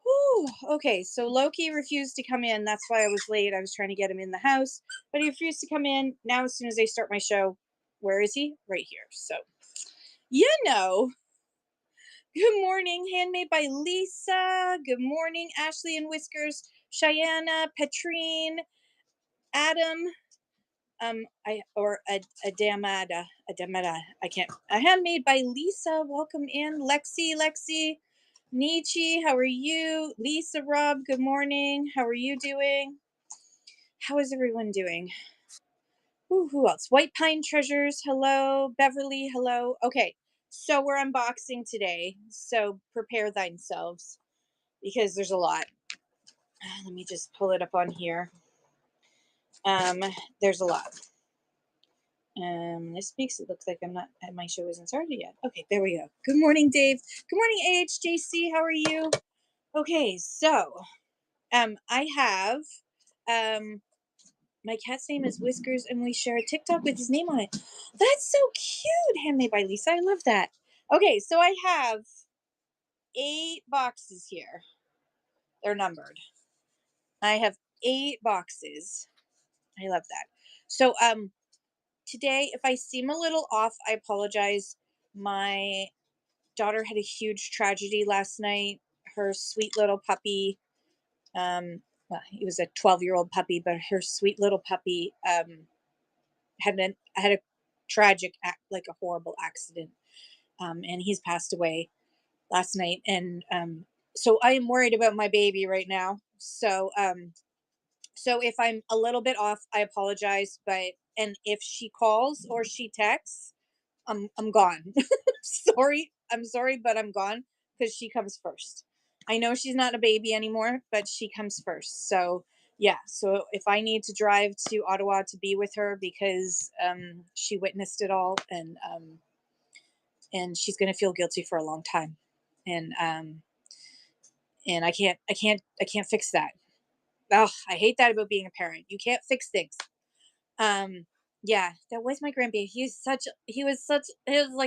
Whew. Okay, so Loki refused to come in. That's why I was late. I was trying to get him in the house, but he refused to come in. Now, as soon as I start my show, where is he? Right here. So, you know, good morning, handmade by Lisa. Good morning, Ashley and Whiskers, Cheyenne, Petrine, Adam. Adamada. I can't. A handmade by Lisa. Welcome in, Lexi. Nietzsche, how are you? Lisa, Rob, good morning. How are you doing? How is everyone doing? Ooh, who else? White Pine Treasures, hello. Beverly, hello. Okay, so we're unboxing today. So prepare thyselves because there's a lot. Let me just pull it up on here. There's a lot. This speaks. It looks like I'm not. My show isn't started yet. Okay, there we go. Good morning, Dave. Good morning, AHJC. How are you? Okay, so I have my cat's name is Whiskers, and we share a TikTok with his name on it. That's so cute. Handmade by Lisa. I love that. Okay, so I have 8 boxes here. They're numbered. I have 8 boxes. I love that. So today, if I seem a little off, I apologize. My daughter had a huge tragedy last night. Her sweet little puppy, well, he was a 12-year-old puppy, but her sweet little puppy had a tragic, like a horrible accident, and he's passed away last night. And so I am worried about my baby right now. So if I'm a little bit off, I apologize. And if she calls or she texts, I'm gone. I'm sorry, but I'm gone because she comes first. I know she's not a baby anymore, but she comes first. So yeah. So if I need to drive to Ottawa to be with her because she witnessed it all, and she's gonna feel guilty for a long time, and I can't fix that. Oh, I hate that about being a parent. You can't fix things. Um, yeah, that was my grandbaby. He was like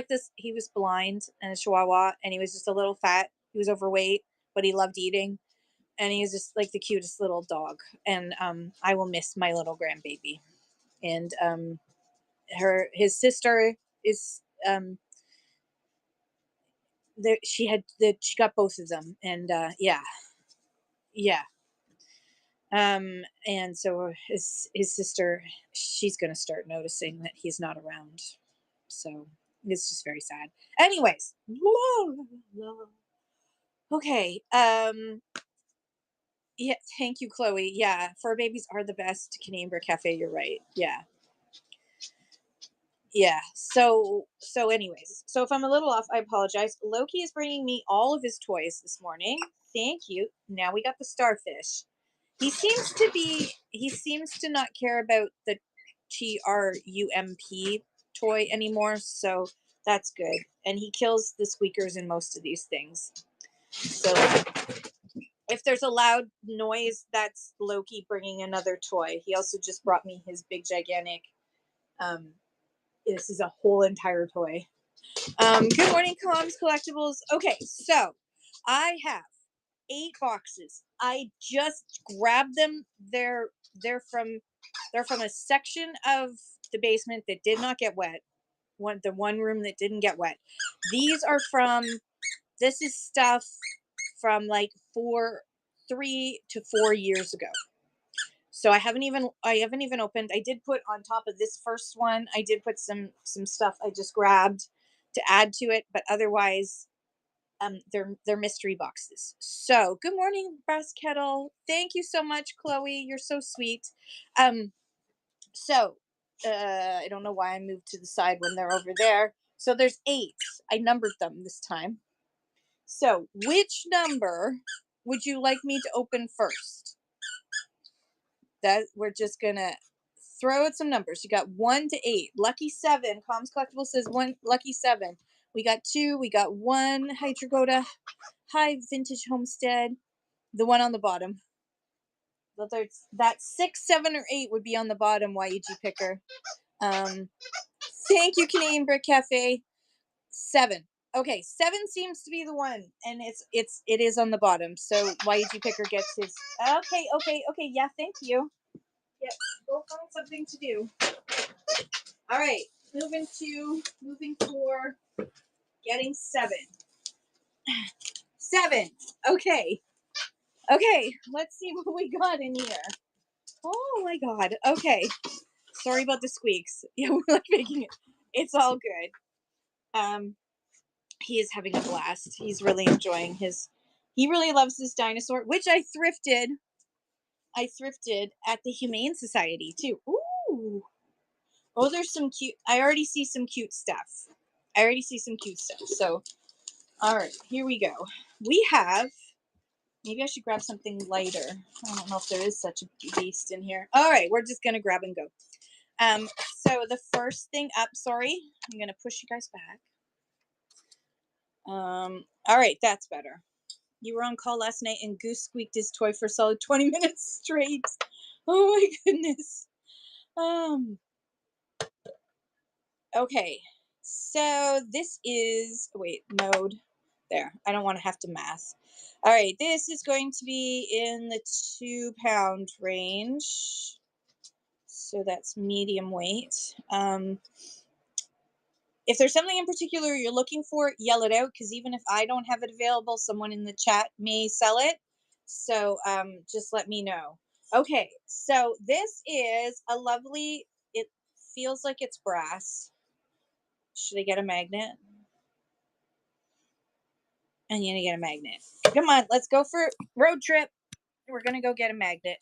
this. He was blind and a chihuahua, and he was just a little fat. He was overweight, but he loved eating, and he was just like the cutest little dog. And I will miss my little grandbaby. And his sister is there. She got both of them, and yeah, yeah. And so his sister, she's gonna start noticing that he's not around. So it's just very sad. Anyways, okay. Yeah, thank you, Chloe. Yeah, fur babies are the best. Canadian Brick Cafe, you're right. Yeah. Yeah. So anyways, so if I'm a little off, I apologize. Loki is bringing me all of his toys this morning. Thank you. Now we got the starfish. He seems to not care about the TRUMP toy anymore, so that's good. And he kills the squeakers in most of these things. So if there's a loud noise, that's Loki bringing another toy. He also just brought me his big gigantic this is a whole entire toy. Good morning, Comms Collectibles. Okay, so I have 8 boxes. I just grabbed them. They're from a section of the basement that did not get wet. The one room that didn't get wet. These are from. This is stuff from like 3 to 4 years ago. So I haven't even opened. I did put on top of this first one. I did put some stuff I just grabbed to add to it, but otherwise they're mystery boxes. So good morning, Brass Kettle. Thank you so much, Chloe. You're so sweet. So I don't know why I moved to the side when they're over there. So there's 8. I numbered them this time. So which number would you like me to open first? That we're just gonna throw out some numbers. You got 1 to 8. Lucky 7. Comms Collectible says 1. Lucky 7. We got 2. We got 1. Hi, Dragoda. Hi, Vintage Homestead. The one on the bottom. That 6, 7, or 8 would be on the bottom. YEG Picker. Thank you, Canadian Brick Cafe. 7. Okay, 7 seems to be the one, and it is on the bottom. So YG Picker gets his. Okay. Yeah, thank you. Yep, go find something to do. All right, moving for getting 7. 7. Okay. Let's see what we got in here. Oh my God. Okay. Sorry about the squeaks. Yeah, we're like making it. It's all good. He is having a blast. He's really enjoying his. He really loves this dinosaur, which I thrifted. At the Humane Society too. Ooh. Oh, there's some cute. I already see some cute stuff. So, all right, here we go. We have. Maybe I should grab something lighter. I don't know if there is such a beast in here. All right, we're just gonna grab and go. So the first thing up. Sorry, I'm gonna push you guys back. All right, that's better. You were on call last night and Goose squeaked his toy for a solid 20 minutes straight. Oh my goodness. Okay. So this is, wait, mode. There. I don't want to have to math. All right. This is going to be in the 2-pound range. So that's medium weight. If there's something in particular you're looking for, yell it out, because even if I don't have it available, someone in the chat may sell it. So just let me know. Okay, so this is a lovely, it feels like it's brass. Should I get a magnet? And you need to get a magnet. Come on, let's go for road trip. We're going to go get a magnet.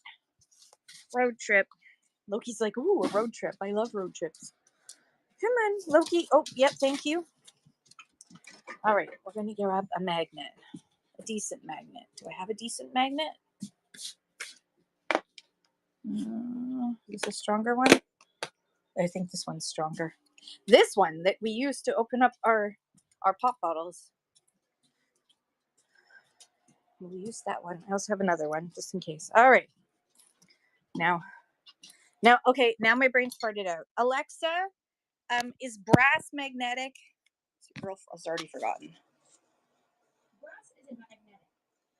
Road trip. Loki's like, ooh, a road trip. I love road trips. Come on, Loki. Oh, yep, thank you. All right, we're going to grab a magnet. A decent magnet. Do I have a decent magnet? Is a stronger one? I think this one's stronger. This one that we use to open up our pop bottles. We'll use that one. I also have another one just in case. All right. Now, okay. Now my brain farted out. Alexa, is brass magnetic? I've already forgotten. Brass isn't magnetic.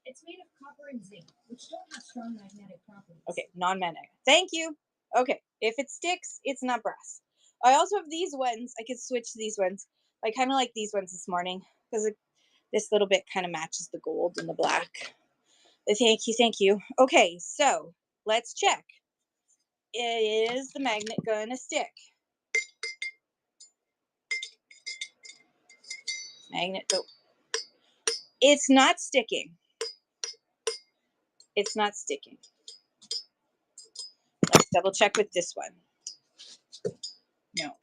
It's made of copper and zinc, which don't have strong magnetic properties. Okay, non-magnetic. Thank you. Okay, if it sticks, it's not brass. I also have these ones. I could switch to these ones. I kind of like these ones this morning because this little bit kind of matches the gold and the black. Thank you. Okay, so let's check. Is the magnet gonna stick? Magnet, oh. It's not sticking. It's not sticking. Let's double check with this one. No,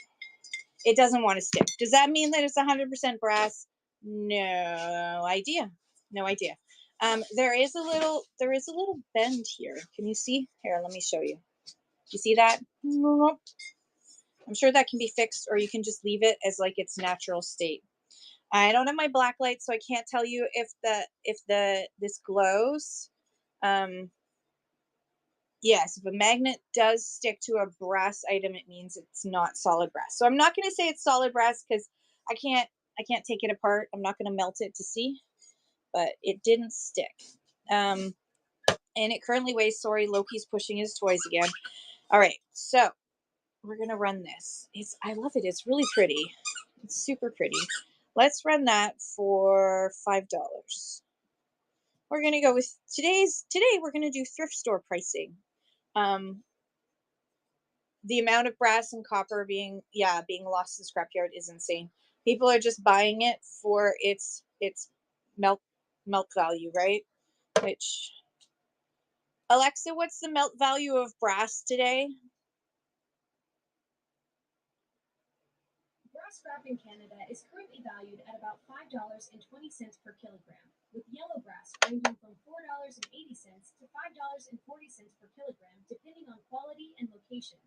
it doesn't want to stick. Does that mean that it's 100% brass? No idea. No idea. There is a little bend here. Can you see? Here, let me show you. You see that? I'm sure that can be fixed, or you can just leave it as like its natural state. I don't have my black light, so I can't tell you if this glows. Yes, if a magnet does stick to a brass item, it means it's not solid brass. So I'm not going to say it's solid brass because I can't take it apart. I'm not going to melt it to see, but it didn't stick. And it currently weighs, sorry, Loki's pushing his toys again. All right, so we're going to run this. I love it. It's really pretty. It's super pretty. Let's run that for $5. We're going to go with today we're going to do thrift store pricing. The amount of brass and copper being lost in the scrapyard is insane. People are just buying it for its melt value, right? Which, Alexa, what's the melt value of brass today? Brass scrap in Canada is currently valued at about $5.20 per kilogram, with yellow brass ranging from $4.80 to $5.40 per kilogram, depending on quality and location.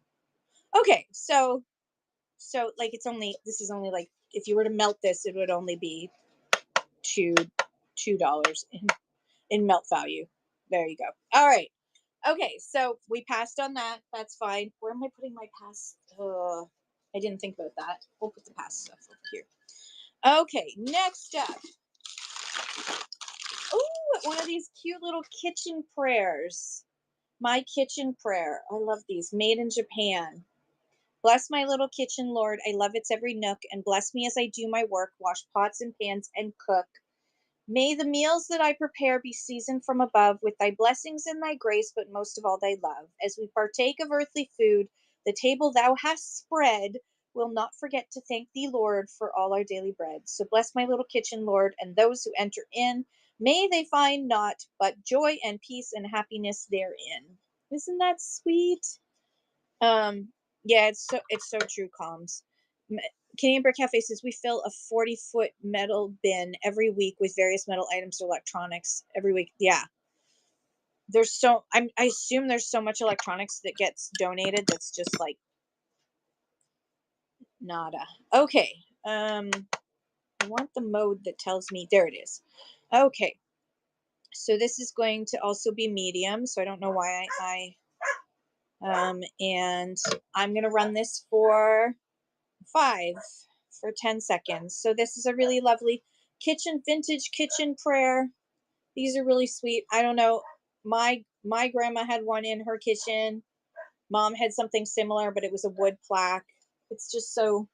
Okay, so like this is only like, if you were to melt this, it would only be $2 in melt value. There you go. All right. Okay, so we passed on that. That's fine. Where am I putting my pass? I didn't think about that. We'll put the pass stuff over here. Okay, next up. Oh, one of these cute little kitchen prayers. My kitchen prayer. I love these. Made in Japan. Bless my little kitchen, Lord. I love its every nook, and bless me as I do my work, wash pots and pans, and cook. May the meals that I prepare be seasoned from above with thy blessings and thy grace, but most of all thy love. As we partake of earthly food, the table thou hast spread, will not forget to thank thee, Lord, for all our daily bread. So bless my little kitchen, Lord, and those who enter in. May they find naught but joy and peace and happiness therein. Isn't that sweet? Yeah, it's so true, Calms. Canadian Brick Cafe says we fill a 40-foot metal bin every week with various metal items or electronics every week. Yeah. I assume there's so much electronics that gets donated that's just like nada. Okay. I want the mode that tells me there it is. Okay. So this is going to also be medium, so I don't know why and I'm going to run this for 10 seconds. So this is a really lovely vintage kitchen prayer. These are really sweet. I don't know. My grandma had one in her kitchen. Mom had something similar, but it was a wood plaque. It's just so,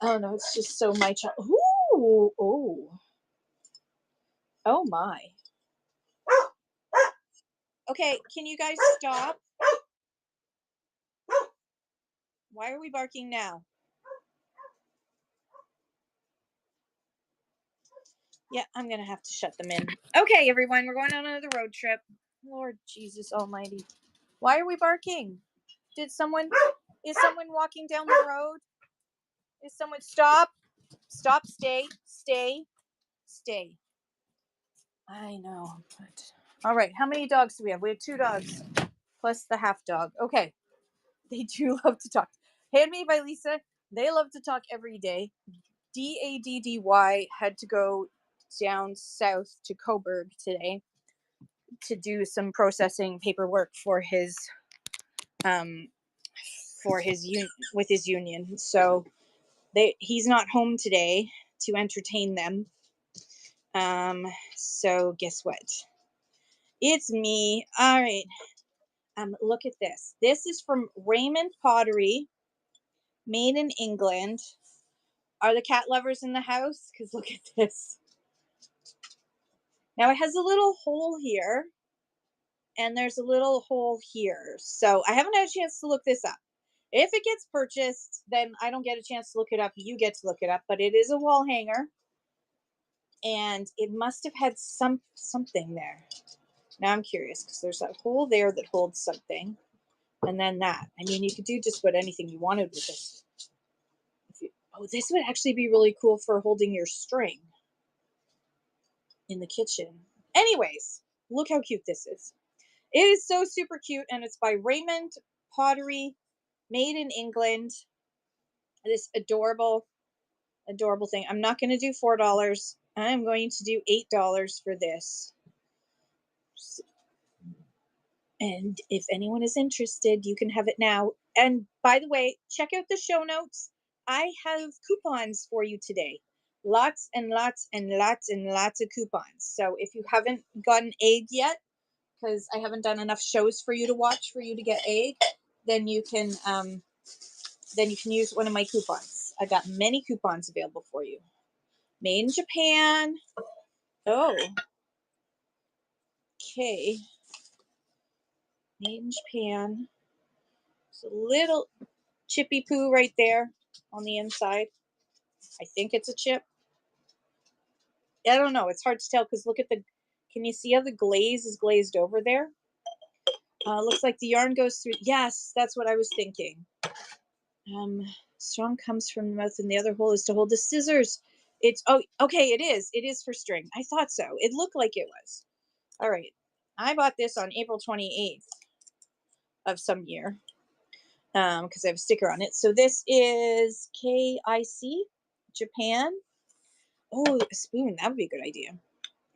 I don't know. It's just so my child. Ooh, oh my. Okay, can you guys stop? Why are we barking now? Yeah, I'm gonna have to shut them in. Okay, everyone, we're going on another road trip. Lord Jesus Almighty. Why are we barking? Is someone walking down the road? Is someone stop? Stop, stay. I know. But all right, how many dogs do we have? We have 2 dogs plus the half dog. Okay. They do love to talk. Handmade by Lisa. They love to talk every day. DADDY had to go down south to Coburg today to do some processing paperwork for his with his union. So he's not home today to entertain them. So guess what? It's me. All right. Look at this. This is from Raymond Pottery, made in England. Are the cat lovers in the house? Because look at this. Now it has a little hole here, and there's a little hole here. So I haven't had a chance to look this up. If it gets purchased, then I don't get a chance to look it up. You get to look it up, but it is a wall hanger, and it must have had something there. Now I'm curious because there's that hole there that holds something, and then that. I mean, you could do just about anything you wanted with this. This would actually be really cool for holding your string in the kitchen. Anyways, look how cute this is. It is so super cute, and it's by Raymond Pottery, made in England. This adorable thing. I'm not going to do $4. I'm going to do $8 for this. And if anyone is interested, you can have it now. And by the way, check out the show notes. I have coupons for you today. Lots and lots and lots and lots of coupons. So if you haven't gotten egg yet, because I haven't done enough shows for you to watch for you to get egg, then you can use one of my coupons. I got many coupons available for you. Made in Japan. Oh. Okay. Made in Japan. It's a little chippy poo right there on the inside. I think it's a chip. I don't know. It's hard to tell because look at can you see how the glaze is glazed over there? Looks like the yarn goes through. Yes, that's what I was thinking. Strong comes from the mouth and the other hole is to hold the scissors. Okay, it is. It is for string. I thought so. It looked like it was. All right. I bought this on April 28th of some year because I have a sticker on it. So this is KIC, Japan. Oh, a spoon. That would be a good idea.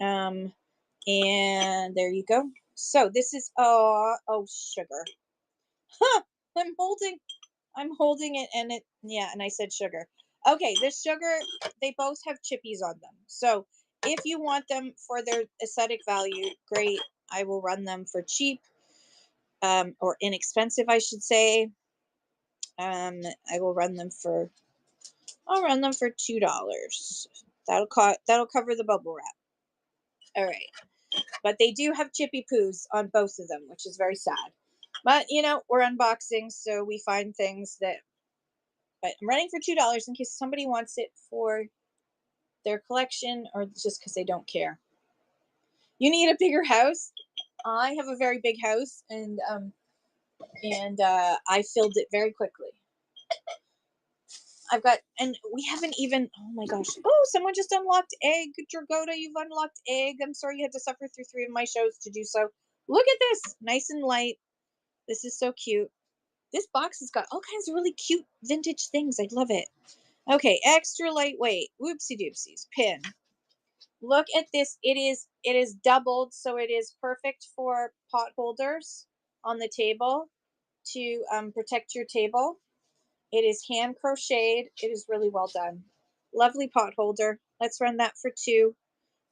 And there you go. So this is, sugar. Huh, I'm holding it and and I said sugar. Okay, the sugar, they both have chippies on them. So if you want them for their aesthetic value, great. I will run them for cheap, or inexpensive, I should say. I will run them for. I'll run them for $2. That'll cover the bubble wrap. All right, but they do have chippy poos on both of them, which is very sad. But we're unboxing, so we find things that. But I'm running for $2 in case somebody wants it for their collection or just because they don't care. You need a bigger house. I have a very big house, and I filled it very quickly. And we haven't even. Oh my gosh! Oh, someone just unlocked egg. Dragota, you've unlocked egg. I'm sorry you had to suffer through 3 of my shows to do so. Look at this, nice and light. This is so cute. This box has got all kinds of really cute vintage things. I love it. Okay, extra lightweight. Whoopsie doopsies. Pin. Look at this. It is doubled, so it is perfect for pot holders on the table to protect your table. It is hand crocheted. It is really well done. Lovely pot holder. Let's run that for 2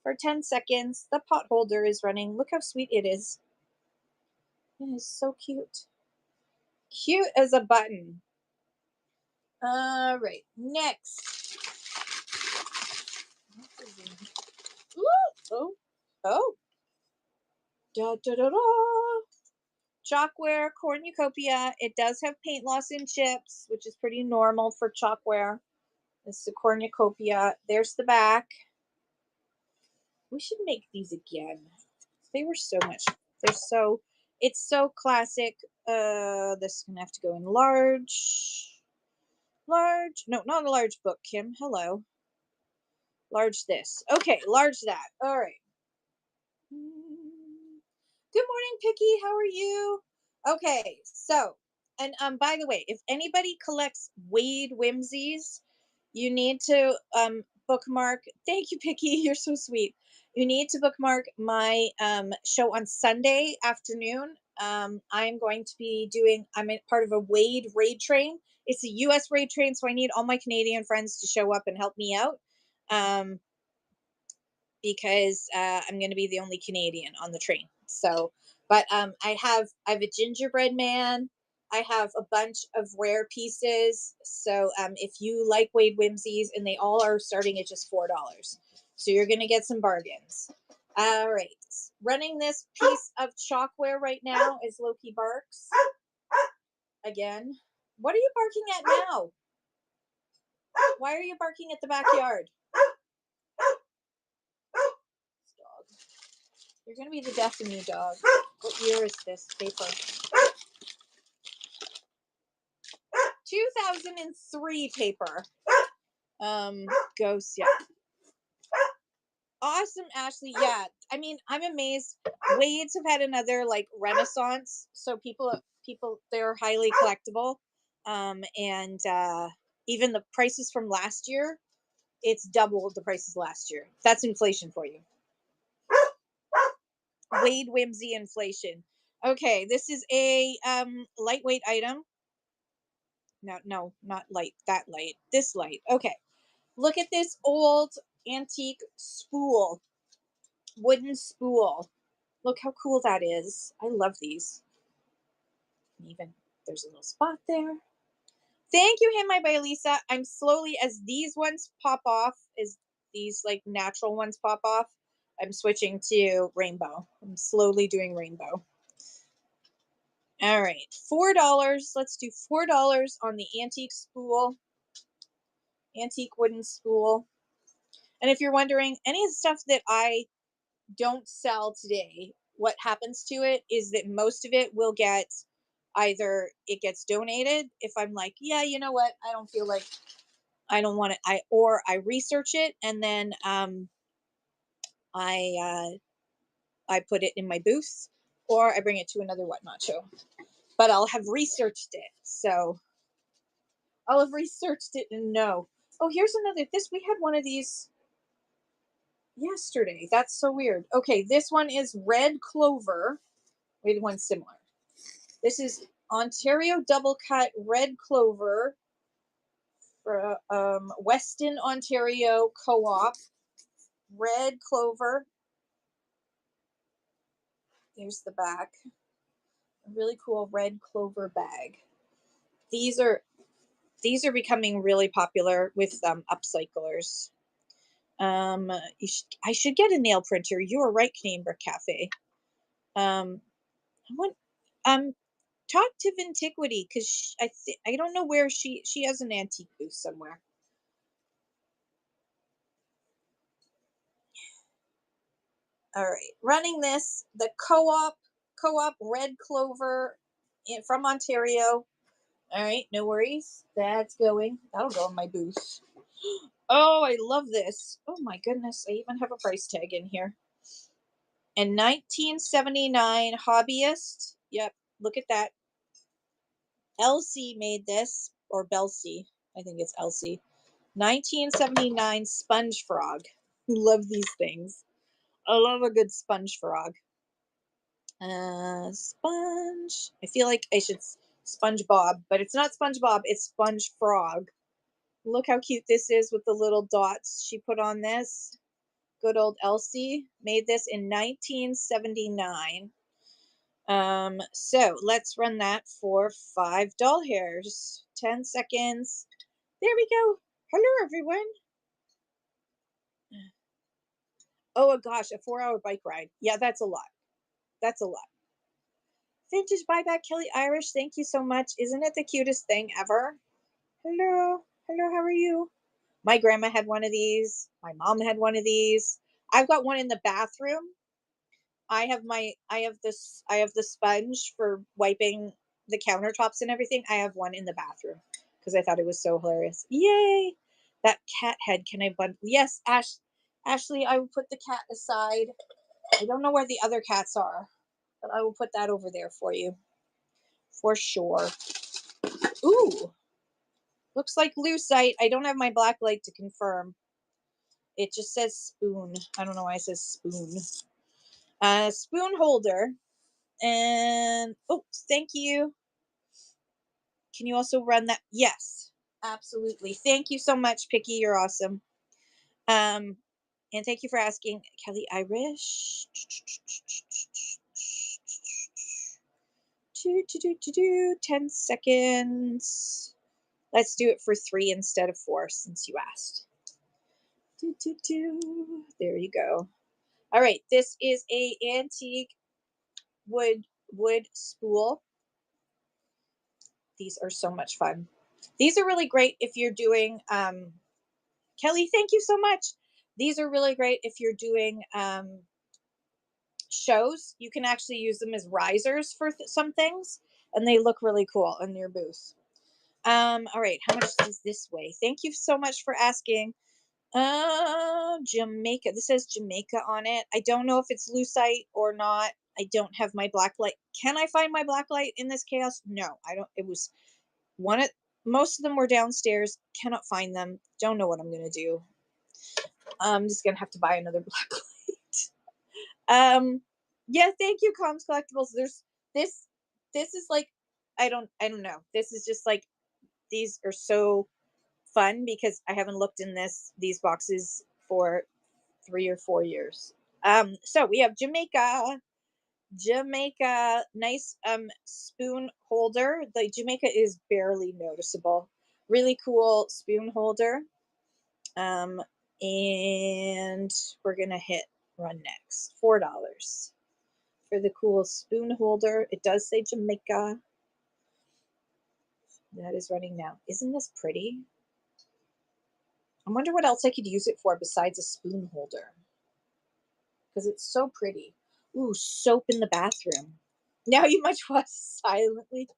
for 10 seconds. The pot holder is running. Look how sweet it is. It is so cute. Cute as a button. All right, next. Ooh, oh, da da da da. Chalkware cornucopia. It does have paint loss in chips, which is pretty normal for chalkware. This is a cornucopia. There's the back. We should make these again. They were so much. They're so. It's so classic. This is gonna have to go in large. Large. No, not a large book, Kim. Hello. Large this. Okay, large that. All right. Good morning, Picky. How are you? Okay, so, and by the way, if anybody collects Wade Whimsies, you need to bookmark. Thank you, Picky. You're so sweet. You need to bookmark my show on Sunday afternoon. I'm going to be doing. I'm a part of a Wade raid train. It's a U.S. raid train, so I need all my Canadian friends to show up and help me out. Because I'm going to be the only Canadian on the train. So, but I have a gingerbread man. I have a bunch of rare pieces. So if you like Wade Whimsies, and they all are starting at just $4, so you're going to get some bargains. All right, running this piece of chalkware right now is Loki Barks. Again, what are you barking at now? Why are you barking at the backyard? You're going to be the death of me, dog. What year is this paper? 2003 paper. Ghost, yeah. Awesome, Ashley. Yeah. I mean, I'm amazed. Wades have had another renaissance. So people, they're highly collectible. And even the prices from last year, it's double the prices last year. That's inflation for you. Wade Whimsy inflation. Okay, this is a lightweight item. No, not light. That light. This light. Okay. Look at this old antique spool. Wooden spool. Look how cool that is. I love these. And even there's a little spot there. Thank you, Hand by Lisa. I'm slowly, as these ones pop off, as these natural ones pop off, I'm switching to rainbow. I'm slowly doing rainbow. All right, $4. Let's do $4 on the antique spool. Antique wooden spool. And if you're wondering, any of the stuff that I don't sell today, what happens to it is that most of it will get either it gets donated if I'm like, yeah, you know what, I don't feel like I don't want it, or I research it, and then I put it in my booth, or I bring it to another Whatnot show. But I'll have researched it, so I'll have researched it and know. Oh, here's another. We had one of these yesterday. That's so weird. Okay, this one is red clover. We had one similar. This is Ontario double cut red clover Weston, Ontario Co-op. Red clover. There's the back. A really cool red clover bag. These are becoming really popular with upcyclers. I should get a nail printer. You were right, Canadian Brick Cafe. I want talk to Vintiquity because I don't know where she has an antique booth somewhere. All right, running this the co-op red clover from Ontario. All right, no worries. That's going. That'll go in my booth. Oh, I love this. Oh my goodness, I even have a price tag in here. And 1979 hobbyist. Yep, look at that. Elsie made this, or Belsie. I think it's Elsie. 1979 sponge frog. Love these things. I love a good sponge frog. Sponge. I feel like I should SpongeBob, but it's not SpongeBob. It's Sponge Frog. Look how cute this is with the little dots she put on this. Good old Elsie made this in 1979. So let's run that for 5 doll hairs. 10 seconds. There we go. Hello, everyone. Oh gosh, a 4-hour bike ride. Yeah, that's a lot. That's a lot. Vintage buyback, Kelly Irish. Thank you so much. Isn't it the cutest thing ever? Hello. Hello, how are you? My grandma had one of these. My mom had one of these. I've got one in the bathroom. I have the sponge for wiping the countertops and everything. I have one in the bathroom because I thought it was so hilarious. Yay! That cat head, can I bundle? Yes, Ashley, I will put the cat aside. I don't know where the other cats are, but I will put that over there for you. For sure. Ooh. Looks like lucite. I don't have my black light to confirm. It just says spoon. I don't know why it says spoon. Spoon holder. And oh, thank you. Can you also run that? Yes, absolutely. Thank you so much, Picky. You're awesome. And thank you for asking, Kelly Irish. 10 seconds. Let's do it for 3 instead of 4 since you asked. There you go. All right, this is a antique wood spool. These are so much fun. These are really great if you're doing Kelly, thank you so much. These are really great if you're doing shows. You can actually use them as risers for some things, and they look really cool in your booth. All right, how much does this weigh? Thank you so much for asking. Jamaica. This says Jamaica on it. I don't know if it's lucite or not. I don't have my black light. Can I find my black light in this chaos? No, I don't. It was one of most of them were downstairs. Cannot find them. Don't know what I'm gonna do. I'm just gonna have to buy another black light. Yeah, thank you, Coms Collectibles. There's this is like I don't know. This is just like these are so fun because I haven't looked in these boxes for 3 or 4 years. So we have Jamaica, nice spoon holder. The Jamaica is barely noticeable. Really cool spoon holder. And we're gonna hit run next. $4 for the cool spoon holder. It does say Jamaica. That is running now. Isn't this pretty? I wonder what else I could use it for besides a spoon holder. Because it's so pretty. Ooh, soap in the bathroom. Now you must watch silently.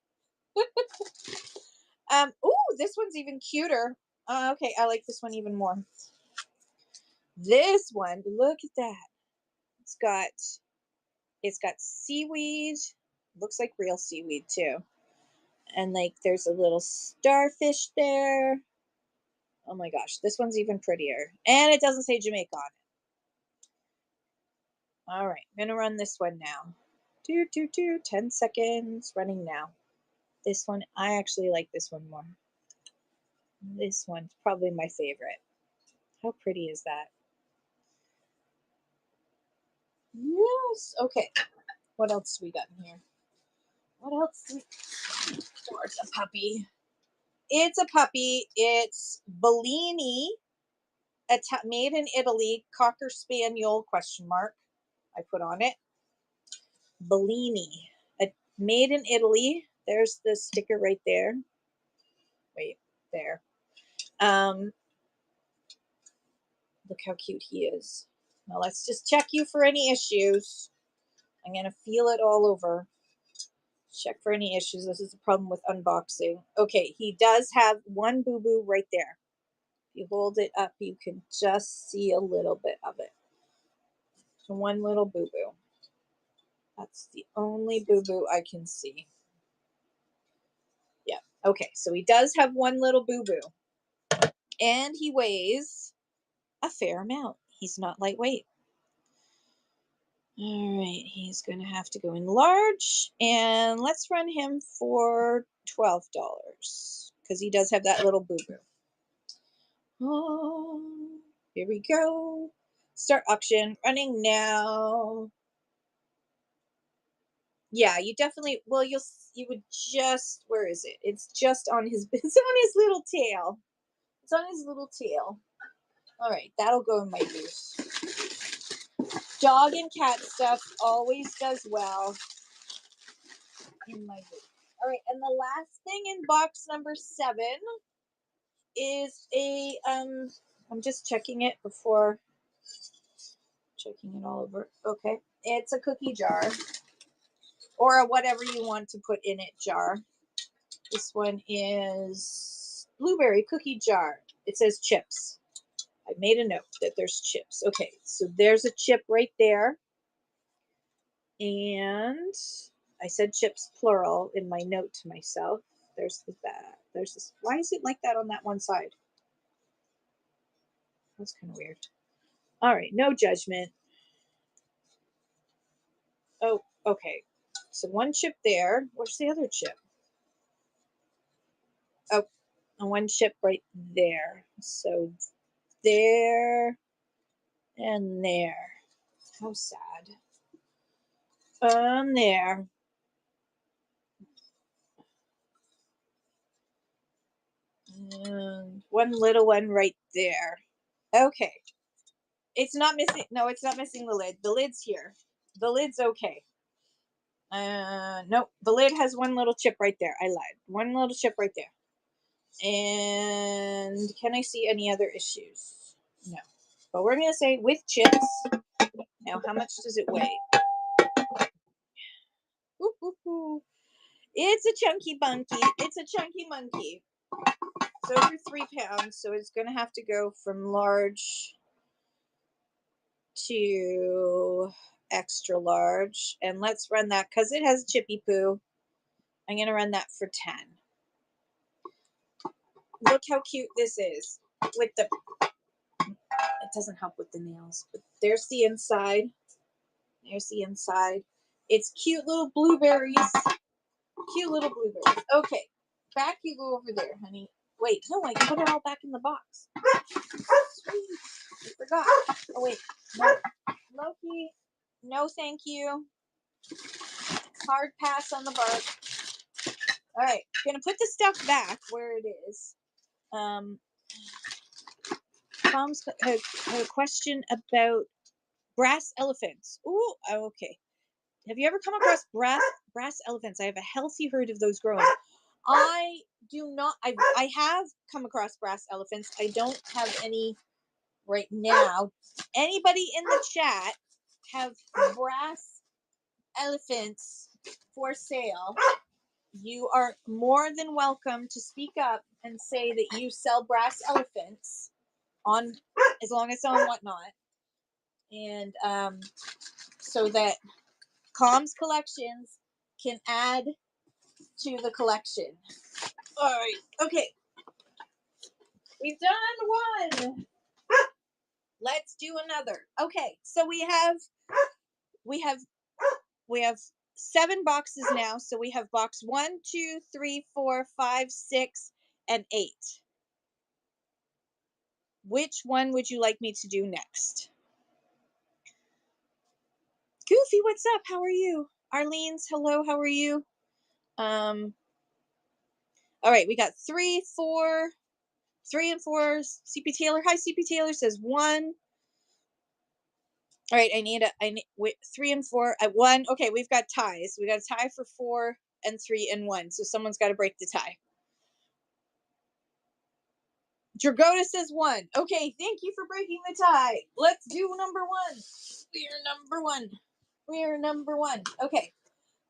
Ooh, this one's even cuter. Okay, I like this one even more. This one, look at that. It's got seaweed. Looks like real seaweed too. And like there's a little starfish there. Oh my gosh, this one's even prettier. And it doesn't say Jamaica on it. All right, I'm gonna run this one now. 10 seconds, running now. This one, I actually like this one more. This one's probably my favorite. How pretty is that? Yes. Okay. What else we got in here? What else? Oh, it's a puppy. It's a puppy. It's Bellini, made in Italy, Cocker Spaniel, question mark. I put on it. Bellini, made in Italy. There's the sticker right there. Wait, there. Look how cute he is. Now let's just check you for any issues. I'm going to feel it all over. Check for any issues. This is a problem with unboxing. Okay, he does have one boo-boo right there. If you hold it up, you can just see a little bit of it. So one little boo-boo. That's the only boo-boo I can see. Yeah, okay, so he does have one little boo-boo. And he weighs a fair amount. He's not lightweight. All right, he's going to have to go in large. And let's run him for $12 because he does have that little boo-boo. Oh, here we go. Start auction. Running now. Yeah, you definitely, well, you would just, where is it? It's just on his, it's on his little tail. It's on his little tail. All right, that'll go in my use. Dog and cat stuff always does well in my booth. All right, and the last thing in box number 7 is a I'm just checking it before checking it all over. Okay, it's a cookie jar or a whatever you want to put in it jar. This one is blueberry cookie jar. It says chips. I made a note that there's chips. Okay, so there's a chip right there. And I said chips plural in my note to myself. There's that. There's this. Why is it like that on that one side? That's kind of weird. All right, no judgment. Oh, okay. So one chip there. Where's the other chip? Oh, and one chip right there. So there and there. How sad. There. And one little one right there. Okay. It's not missing. No, it's not missing the lid. The lid's here. The lid's okay. Nope. The lid has one little chip right there. I lied. One little chip right there. And can I see any other issues? No. But we're going to say with chips. Now, how much does it weigh? Ooh, ooh, ooh. It's a chunky monkey. It's a chunky monkey. It's over 3 pounds, so it's going to have to go from large to extra large. And let's run that because it has chippy poo. I'm going to run that for 10. Look how cute this is with the, it doesn't help with the nails, but there's the inside. There's the inside. It's cute little blueberries. Cute little blueberries. Okay, back you go over there, honey. Wait, no, I put it all back in the box. Sweet. I forgot. Oh, wait. No. Loki, no thank you. Hard pass on the bark. All right, gonna put the stuff back where it is. Tom's had a question about brass elephants. Ooh, okay. Have you ever come across brass elephants? I have a healthy herd of those growing. I do not. I have come across brass elephants. I don't have any right now. Anybody in the chat have brass elephants for sale? You are more than welcome to speak up and say that you sell brass elephants on, as long as it's on Whatnot, and so that Com's Collections can add to the collection. All right, okay, we've done one. Let's do another. Okay, so we have 7 boxes now. So we have box 1, 2, 3, 4, 5, 6, and 8. Which one would you like me to do next? Goofy, what's up? How are you? Arlene's, hello, how are you? All right, we got 3, 4, 3 and 4. CP Taylor. Hi, CP Taylor says 1. All right, I need 3 and 4 at 1. Okay, we've got ties. We got a tie for 4 and 3 and 1. So someone's got to break the tie. Dragoda says 1. Okay, thank you for breaking the tie. Let's do number 1. We are number 1. We are number 1. Okay,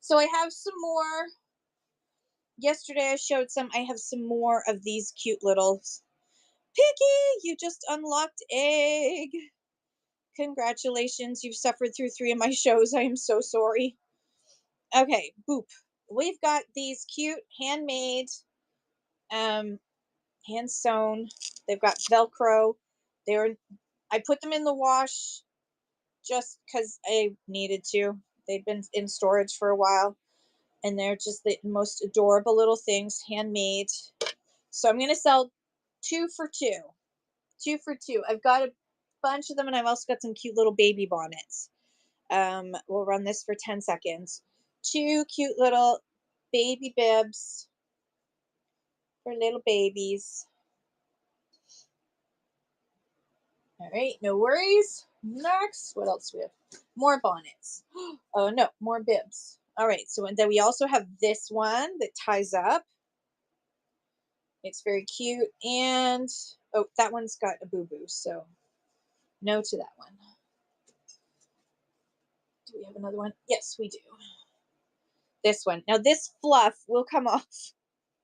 so I have some more. Yesterday I showed some. I have some more of these cute little. Piggy, you just unlocked egg. Congratulations, you've suffered through 3 of my shows. I am so sorry. Okay, boop. We've got these cute handmade, hand sewn. They've got Velcro. I put them in the wash just because I needed to. They've been in storage for a while, and they're just the most adorable little things, handmade. So I'm gonna sell 2 for 2. 2 for 2. I've got a bunch of them, and I've also got some cute little baby bonnets. We'll run this for 10 seconds. 2 cute little baby bibs for little babies. All right, no worries. Next, what else do we have? More bonnets. Oh no, more bibs. All right, so and then we also have this one that ties up. It's very cute, and oh, that one's got a boo-boo, so no to that one. Do we have another one? Yes, we do. This one. Now this fluff will come off.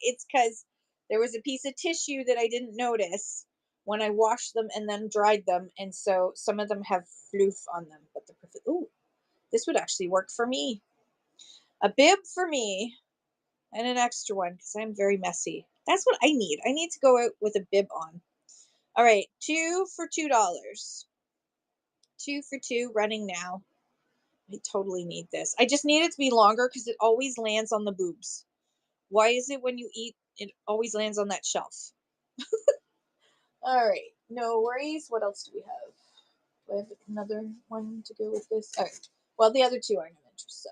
It's because there was a piece of tissue that I didn't notice when I washed them and then dried them, and so some of them have floof on them. But the perfect. Ooh, this would actually work for me. A bib for me, and an extra one because I'm very messy. That's what I need. I need to go out with a bib on. All right, 2 for $2. 2 for 2, running now. I totally need this. I just need it to be longer because it always lands on the boobs. Why is it when you eat, it always lands on that shelf? All right, no worries. What else do we have? Do I have another one to go with this? All right. Well, the other 2 aren't of interest. So.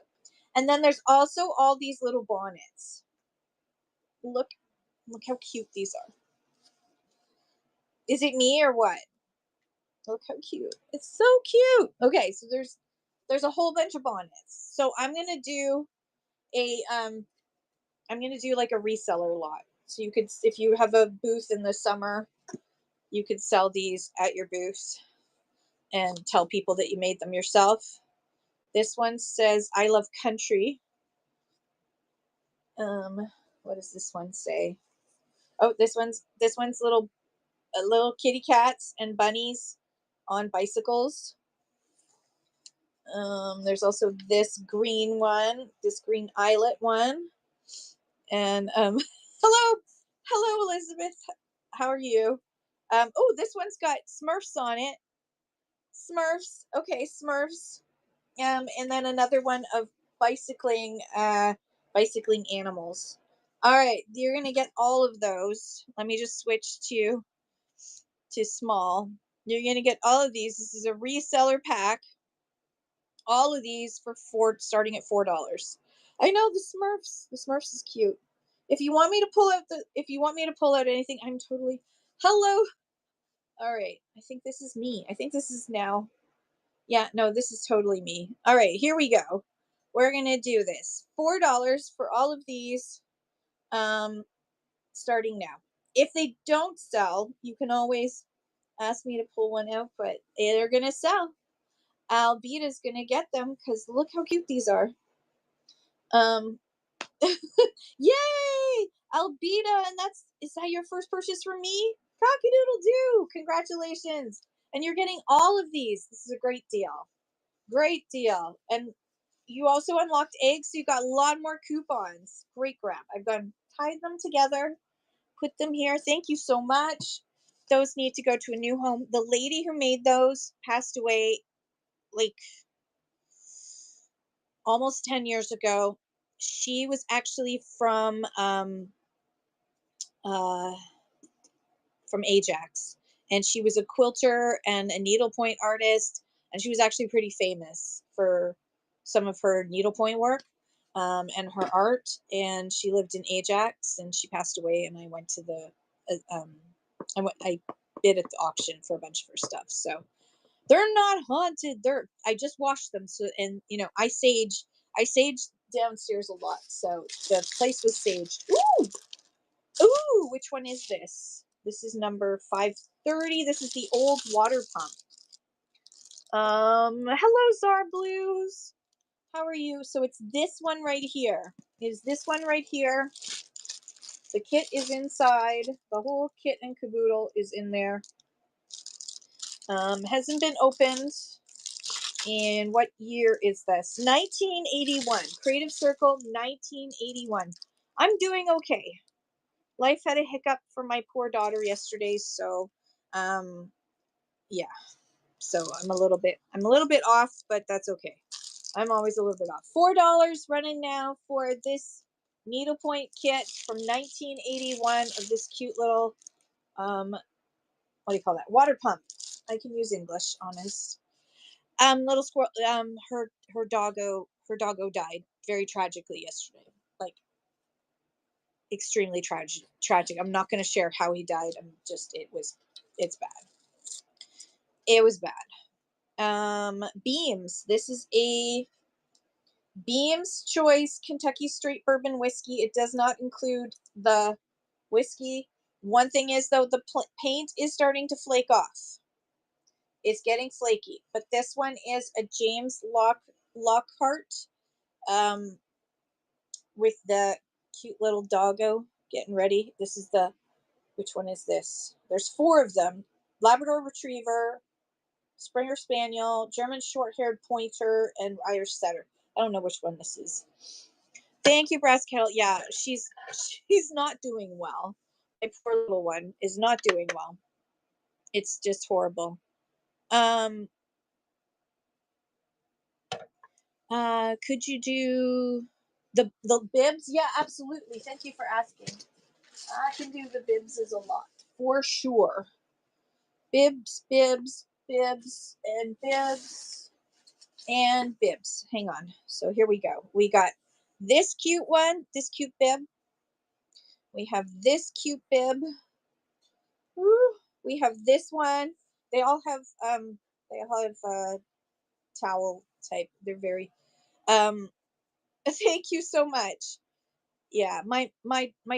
And then there's also all these little bonnets. Look how cute these are. Is it me or what? Look how cute. It's so cute. Okay, so there's a whole bunch of bonnets. So I'm gonna do like a reseller lot. So you could, if you have a booth in the summer, you could sell these at your booth and tell people that you made them yourself. This one says I love country. What does this one say? Oh, this one's little kitty cats and bunnies on bicycles. There's also this green one, this green eyelet one. And hello Elizabeth. How are you? Oh, this one's got Smurfs on it. Smurfs. Okay, Smurfs. And then another one of bicycling animals. All right, you're gonna get all of those. Let me just switch to small. You're gonna get all of these. This is a reseller pack. All of these for starting at $4. I know the Smurfs. The Smurfs is cute. If you want me to pull out anything, I'm totally. Hello. All right. I think this is me. I think this is now. Yeah, no, this is totally me. All right, here we go. We're gonna do this. $4 for all of these, starting now. If they don't sell, you can always ask me to pull one out, but they're gonna sell. Albeda's gonna get them because look how cute these are. Yay! Albeda, and is that your first purchase from me? Cock-a-doodle-doo! Congratulations! And you're getting all of these. This is a great deal. Great deal. And you also unlocked eggs, so you got a lot more coupons. Great grab. I've tied them together, put them here. Thank you so much. Those need to go to a new home. The lady who made those passed away like almost 10 years ago. She was actually from Ajax, and she was a quilter and a needlepoint artist, and she was actually pretty famous for some of her needlepoint work and her art. And she lived in Ajax, and she passed away. And I went to the I bid at the auction for a bunch of her stuff. So they're not haunted. I just washed them. So, and I sage downstairs a lot. So the place was saged. Ooh, which one is this? This is number 530. This is the old water pump. Hello, Czar Blues. How are you? So it's this one right here. Is this one right here? The kit is inside. The whole kit and caboodle is in there. Hasn't been opened. And what year is this? 1981. Creative Circle, 1981. I'm doing okay. Life had a hiccup for my poor daughter yesterday, so yeah. So I'm a little bit off, but that's okay. I'm always a little bit off. $4 running now for this needlepoint kit from 1981 of this cute little what do you call that? Water pump. I can use English, honest. Little squirrel. Her doggo died very tragically yesterday. Like extremely tragic. I'm not going to share how he died. It's bad. It was bad. Beams. This is a Beams Choice Kentucky Straight Bourbon Whiskey. It does not include the whiskey. One thing is, though, the paint is starting to flake off. It's getting flaky. But this one is a James Lockhart with the cute little doggo getting ready. Which one is this? There's 4 of them. Labrador Retriever, Springer Spaniel, German Short-Haired Pointer, and Irish Setter. I don't know which one this is. Thank you, Brass Kettle. Yeah, she's not doing well. My poor little one is not doing well. It's just horrible. Could you do the bibs? Yeah, absolutely. Thank you for asking. I can do the bibs a lot for sure. Bibs, and bibs, and bibs. Hang on. So here we go. We got this cute one, this cute bib. We have this cute bib. We have this one. They all have towel type. They're very thank you so much. Yeah, my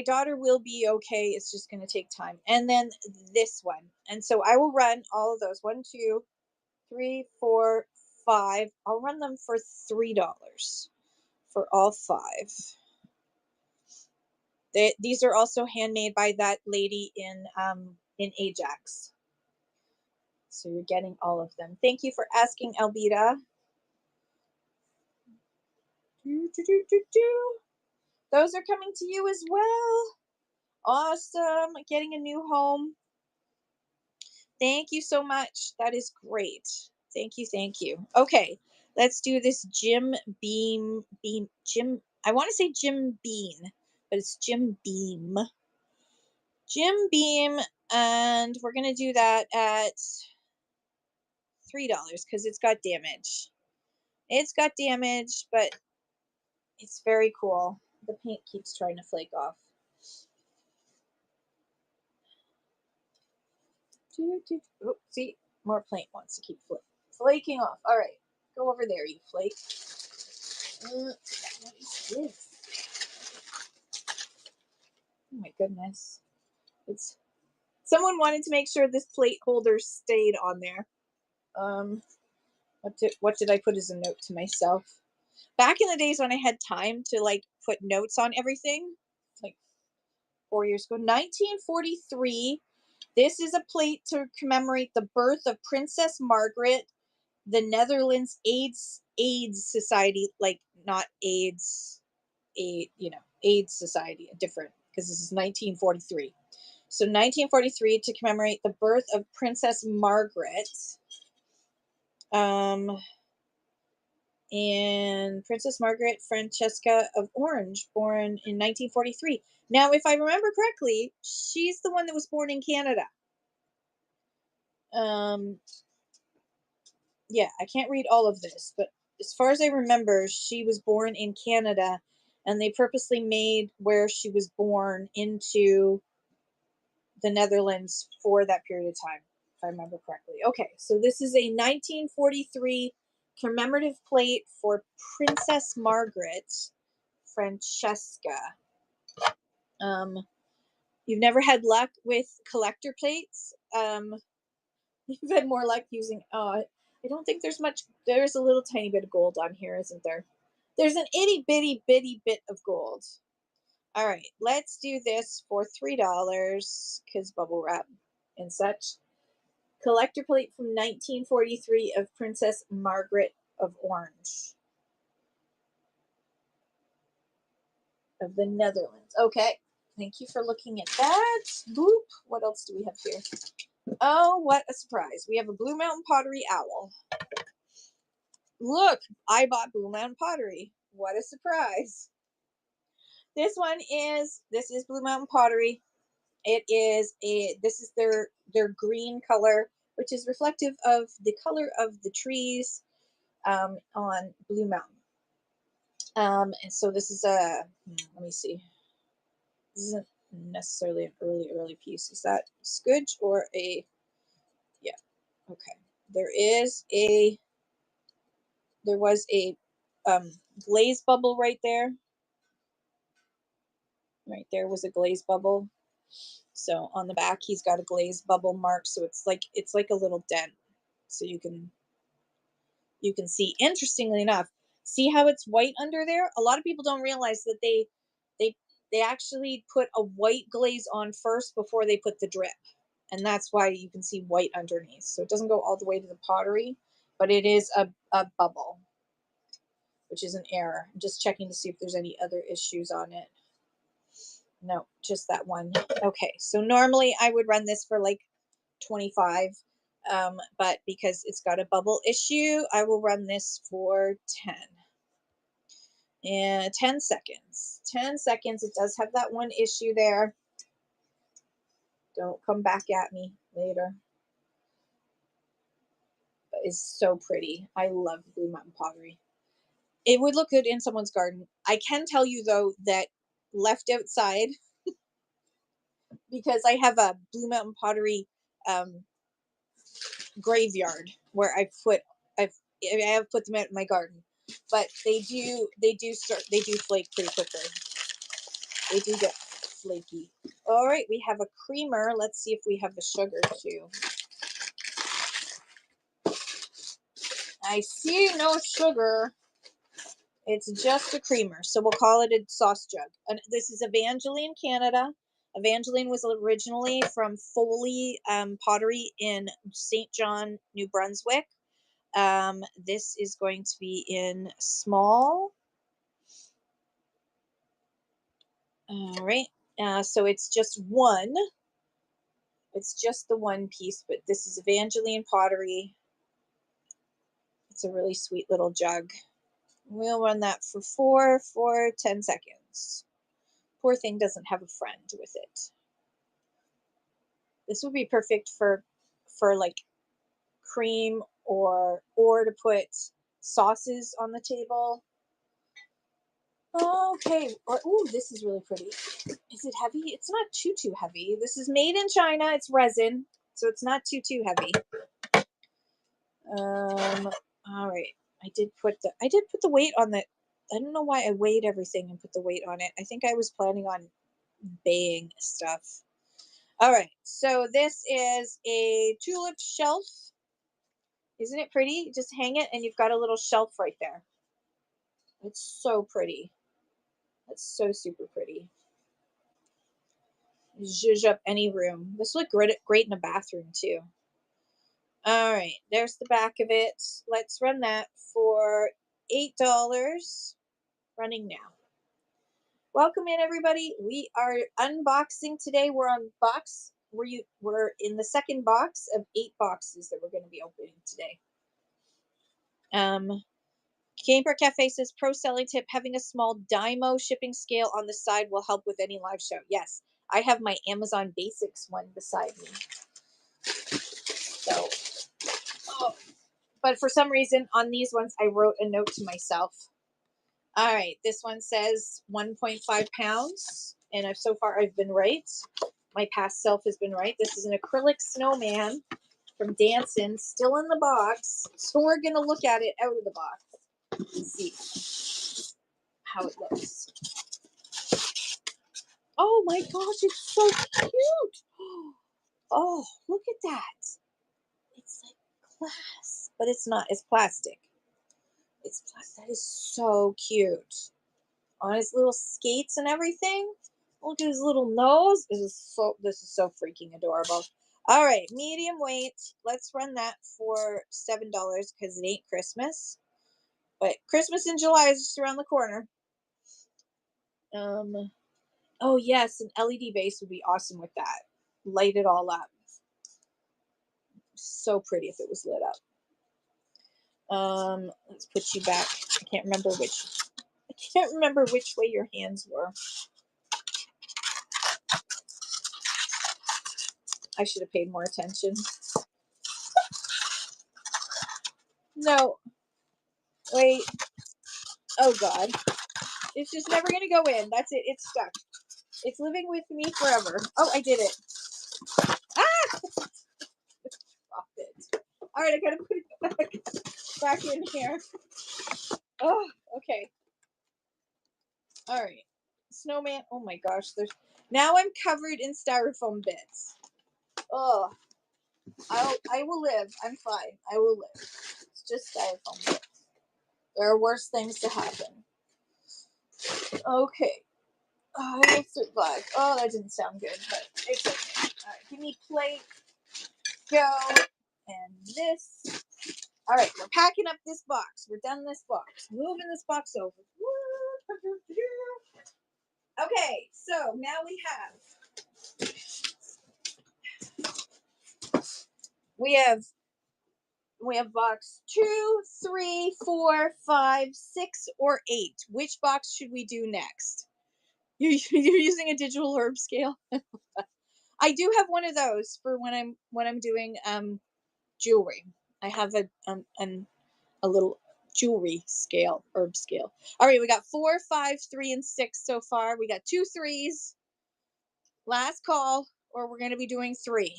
daughter will be okay. It's just going to take time. And then this one. And so I will run all of those. 1, 2, 3, 4, 5. I'll run them for $3 for all 5. These are also handmade by that lady in Ajax. So you're getting all of them. Thank you for asking, Albita. Those are coming to you as well. Awesome. Getting a new home. Thank you so much. That is great. Thank you. Okay, let's do this Jim Beam. I want to say Jim Bean, but it's Jim Beam. Jim Beam, and we're going to do that at $3 because it's got damage. It's got damage, but it's very cool. The paint keeps trying to flake off. Oh, see, more paint wants to keep flaking off. All right, go over there, you flake. What is this? Oh my goodness. Someone wanted to make sure this plate holder stayed on there. What did I put as a note to myself? Back in the days when I had time to like put notes on everything, like 4 years ago, 1943. This is a plate to commemorate the birth of Princess Margaret, the Netherlands AIDS Society, like not AIDS, AIDS Society, different, because this is 1943. So 1943 to commemorate the birth of Princess Margaret. And Princess Margaret Francesca of Orange, born in 1943. Now, if I remember correctly, she's the one that was born in Canada. Yeah, I can't read all of this, but as far as I remember, she was born in Canada, and they purposely made where she was born into the Netherlands for that period of time, if I remember correctly. Okay, so this is a 1943 commemorative plate for Princess Margaret Francesca. You've never had luck with collector plates. You've had more luck using. I don't think there's much. There's a little tiny bit of gold on here, isn't there? There's an itty bitty bitty bit of gold. All right, let's do this for $3 because bubble wrap and such. Collector plate from 1943 of Princess Margaret of Orange of the Netherlands. Okay, thank you for looking at that. Boop. What else do we have here? Oh, what a surprise. We have a Blue Mountain Pottery owl. Look, I bought Blue Mountain Pottery. What a surprise. This is Blue Mountain Pottery. This is their green color, which is reflective of the color of the trees on Blue Mountain. And so this is let me see. This isn't necessarily an early piece. Is that Scudge or a, yeah, okay. There was a glaze bubble right there. Right there was a glaze bubble. So on the back, he's got a glaze bubble mark. So it's like a little dent. So you can see. Interestingly enough, see how it's white under there? A lot of people don't realize that they actually put a white glaze on first before they put the drip. And that's why you can see white underneath. So it doesn't go all the way to the pottery, but it is a bubble, which is an error. I'm just checking to see if there's any other issues on it. No, just that one. Okay, so normally I would run this for like 25, but because it's got a bubble issue, I will run this for 10. And 10 seconds. 10 seconds. It does have that one issue there. Don't come back at me later. But it's so pretty. I love Blue Mountain Pottery. It would look good in someone's garden. I can tell you, though, that left outside, because I have a Blue Mountain Pottery graveyard where I have put them out in my garden, but they do flake pretty quickly. They do get flaky. All right, we have a creamer. Let's see if we have the sugar too. I see no sugar. It's just a creamer, so we'll call it a sauce jug. And this is Evangeline, Canada. Evangeline was originally from Foley Pottery in St. John, New Brunswick. This is going to be in small. All right. So it's just one. It's just the one piece, but this is Evangeline Pottery. It's a really sweet little jug. We'll run that for 10 seconds. Poor thing doesn't have a friend with it. This would be perfect for like cream or to put sauces on the table. Okay. Ooh, this is really pretty. Is it heavy? It's not too heavy. This is made in China. It's resin, so it's not too heavy. All right. I did put the weight on the. I don't know why I weighed everything and put the weight on it. I think I was planning on weighing stuff. All right. So this is a tulip shelf. Isn't it pretty? You just hang it and you've got a little shelf right there. It's so pretty. It's so super pretty. Zhuzh up any room. This would look great in a bathroom too. All right, there's the back of it. Let's run that for $8. Running now. Welcome in, everybody. We are unboxing today. We're on box. We're in the second box of 8 boxes that we're going to be opening today. Cane Park Cafe says, pro selling tip, having a small Dymo shipping scale on the side will help with any live show. Yes, I have my Amazon Basics one beside me. So But for some reason, on these ones, I wrote a note to myself. All right, this one says 1.5 pounds, and so far I've been right. My past self has been right. This is an acrylic snowman from Danson, still in the box. So we're going to look at it out of the box and see how it looks. Oh my gosh, it's so cute. Oh, look at that. It's like glass, but it's not. It's plastic. It's plastic. That is so cute. On his little skates and everything. Look at his little nose. This is so freaking adorable. All right, medium weight. Let's run that for $7 because it ain't Christmas. But Christmas in July is just around the corner. Oh yes, an LED base would be awesome with that. Light it all up. So pretty if it was lit up. Let's put you back. I can't remember which way your hands were. I should have paid more attention. No. Wait. Oh God. It's just never gonna go in. That's it. It's stuck. It's living with me forever. Oh, I did it. Ah! Stop it. All right, I gotta put it back in here. Oh, okay. All right. Snowman. Oh my gosh. Now I'm covered in styrofoam bits. Oh, I will live. I'm fine. I will live. It's just styrofoam bits. There are worse things to happen. Okay. Oh, I will survive. Oh, that didn't sound good, but it's okay. All right, give me plate. Go. And this. All right, we're packing up this box. We're done this box. Moving this box over. Okay, so now we have box 2, 3, 4, 5, 6, or 8. Which box should we do next? You're using a digital herb scale. I do have one of those for when I'm doing jewelry. I have a little jewelry scale, herb scale. All right, we got 4, 5, 3, and 6 so far. We got 2 3s. Last call, or we're going to be doing 3.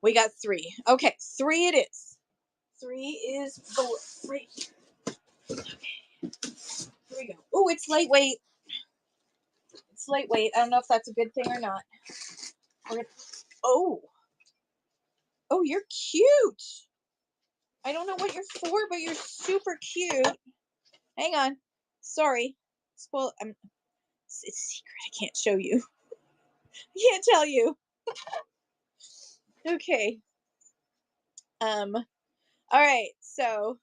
We got 3. Okay, 3 it is. 3 is the 3. Okay, here we go. Oh, it's lightweight. It's lightweight. I don't know if that's a good thing or not. Oh, you're cute. I don't know what you're for, but you're super cute. Hang on. Sorry. Spoil. It's secret. I can't show you. I can't tell you. Okay. All right. So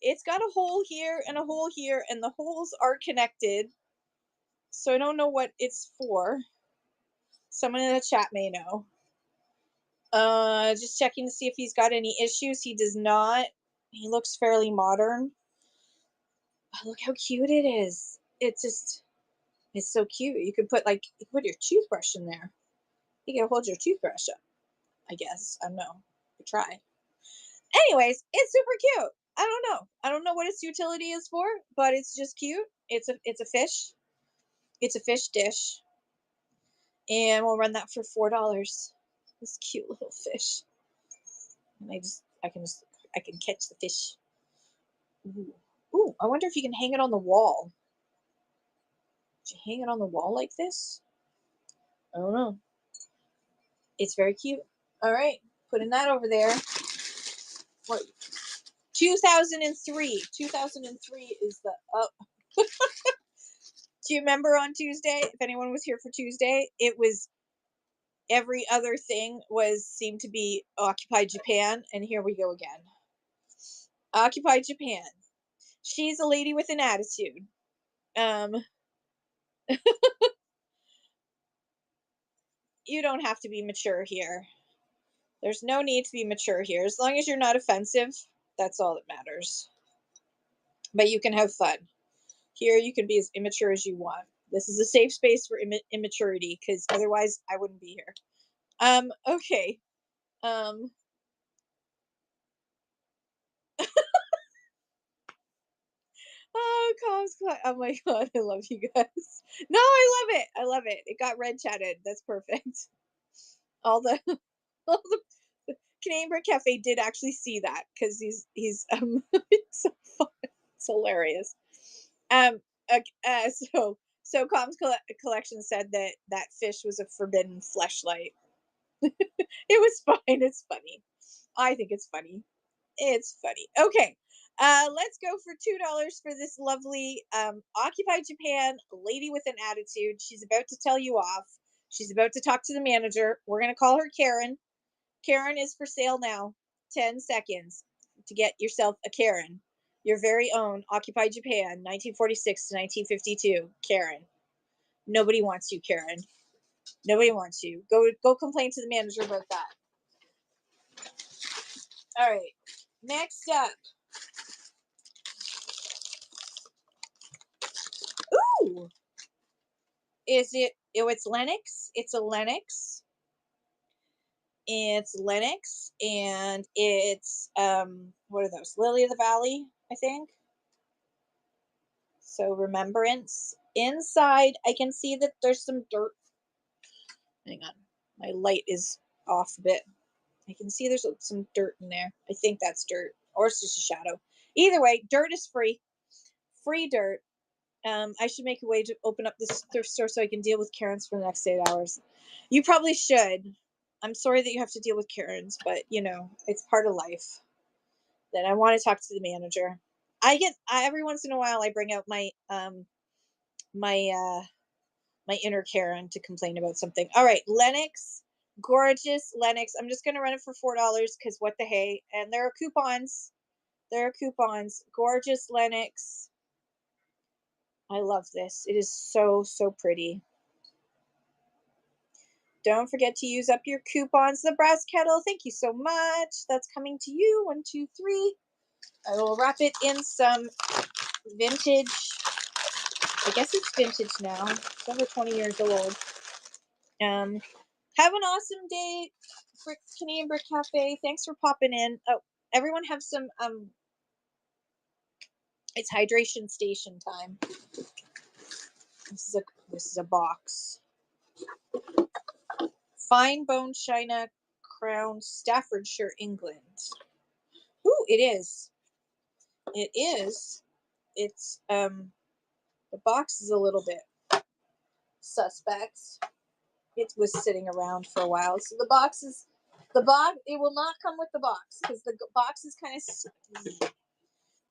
it's got a hole here and a hole here, and the holes are connected. So I don't know what it's for. Someone in the chat may know. Just checking to see if he's got any issues. He does not. He looks fairly modern. Oh, look how cute it is. It's so cute. You could put your toothbrush in there. You can hold your toothbrush up, I guess. I don't know. Try. Anyways, it's super cute. I don't know. I don't know what its utility is for, but it's just cute. It's a fish. It's a fish dish. And we'll run that for $4. This cute little fish. And I can catch the fish. Ooh. Ooh, I wonder if you can hang it on the wall. Should you hang it on the wall like this? I don't know. It's very cute. All right, putting that over there. What? 2003. 2003 is the up. Do you remember on Tuesday? If anyone was here for Tuesday, it was every other thing seemed to be Occupy Japan, and here we go again. Occupy Japan. She's a lady with an attitude. You don't have to be mature here. There's no need to be mature here. As long as you're not offensive, that's all that matters. But you can have fun. Here, you can be as immature as you want. This is a safe space for immaturity, because otherwise I wouldn't be here. Okay. Oh my god, I love you guys. No, I love it. I love it. It got red chatted. That's perfect. All the all the Canadian Brick Cafe did actually see that because he's it's so fun. It's hilarious. Um so Com's collection said that that fish was a forbidden fleshlight. It was fine. It's funny. I think it's funny. It's funny. Okay. Let's go for $2 for this lovely Occupy Japan lady with an attitude. She's about to tell you off. She's about to talk to the manager. We're going to call her Karen. Karen is for sale now. 10 seconds to get yourself a Karen. Your very own Occupy Japan, 1946 to 1952. Karen. Nobody wants you, Karen. Nobody wants you. Go complain to the manager about that. All right. Next up. Ooh. Is it? Oh, it's Lennox. It's a Lennox. It's Lennox, and it's what are those? Lily of the Valley, I think. So Remembrance. Inside, I can see that there's some dirt. Hang on, my light is off a bit. I can see there's some dirt in there. I think that's dirt, or it's just a shadow. Either way, dirt is free. Free dirt. I should make a way to open up this thrift store so I can deal with Karens for the next 8 hours. You probably should. I'm sorry that you have to deal with Karens, but you know, it's part of life. Then I want to talk to the manager. Every once in a while I bring out my my inner Karen to complain about something. All right, Lennox, gorgeous Lennox. I'm just gonna run it for $4 because what the hey? And there are coupons. There are coupons. Gorgeous Lennox. I love this. It is so, so pretty. Don't forget to use up your coupons. The brass kettle, thank you so much. That's coming to you. 1, 2, 3. I will wrap it in some vintage. I guess it's vintage now. It's over 20 years old. Have an awesome day, Canadian Brick Cafe. Thanks for popping in. Oh, everyone have some it's hydration station time. This is a box. Fine bone china crown, Staffordshire, England. Ooh, it is. It is. It's the box is a little bit suspect. It was sitting around for a while. So the box, it will not come with the box because the box is kind of,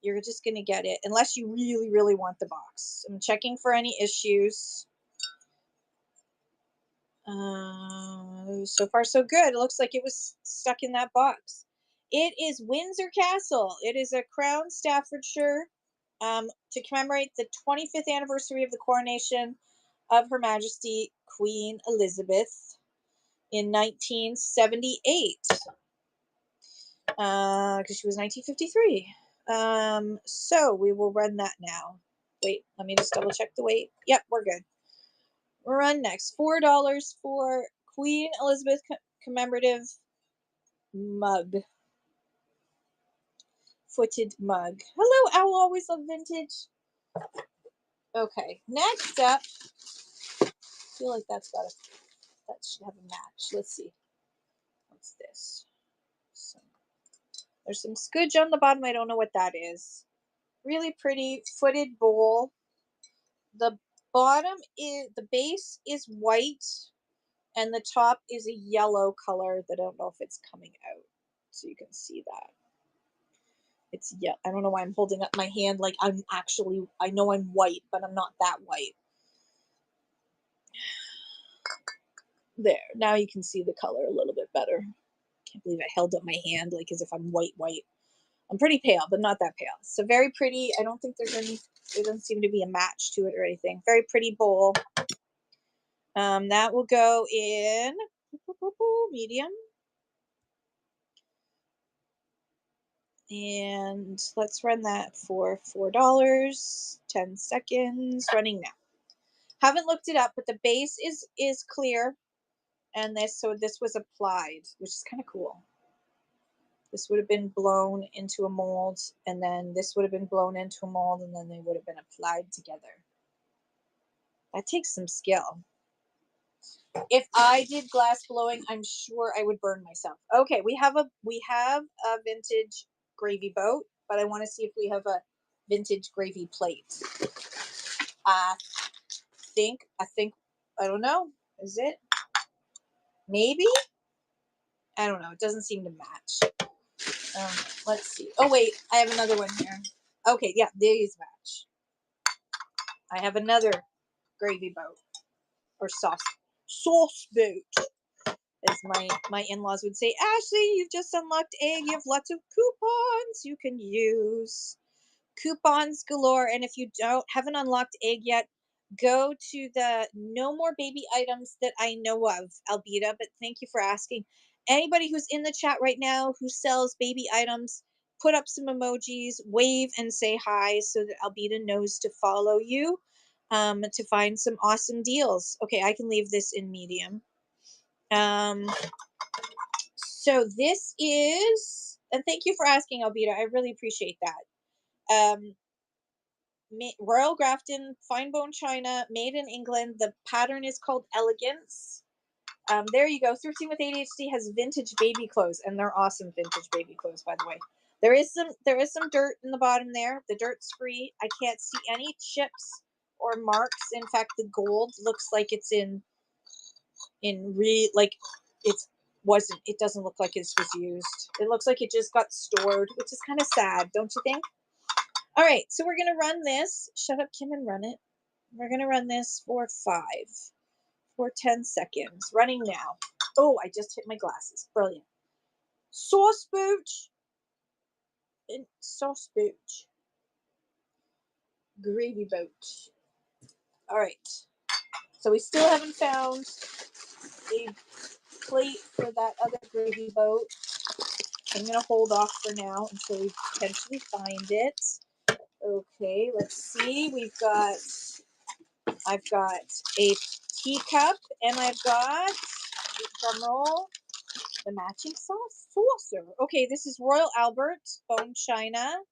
you're just going to get it unless you really, really want the box. I'm checking for any issues. So far so good. It looks like it was stuck in that box. It is Windsor Castle. It is a crown Staffordshire to commemorate the 25th anniversary of the coronation of Her Majesty Queen Elizabeth in 1978. Because she was 1953. So we will run that now. Wait, let me just double check the weight. Yep, we're good. We'll run next. $4 for Queen Elizabeth commemorative mug. Footed mug. Hello, I will always love vintage. Okay, next up. I feel like that should have a match. Let's see. What's this? There's some scudge on the bottom. I don't know what that is. Really pretty footed bowl. The the base is white, and the top is a yellow color that I don't know if it's coming out. So you can see that. It's I don't know why I'm holding up my hand like I know I'm white, but I'm not that white. There, now you can see the color a little bit better. Can't believe I held up my hand like as if I'm white. I'm pretty pale, but not that pale. So very pretty. I don't think there doesn't seem to be a match to it or anything. Very pretty bowl. That will go in medium. And let's run that for $4. 10 seconds. Running now. Haven't looked it up, but the base is clear. And this was applied, which is kind of cool. This would have been blown into a mold, and then this would have been blown into a mold, and then they would have been applied together. That takes some skill. If I did glass blowing, I'm sure I would burn myself. Okay, we have a vintage gravy boat, but I want to see if we have a vintage gravy plate. I think I don't know. Is it? Maybe? I don't know. It doesn't seem to match. Let's see. Oh wait, I have another one here. Okay, yeah, these match. I have another gravy boat or sauce boat, as my in-laws would say. Ashley, you've just unlocked egg. You have lots of coupons you can use. Coupons galore. And if you haven't unlocked egg yet, go to the no more baby items that I know of, Albita. But thank you for asking. Anybody who's in the chat right now who sells baby items, put up some emojis, wave and say hi so that Albita knows to follow you, to find some awesome deals. Okay, I can leave this in medium. So this is, and thank you for asking, Albita. I really appreciate that. Royal Grafton fine bone china, made in England. The pattern is called Elegance. There you go. Thrifting with ADHD has vintage baby clothes, and they're awesome vintage baby clothes, by the way. There is some dirt in the bottom there. The dirt's free. I can't see any chips or marks. In fact, the gold looks like it's it doesn't look like it was used. It looks like it just got stored, which is kind of sad, don't you think? All right, so we're going to run this. Shut up, Kim, and run it. We're going to run this for 10 seconds. Running now. Oh, I just hit my glasses. Brilliant. Sauce booch. And sauce booch. Gravy boat. All right. So we still haven't found a plate for that other gravy boat. I'm going to hold off for now until we potentially find it. Okay, let's see. I've got a teacup, and I've got, drumroll, the matching saucer. Okay, this is Royal Albert bone china.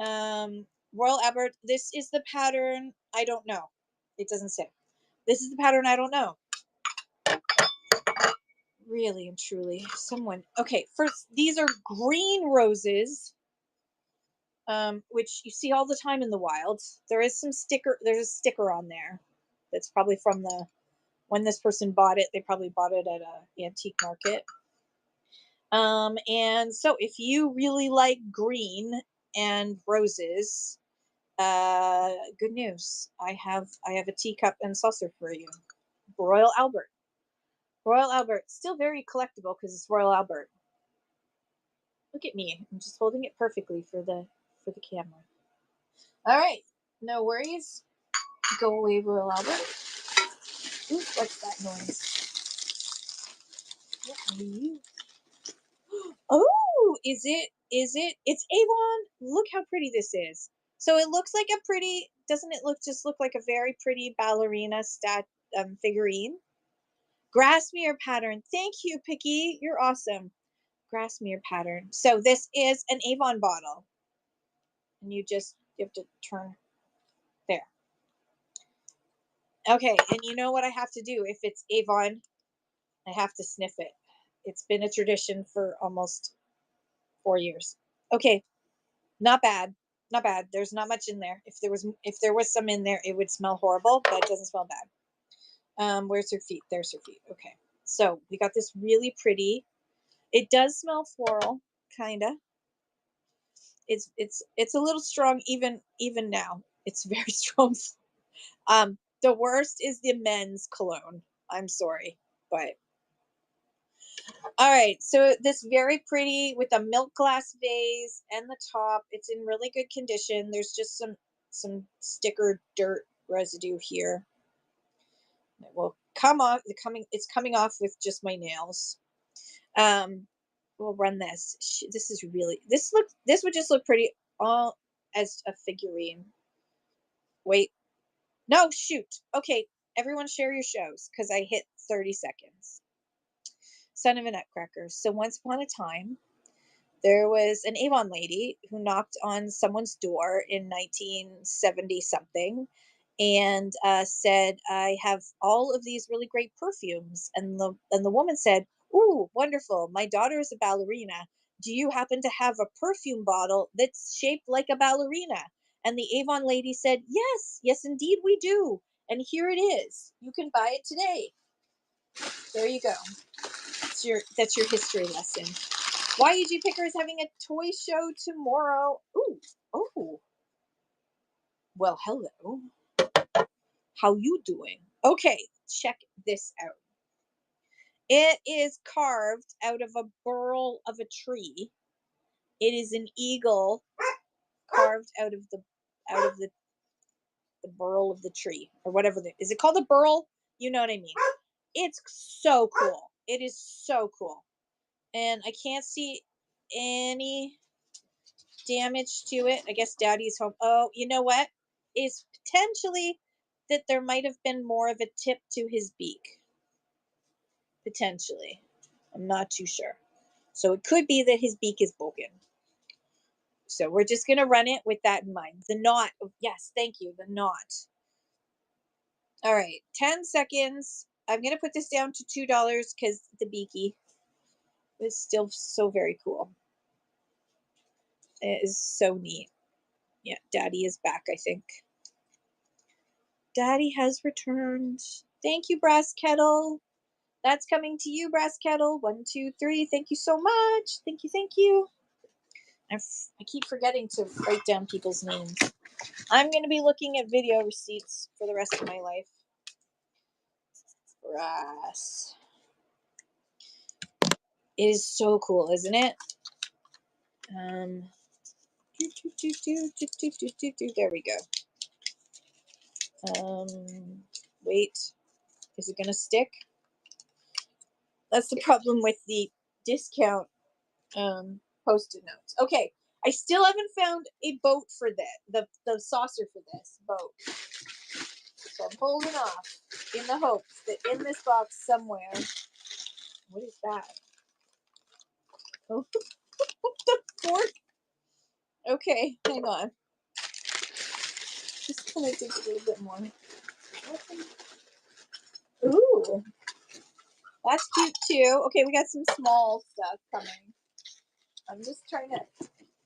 Royal Albert. This is the pattern. I don't know. It doesn't say. This is the pattern. I don't know. Really and truly, someone. Okay, first, these are green roses, which you see all the time in the wild. There's a sticker on there. That's probably from when this person bought it. They probably bought it at an antique market. And so if you really like green and roses, good news. I have a teacup and saucer for you. Royal Albert. Royal Albert. Still very collectible because it's Royal Albert. Look at me. I'm just holding it perfectly for the camera. All right. No worries. Go away, Royal Albert. Ooh, what's that noise? What are you? Oh, is it? It's Avon. Look how pretty this is. So it looks like a pretty, doesn't it look like a very pretty ballerina figurine? Grassmere pattern. Thank you, Picky. You're awesome. Grassmere pattern. So this is an Avon bottle. And you have to turn there. Okay, and you know what I have to do? If it's Avon, I have to sniff it. It's been a tradition for almost 4 years. Okay, not bad. Not bad. There's not much in there. If there was some in there, it would smell horrible, but it doesn't smell bad. Where's her feet? There's her feet. Okay. So we got this really pretty. It does smell floral, kinda. It's a little strong even now. It's very strong. The worst is the men's cologne. I'm sorry, but all right. So this very pretty with a milk glass vase and the top. It's in really good condition. There's just some sticker dirt residue here. It will come off. It's coming off with just my nails. We'll run this. This is really this would just look pretty all as a figurine. Wait. No, shoot. Okay, everyone share your shows because I hit 30 seconds. Son of a Nutcracker. So once upon a time, There was an Avon lady who knocked on someone's door in 1970 something and said, "I have all of these really great perfumes." And the woman said, "Ooh, wonderful. My daughter is a ballerina. Do you happen to have a perfume bottle that's shaped like a ballerina?" And the Avon lady said, "Yes, yes, indeed we do. And here it is. You can buy it today." There you go. That's your history lesson. YUG Picker is having a toy show tomorrow. Ooh, oh, well, hello. How you doing? Okay, check this out. It is carved out of a burl of a tree. It is an eagle carved out of the burl of the tree or whatever. Is it called a burl? You know what I mean. It's so cool. It is so cool, and I can't see any damage to it. I guess Daddy's home. Oh, you know what? Is potentially that there might have been more of a tip to his beak. Potentially. I'm not too sure. So it could be that his beak is broken. So we're just going to run it with that in mind. The knot. Yes, thank you. The knot. All right. 10 seconds. I'm going to put this down to $2 because the beaky is still so very cool. It is so neat. Yeah, Daddy is back, I think. Daddy has returned. Thank you, Brass Kettle. That's coming to you, Brass Kettle. 1, 2, 3. Thank you so much. Thank you, thank you. I keep forgetting to write down people's names. I'm going to be looking at video receipts for the rest of my life. Brass. It is so cool, isn't it? There we go. Wait. Is it going to stick? That's the problem with the discount post-it notes. Okay, I still haven't found a boat for that, the saucer for this boat. So I'm holding off in the hopes that in this box somewhere, what is that? Oh, the fork. Okay, hang on. Just gonna dig a little bit more. Ooh, that's cute too. Okay, we got some small stuff coming. I'm just trying to,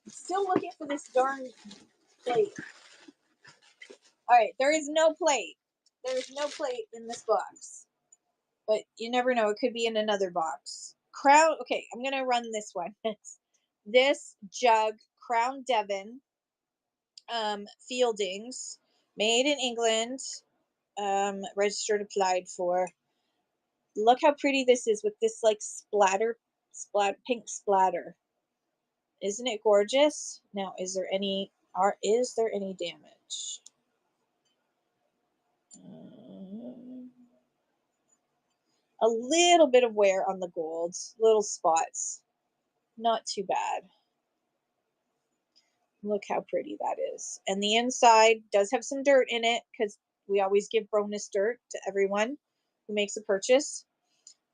still looking for this darn plate. All right, there is no plate. There is no plate in this box. But you never know. It could be in another box. Crown. Okay, I'm going to run this one. This jug, Crown Devon Fieldings, made in England, registered, applied for. Look how pretty this is with this like pink splatter. Isn't it gorgeous? Now, is there any damage? A little bit of wear on the gold, little spots. Not too bad. Look how pretty that is. And the inside does have some dirt in it because we always give bonus dirt to everyone who makes a purchase.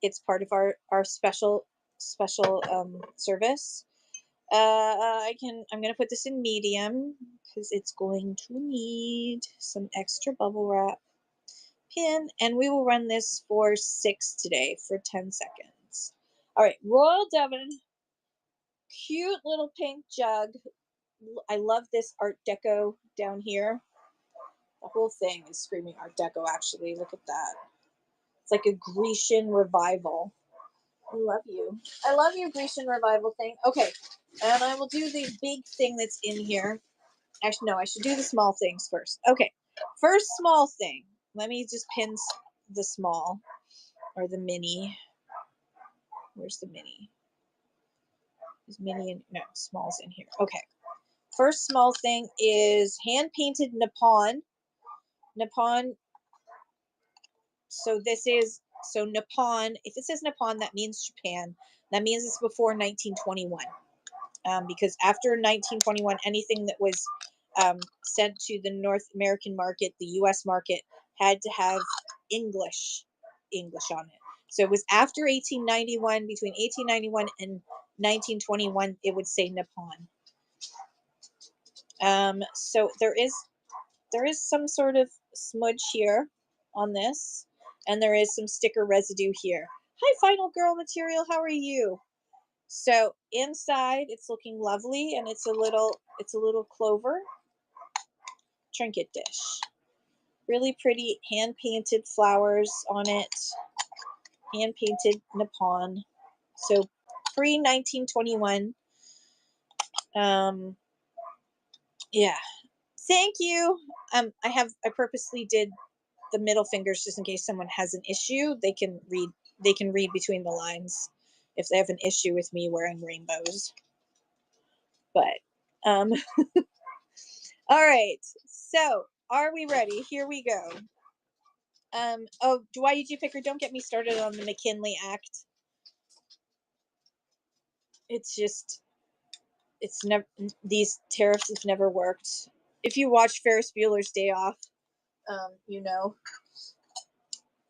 It's part of our special service. I'm going to put this in medium because it's going to need some extra bubble wrap pin, and we will run this for 6 today for 10 seconds. All right, Royal Devon, cute little pink jug. I love this Art Deco down here. The whole thing is screaming Art Deco, actually. Look at that. It's like a Grecian revival. I love you. I love your Grecian revival thing. Okay, and I will do the big thing that's in here. Actually, no, I should do the small things first. Okay, first small thing. Let me just pin the small, or the mini. Where's the mini? Is mini in, no, small's in here. Okay. First small thing is hand-painted Nippon. Nippon. So Nippon, if it says Nippon, that means Japan. That means it's before 1921. Because after 1921, anything that was sent to the North American market, the U.S. market, had to have English on it. So it was after 1891, between 1891 and 1921, it would say Nippon. So there is some sort of smudge here on this, and there is some sticker residue here. Hi, Final Girl material. How are you? So inside, it's looking lovely, and it's a little clover trinket dish. Really pretty hand painted flowers on it. Hand painted Nippon. So pre 1921. Yeah. Thank you. I purposely did the middle fingers just in case someone has an issue. They can read between the lines if they have an issue with me wearing rainbows. But all right. So are we ready? Here we go. Oh, why did you pick her? Don't get me started on the McKinley Act. It's never, these tariffs have never worked. If you watch Ferris Bueller's Day Off, you know.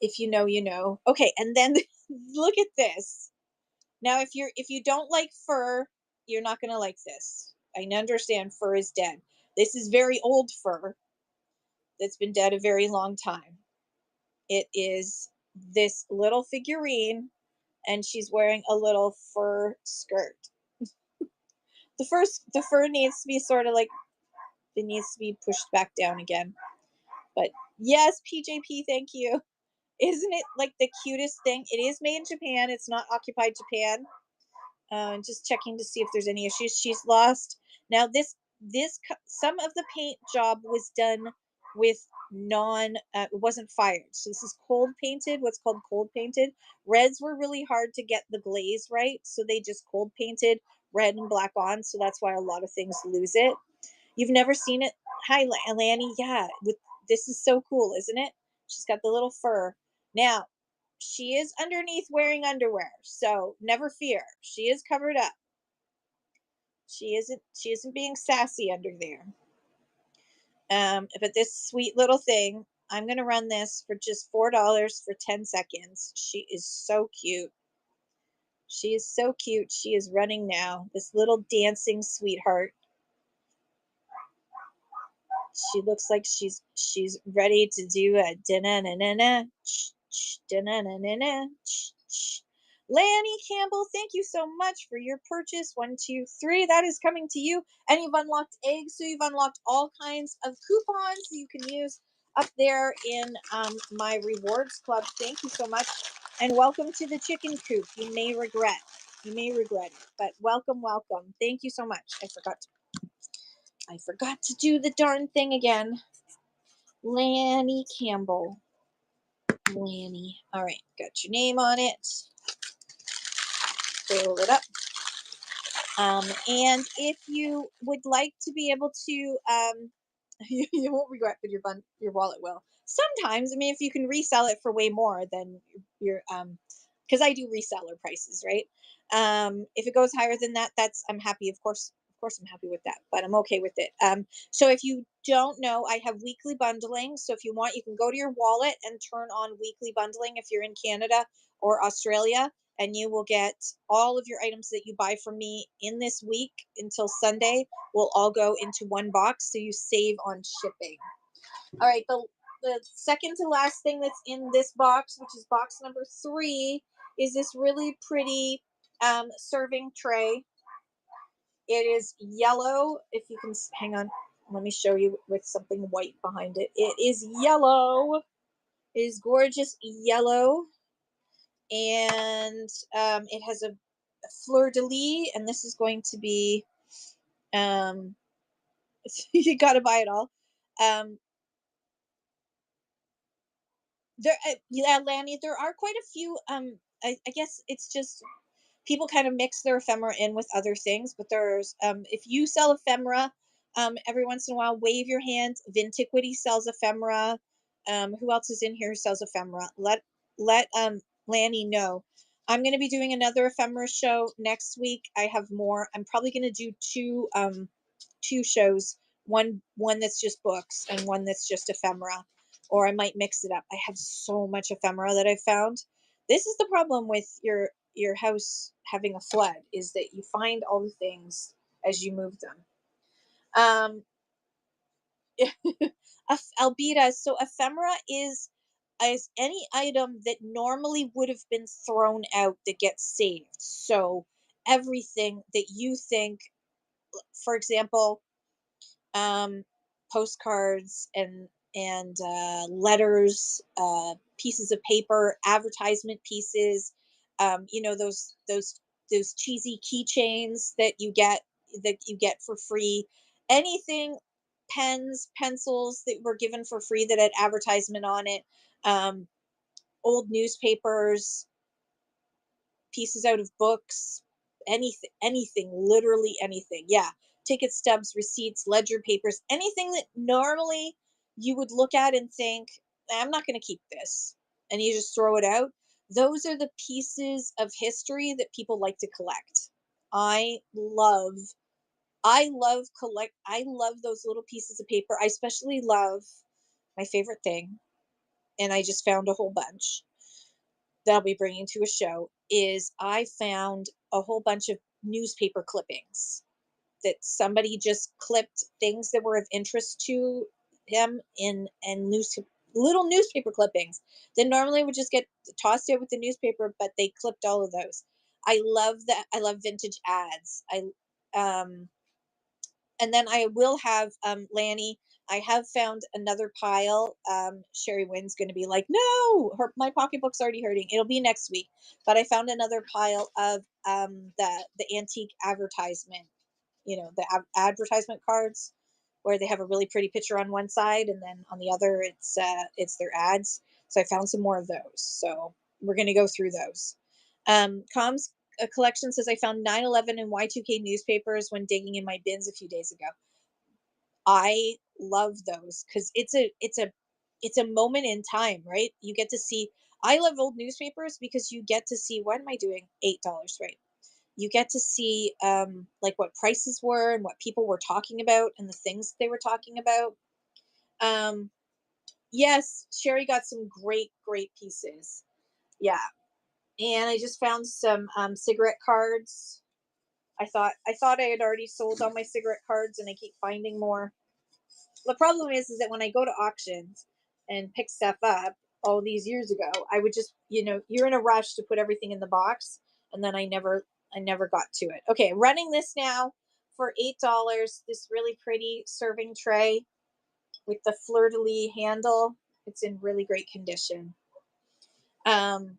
If you know, you know. Okay, and then look at this. Now, if you don't like fur, you're not gonna like this. I understand fur is dead. This is very old fur that's been dead a very long time. It is this little figurine, and she's wearing a little fur skirt. The fur needs to be sort of like, it needs to be pushed back down again. But yes, PJP, thank you. Isn't it like the cutest thing? It is made in Japan. It's not occupied Japan. Just checking to see if there's any issues. She's lost. Now this some of the paint job was done with it wasn't fired. So this is cold painted, what's called cold painted. Reds were really hard to get the glaze right, so they just cold painted red and black on. So that's why a lot of things lose it. You've never seen it? Hi, Lanny. Yeah, this is so cool, isn't it? She's got the little fur. Now, she is underneath wearing underwear, so never fear. She is covered up. She isn't being sassy under there. But this sweet little thing, I'm gonna run this for just $4 for 10 seconds. She is so cute. She is so cute. She is running now. This little dancing sweetheart. She looks like she's ready to do a da-na-na-na-na, da-na-na-na-na. Lanny Campbell, thank you so much for your purchase. 1, 2, 3. That is coming to you. And you've unlocked eggs, so you've unlocked all kinds of coupons that you can use up there in my rewards club. Thank you so much. And welcome to the chicken coop. You may regret it, but welcome. Thank you so much. I forgot to do the darn thing again. Lanny Campbell. Lanny. All right, got your name on it. Fill it up. And if you would like to be able to, you won't regret, but your wallet will. Sometimes, I mean, if you can resell it for way more than your, because I do reseller prices, right? If it goes higher than that, I'm happy. Of course, I'm happy with that, but I'm okay with it. So if you don't know, I have weekly bundling. So if you want, you can go to your wallet and turn on weekly bundling if you're in Canada or Australia, and you will get all of your items that you buy from me in this week until Sunday will all go into one box, so you save on shipping. All right, the second to last thing that's in this box, which is box number 3, is this really pretty serving tray. It is yellow. If you can hang on, let me show you with something white behind it. It is yellow. It is gorgeous yellow, and it has a fleur-de-lis, and this is going to be you got to buy it all. Yeah, Lanny, there are quite a few. I guess it's just people kind of mix their ephemera in with other things, but there's if you sell ephemera, every once in a while, wave your hand. Vintiquity sells ephemera. Who else is in here who sells ephemera? Let Lanny know. I'm going to be doing another ephemera show next week. I have more. I'm probably going to do two shows. One that's just books and one that's just ephemera, or I might mix it up. I have so much ephemera that I found. This is the problem with your your house having a flood is that you find all the things as you move them. Um, Albita, so ephemera is any item that normally would have been thrown out that gets saved. So everything that you think, for example, um, postcards and letters, pieces of paper, advertisement pieces, those cheesy keychains that you get for free. Anything, pens, pencils that were given for free that had advertisement on it, um, old newspapers, pieces out of books, anything, literally anything. Yeah. Ticket stubs, receipts, ledger papers, anything that normally you would look at and think, I'm not going to keep this. And you just throw it out. Those are the pieces of history that people like to collect. I love I love those little pieces of paper. I especially love my favorite thing, and I just found a whole bunch that I'll be bringing to a show, is I found a whole bunch of newspaper clippings that somebody just clipped things that were of interest to him in and little newspaper clippings that normally would just get tossed out with the newspaper, but they clipped all of those. I love that. I love vintage ads. Um and then I will have Lanny. I have found another pile. Sherry Wynn's going to be like, no, my pocketbook's already hurting. It'll be next week. But I found another pile of the antique advertisement. The advertisement cards where they have a really pretty picture on one side, and then on the other it's their ads. So I found some more of those. So we're going to go through those. Comms a collection says I found 9/11 and Y2K newspapers when digging in my bins a few days ago. I love those because it's a moment in time, right? You get to see. I love old newspapers because you get to see, what am I doing? $8, right? You get to see like what prices were and what people were talking about and the things they were talking about. Um, yes, Sherry got some great pieces. Yeah, and I just found some cigarette cards. I thought I had already sold all my cigarette cards, and I keep finding more. The problem is that when I go to auctions and pick stuff up all these years ago, I would just, you're in a rush to put everything in the box, and then I never got to it. Okay, running this now for $8. This really pretty serving tray with the fleur-de-lis handle. It's in really great condition. Um,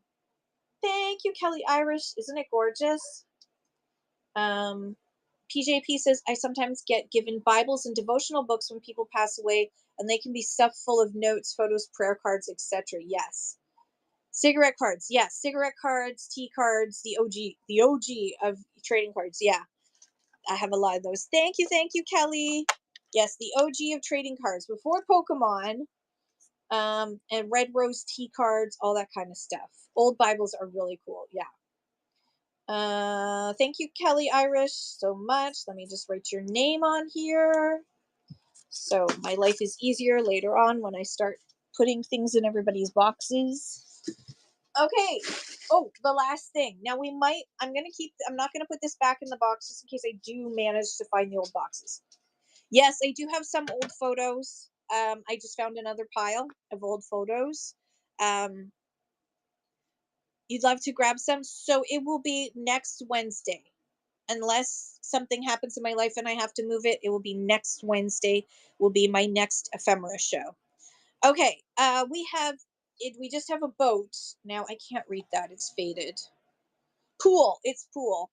Thank you, Kelly Irish. Isn't it gorgeous? Um, PJP says, I sometimes get given Bibles and devotional books when people pass away, and they can be stuffed full of notes, photos, prayer cards, etc. Yes. Cigarette cards. Yes. Cigarette cards, tea cards, the OG of trading cards. Yeah. I have a lot of those. Thank you, Kelly. Yes, the OG of trading cards before Pokemon, and Red Rose tea cards, all that kind of stuff. Old Bibles are really cool. Yeah. Thank you, Kelly Irish, so much. Let me just write your name on here. So my life is easier later on when I start putting things in everybody's boxes. Okay. Oh, the last thing. Now I'm not going to put this back in the box just in case I do manage to find the old boxes. Yes, I do have some old photos. I just found another pile of old photos. You'd love to grab some. So it will be next Wednesday. Unless something happens in my life and I have to move it, it will be next Wednesday, will be my next ephemera show. Okay, we just have a boat. Now I can't read that, it's faded. Pool, it's pool.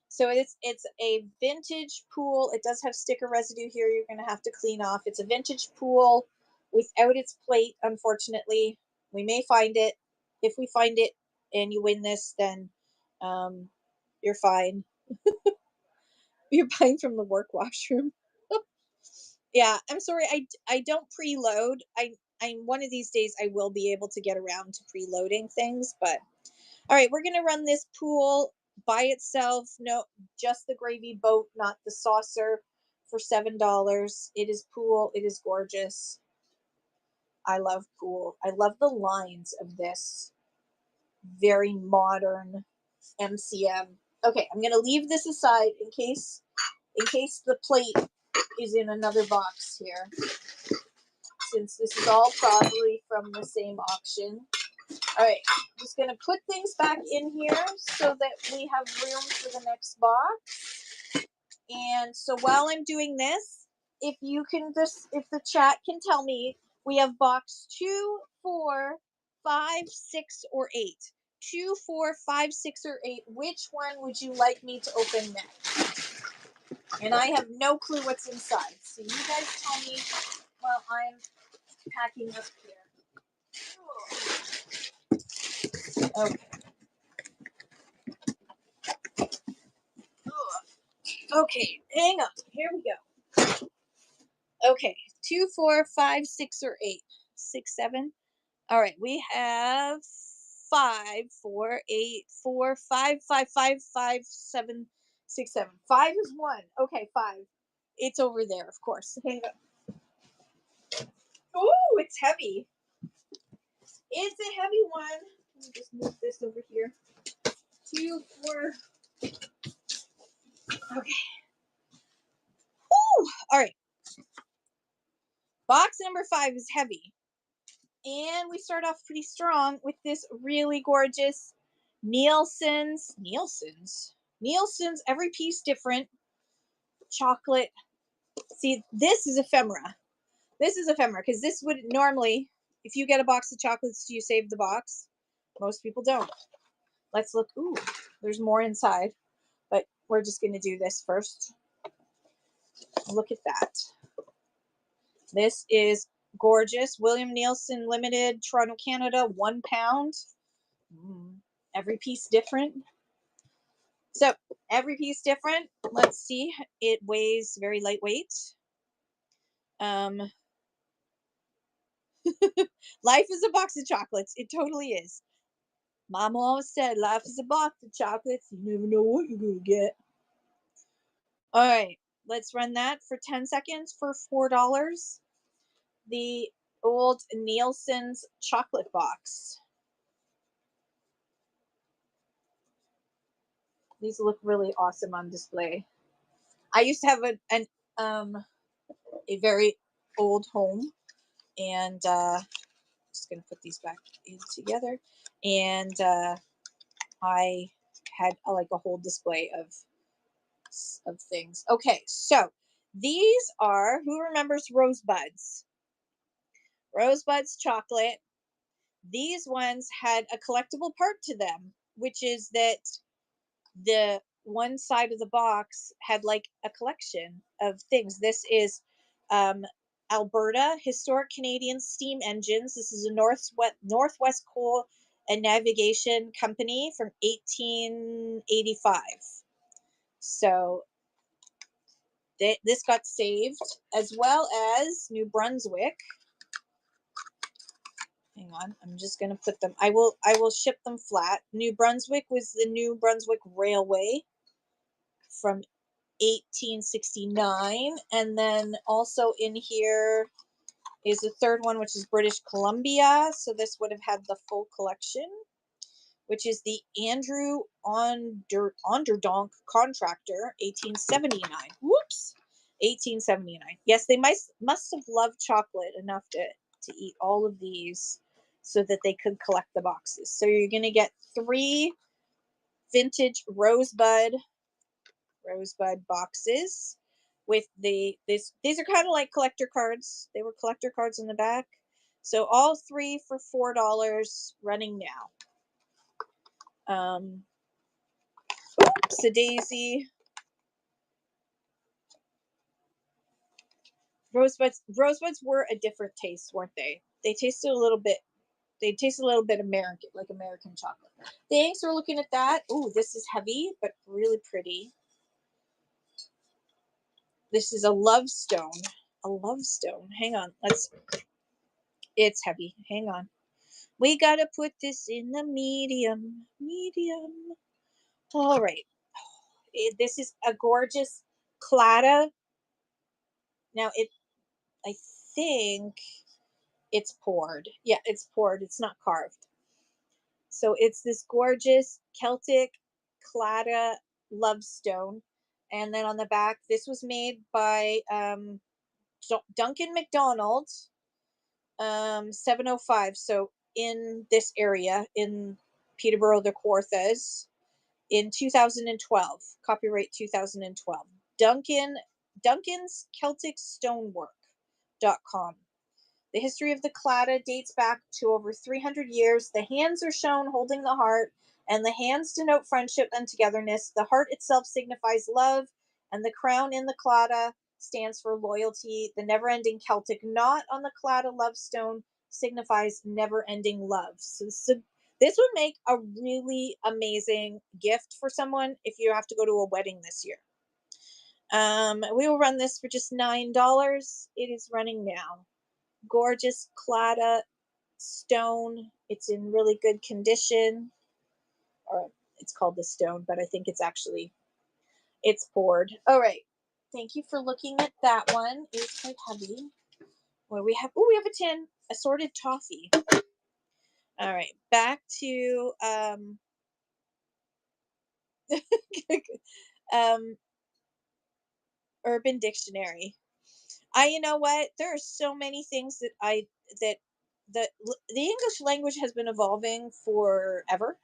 So it's a vintage pool. It does have sticker residue here you're going to have to clean off. It's a vintage pool without its plate, unfortunately. We may find it. If we find it and you win this, then you're fine. You're buying from the work washroom. Yeah, I'm sorry. I don't preload. I'm one of these days I will be able to get around to preloading things, but all right, we're gonna run this pool by itself. No, just the gravy boat, not the saucer, for $7. It is pool. It is gorgeous. I love pool. I love the lines of this. Very modern. MCM. Okay, I'm gonna leave this aside in case the plate is in another box here, since this is all probably from the same auction. All right, just gonna put things back in here so that we have room for the next box. And so while I'm doing this, if the chat can tell me, we have box 2, 4, 5, 6, or 8. 2, 4, 5, 6, or 8. Which one would you like me to open next? And I have no clue what's inside. So you guys tell me while I'm packing up here. Okay. Okay, hang on. Here we go. Okay, 2, 4, 5, 6, or 8. 6, 7. All right, we have 5, 4, 8, 4, 5, 5, 5, 5, 7, 6, 7. 5 is 1. Okay, 5. It's over there, of course. Hang on. Oh, it's heavy. It's a heavy one. Let me just move this over here. 2, 4. Okay. Woo! All right. Box number 5 is heavy. And we start off pretty strong with this really gorgeous Nielsen's, every piece different, chocolate. See, this is ephemera. Because this would normally, if you get a box of chocolates, do you save the box? Most people don't. Let's look. Ooh, there's more inside, but we're just going to do this first. Look at that. This is gorgeous. William Nielsen Limited, Toronto, Canada, 1 pound. Every piece different. So every piece different. Let's see. It weighs very lightweight. Life is a box of chocolates. It totally is. Mama always said, life is a box of chocolates. You never know what you're going to get. All right. Let's run that for 10 seconds for $4. The old Nielsen's chocolate box. These look really awesome on display. I used to have a very old home, and just gonna put these back in together. And I had like a whole display of things. Okay, so these are, who remembers Rosebuds? Rosebuds chocolate. These ones had a collectible part to them, which is that the one side of the box had like a collection of things. This is Alberta Historic Canadian Steam Engines. This is a Northwest Coal and Navigation Company from 1885. So this got saved, as well as New Brunswick. Hang on, I'm just going to put them. I will ship them flat. New Brunswick was the New Brunswick Railway from 1869, and then also in here is the third one, which is British Columbia. So this would have had the full collection, which is the Andrew Onderdonk Contractor, 1879. Whoops, 1879. Yes, they must have loved chocolate enough to eat all of these so that they could collect the boxes. So you're going to get 3 vintage Rosebud boxes with these are kind of like collector cards. They were collector cards in the back. So all 3 for $4 running now. Oops, a daisy. Rosebuds were a different taste, weren't they? They tasted a little bit American, like American chocolate. Thanks for looking at that. Ooh, this is heavy, but really pretty. This is a love stone. Hang on. It's heavy. Hang on. We gotta put this in the medium. All right. This is a gorgeous clatta. Now I think it's poured. Yeah, it's poured. It's not carved. So it's this gorgeous Celtic Clada Love Stone. And then on the back, this was made by Duncan McDonald, 705. So in this area in Peterborough, the Kawarthas, in 2012, copyright 2012. Duncan's Celtic Stonework.com. The history of the Claddagh dates back to over 300 years. The hands are shown holding the heart, and the hands denote friendship and togetherness. The heart itself signifies love, and the crown in the Claddagh stands for loyalty. The never-ending Celtic knot on the Claddagh love stone signifies never-ending love. So this would make a really amazing gift for someone if you have to go to a wedding this year. We will run this for just $9. It is running now. Gorgeous Claddagh stone. It's in really good condition. Or it's called the stone, but I think it's poured. All right. Thank you for looking at that one. It's quite heavy. What do we have? Oh, we have a tin. Assorted toffee. All right. Back to Urban Dictionary. You know what? There are so many things that the English language has been evolving forever.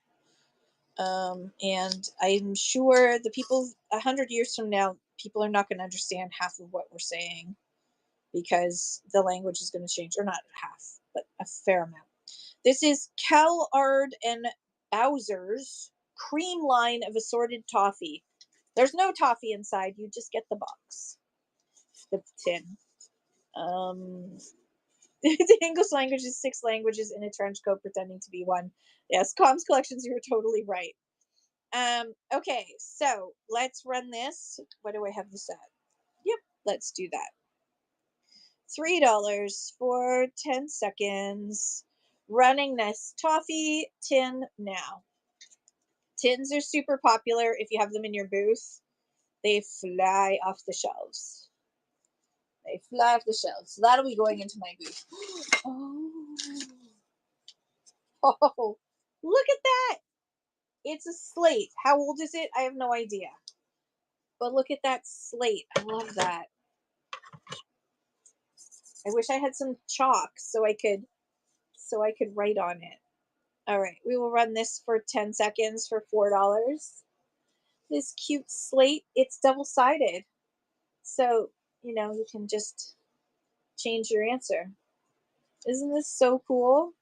And I'm sure the people 100 years from now, people are not going to understand half of what we're saying because the language is going to change, or not half, but a fair amount. This is CalArts and Bowser's cream line of assorted toffee. There's no toffee inside. You just get the box, the tin. The English language is 6 languages in a trench coat pretending to be one. Yes, Comms Collections, you're totally right. Okay, so let's run this. What do I have this at? Yep, let's do that. $3 for 10 seconds. Running this toffee tin now. Tins are super popular if you have them in your booth. They fly off the shelves. They fly off the shelves. So that'll be going into my booth. Oh, look at that. It's a slate. How old is it? I have no idea. But look at that slate. I love that. I wish I had some chalk so I could write on it. All right, we will run this for 10 seconds for $4. This cute slate, it's double-sided. So, you can just change your answer. Isn't this so cool?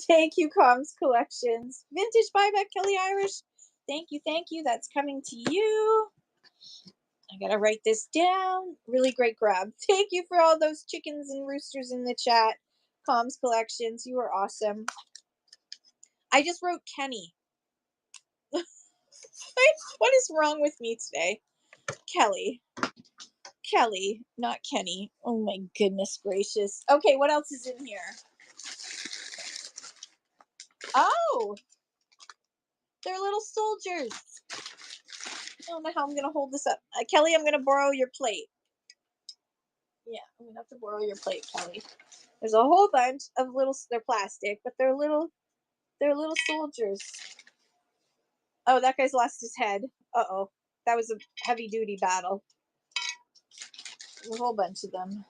Thank you, Comms Collections. Vintage buyback, Kelly Irish. Thank you. That's coming to you. I gotta write this down. Really great grab. Thank you for all those chickens and roosters in the chat. Comms Collections, you are awesome. I just wrote Kenny. What is wrong with me today? Kelly, not Kenny. Oh my goodness gracious. Okay, what else is in here? Oh, they're little soldiers. I don't know how I'm gonna hold this up. Kelly, I'm gonna borrow your plate. Yeah, I'm gonna have to borrow your plate, Kelly. There's a whole bunch of they're plastic, but they're little soldiers. Oh, that guy's lost his head. Uh-oh. That was a heavy-duty battle. There's a whole bunch of them.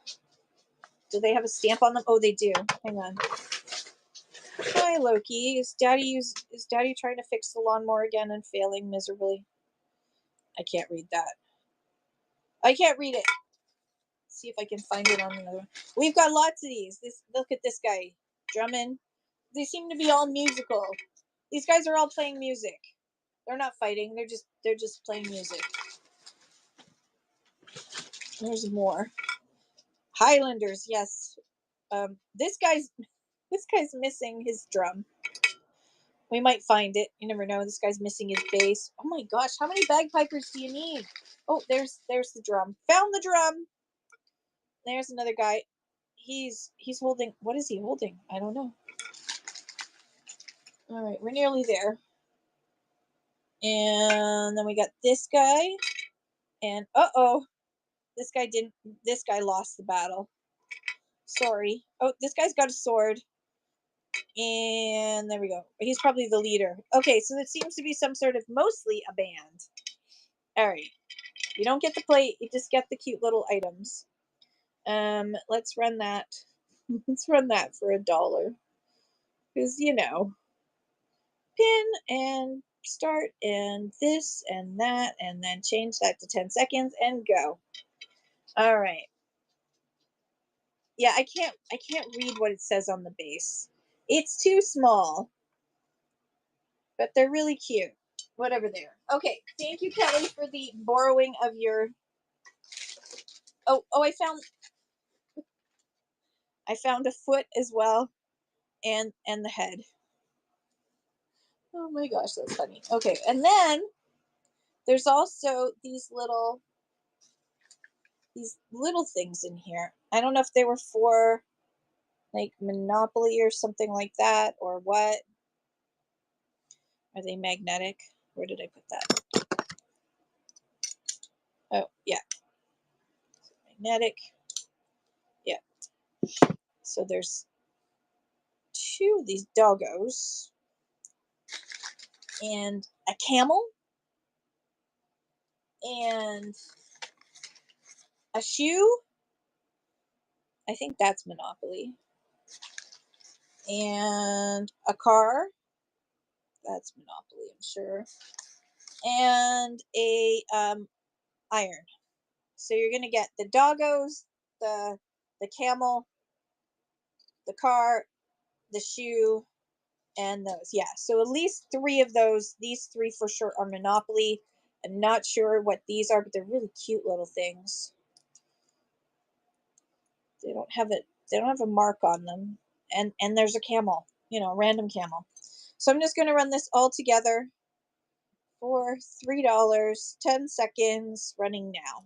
Do they have a stamp on them? Oh, they do. Hang on. Hi, Loki. Is Daddy trying to fix the lawnmower again and failing miserably? I can't read that. I can't read it. Let's see if I can find it on another one. We've got lots of these. Look at this guy. Drumming. They seem to be all musical. These guys are all playing music. They're not fighting. They're just playing music. There's more. Highlanders, yes. This guy's missing his drum. We might find it. You never know. This guy's missing his bass. Oh my gosh, how many bagpipers do you need? Oh, there's the drum. Found the drum. There's another guy. He's holding. What is he holding? I don't know. All right, we're nearly there. And then we got this guy. And this guy lost the battle. Sorry. Oh, this guy's got a sword. And there we go. He's probably the leader. Okay, so it seems to be some sort of mostly a band. All right. You don't get the plate, you just get the cute little items. Let's run that. Let's run that for $1. Because, you know, pin and start and this and that, and then change that to 10 seconds and go. All right. Yeah, I can't read what it says on the base. It's too small, but they're really cute. Whatever they are. Okay, thank you, Kelly, for the borrowing of your. Oh, I found a foot as well, and the head. Oh my gosh, that's funny. Okay, and then there's also these little things in here. I don't know if they were for like Monopoly or something like that, or what. Are they magnetic? Where did I put that? Oh, yeah. Magnetic. Yeah. So there's 2 of these doggos and a camel and a shoe. I think that's Monopoly. And a car. That's Monopoly, I'm sure. And a iron. So you're gonna get the doggos, the camel, the car, the shoe, and those. Yeah, so at least 3 of those. These 3 for sure are Monopoly. I'm not sure what these are, but they're really cute little things. They don't have a mark on them. And there's a camel, you know, a random camel. So I'm just gonna run this all together for $3, 10 seconds, running now.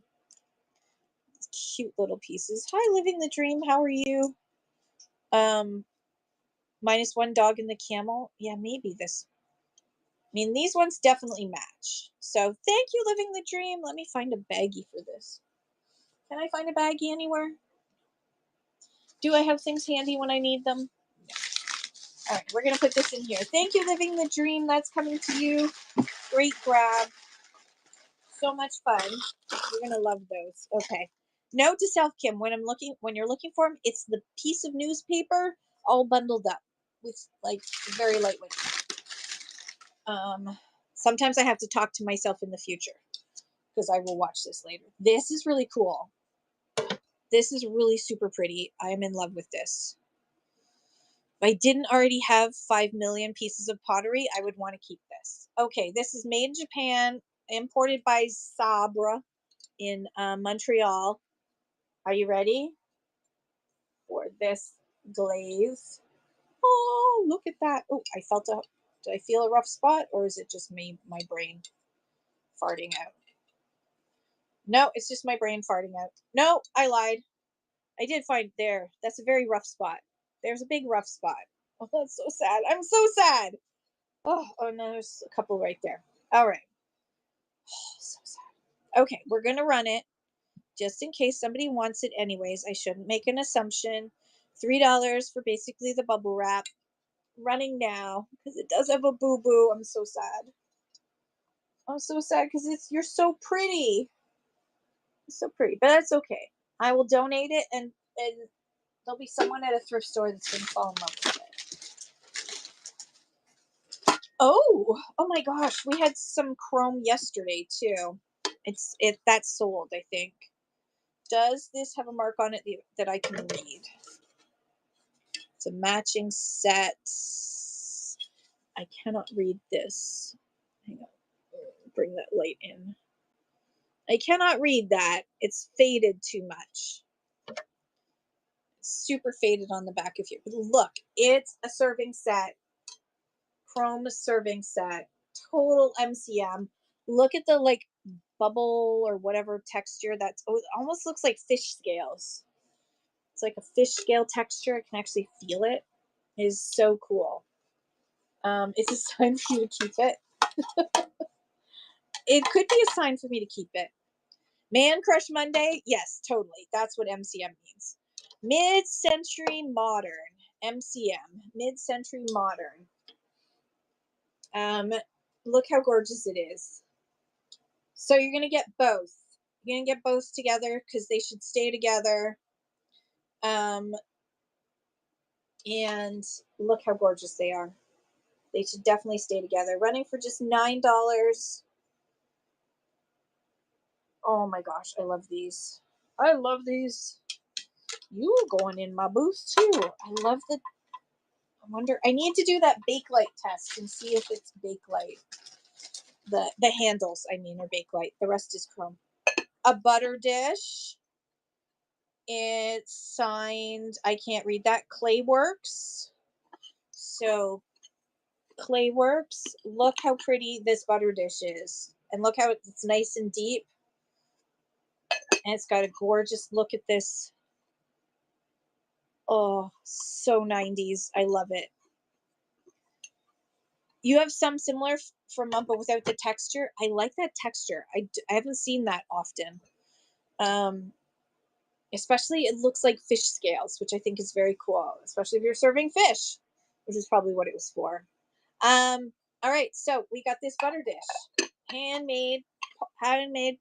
Cute little pieces. Hi, living the dream. How are you? -1 dog and the camel. Yeah, maybe this. I mean, these ones definitely match. So thank you, living the dream. Let me find a baggie for this. Can I find a baggie anywhere? Do I have things handy when I need them? No. All right, we're gonna put this in here. Thank you, living the dream. That's coming to you. Great grab. So much fun. You're gonna love those. Okay. Note to self, Kim, when you're looking for them, it's the piece of newspaper all bundled up with like very lightweight. Sometimes I have to talk to myself in the future because I will watch this later. This is really cool. This is really super pretty. I am in love with this. If I didn't already have 5 million pieces of pottery, I would want to keep this. Okay, this is made in Japan, imported by Sabre in Montreal. Are you ready for this glaze? Oh, look at that. Oh, did I feel a rough spot, or is it just my brain farting out? No, it's just my brain farting out. No, I lied. I did find there. That's a very rough spot. There's a big rough spot. Oh, that's so sad. I'm so sad. Oh no, there's a couple right there. All right. Oh, so sad. Okay, we're gonna run it just in case somebody wants it anyways. I shouldn't make an assumption. $3 for basically the bubble wrap. Running now because it does have a boo-boo. I'm so sad. I'm so sad because you're so pretty. It's so pretty, but that's okay. I will donate it, and there'll be someone at a thrift store that's gonna fall in love with it. Oh my gosh, we had some chrome yesterday too. That's sold, I think. Does this have a mark on it that I can read? It's a matching set. I cannot read this. Hang on. Bring that light in. I cannot read that. It's faded too much. It's super faded on the back of here. But look, it's a serving set. Chrome serving set. Total MCM. Look at the like bubble or whatever texture it almost looks like fish scales. It's like a fish scale texture. I can actually feel it. It is so cool. It's a sign for you to keep it. It could be a sign for me to keep it. Man Crush Monday? Yes, totally. That's what MCM means. Mid-century modern. MCM, mid-century modern. Look how gorgeous it is. So you're going to get both. You're going to get both together because they should stay together. And look how gorgeous they are. They should definitely stay together. Running for just $9. Oh my gosh, I love these. I love these. You going in my booth too. I love the. I wonder. I need to do that Bakelite test and see if it's Bakelite. The handles, I mean, are Bakelite. The rest is chrome. A butter dish. It's signed. I can't read that. Clayworks. So Clayworks. Look how pretty this butter dish is, and look how it's nice and deep. And it's got a gorgeous look at this. Oh, so 90s. I love it. You have some similar from Mom, but without the texture. I like that texture. I haven't seen that often. Especially it looks like fish scales, which I think is very cool, especially if you're serving fish, which is probably what it was for. All right, so we got this butter dish. Handmade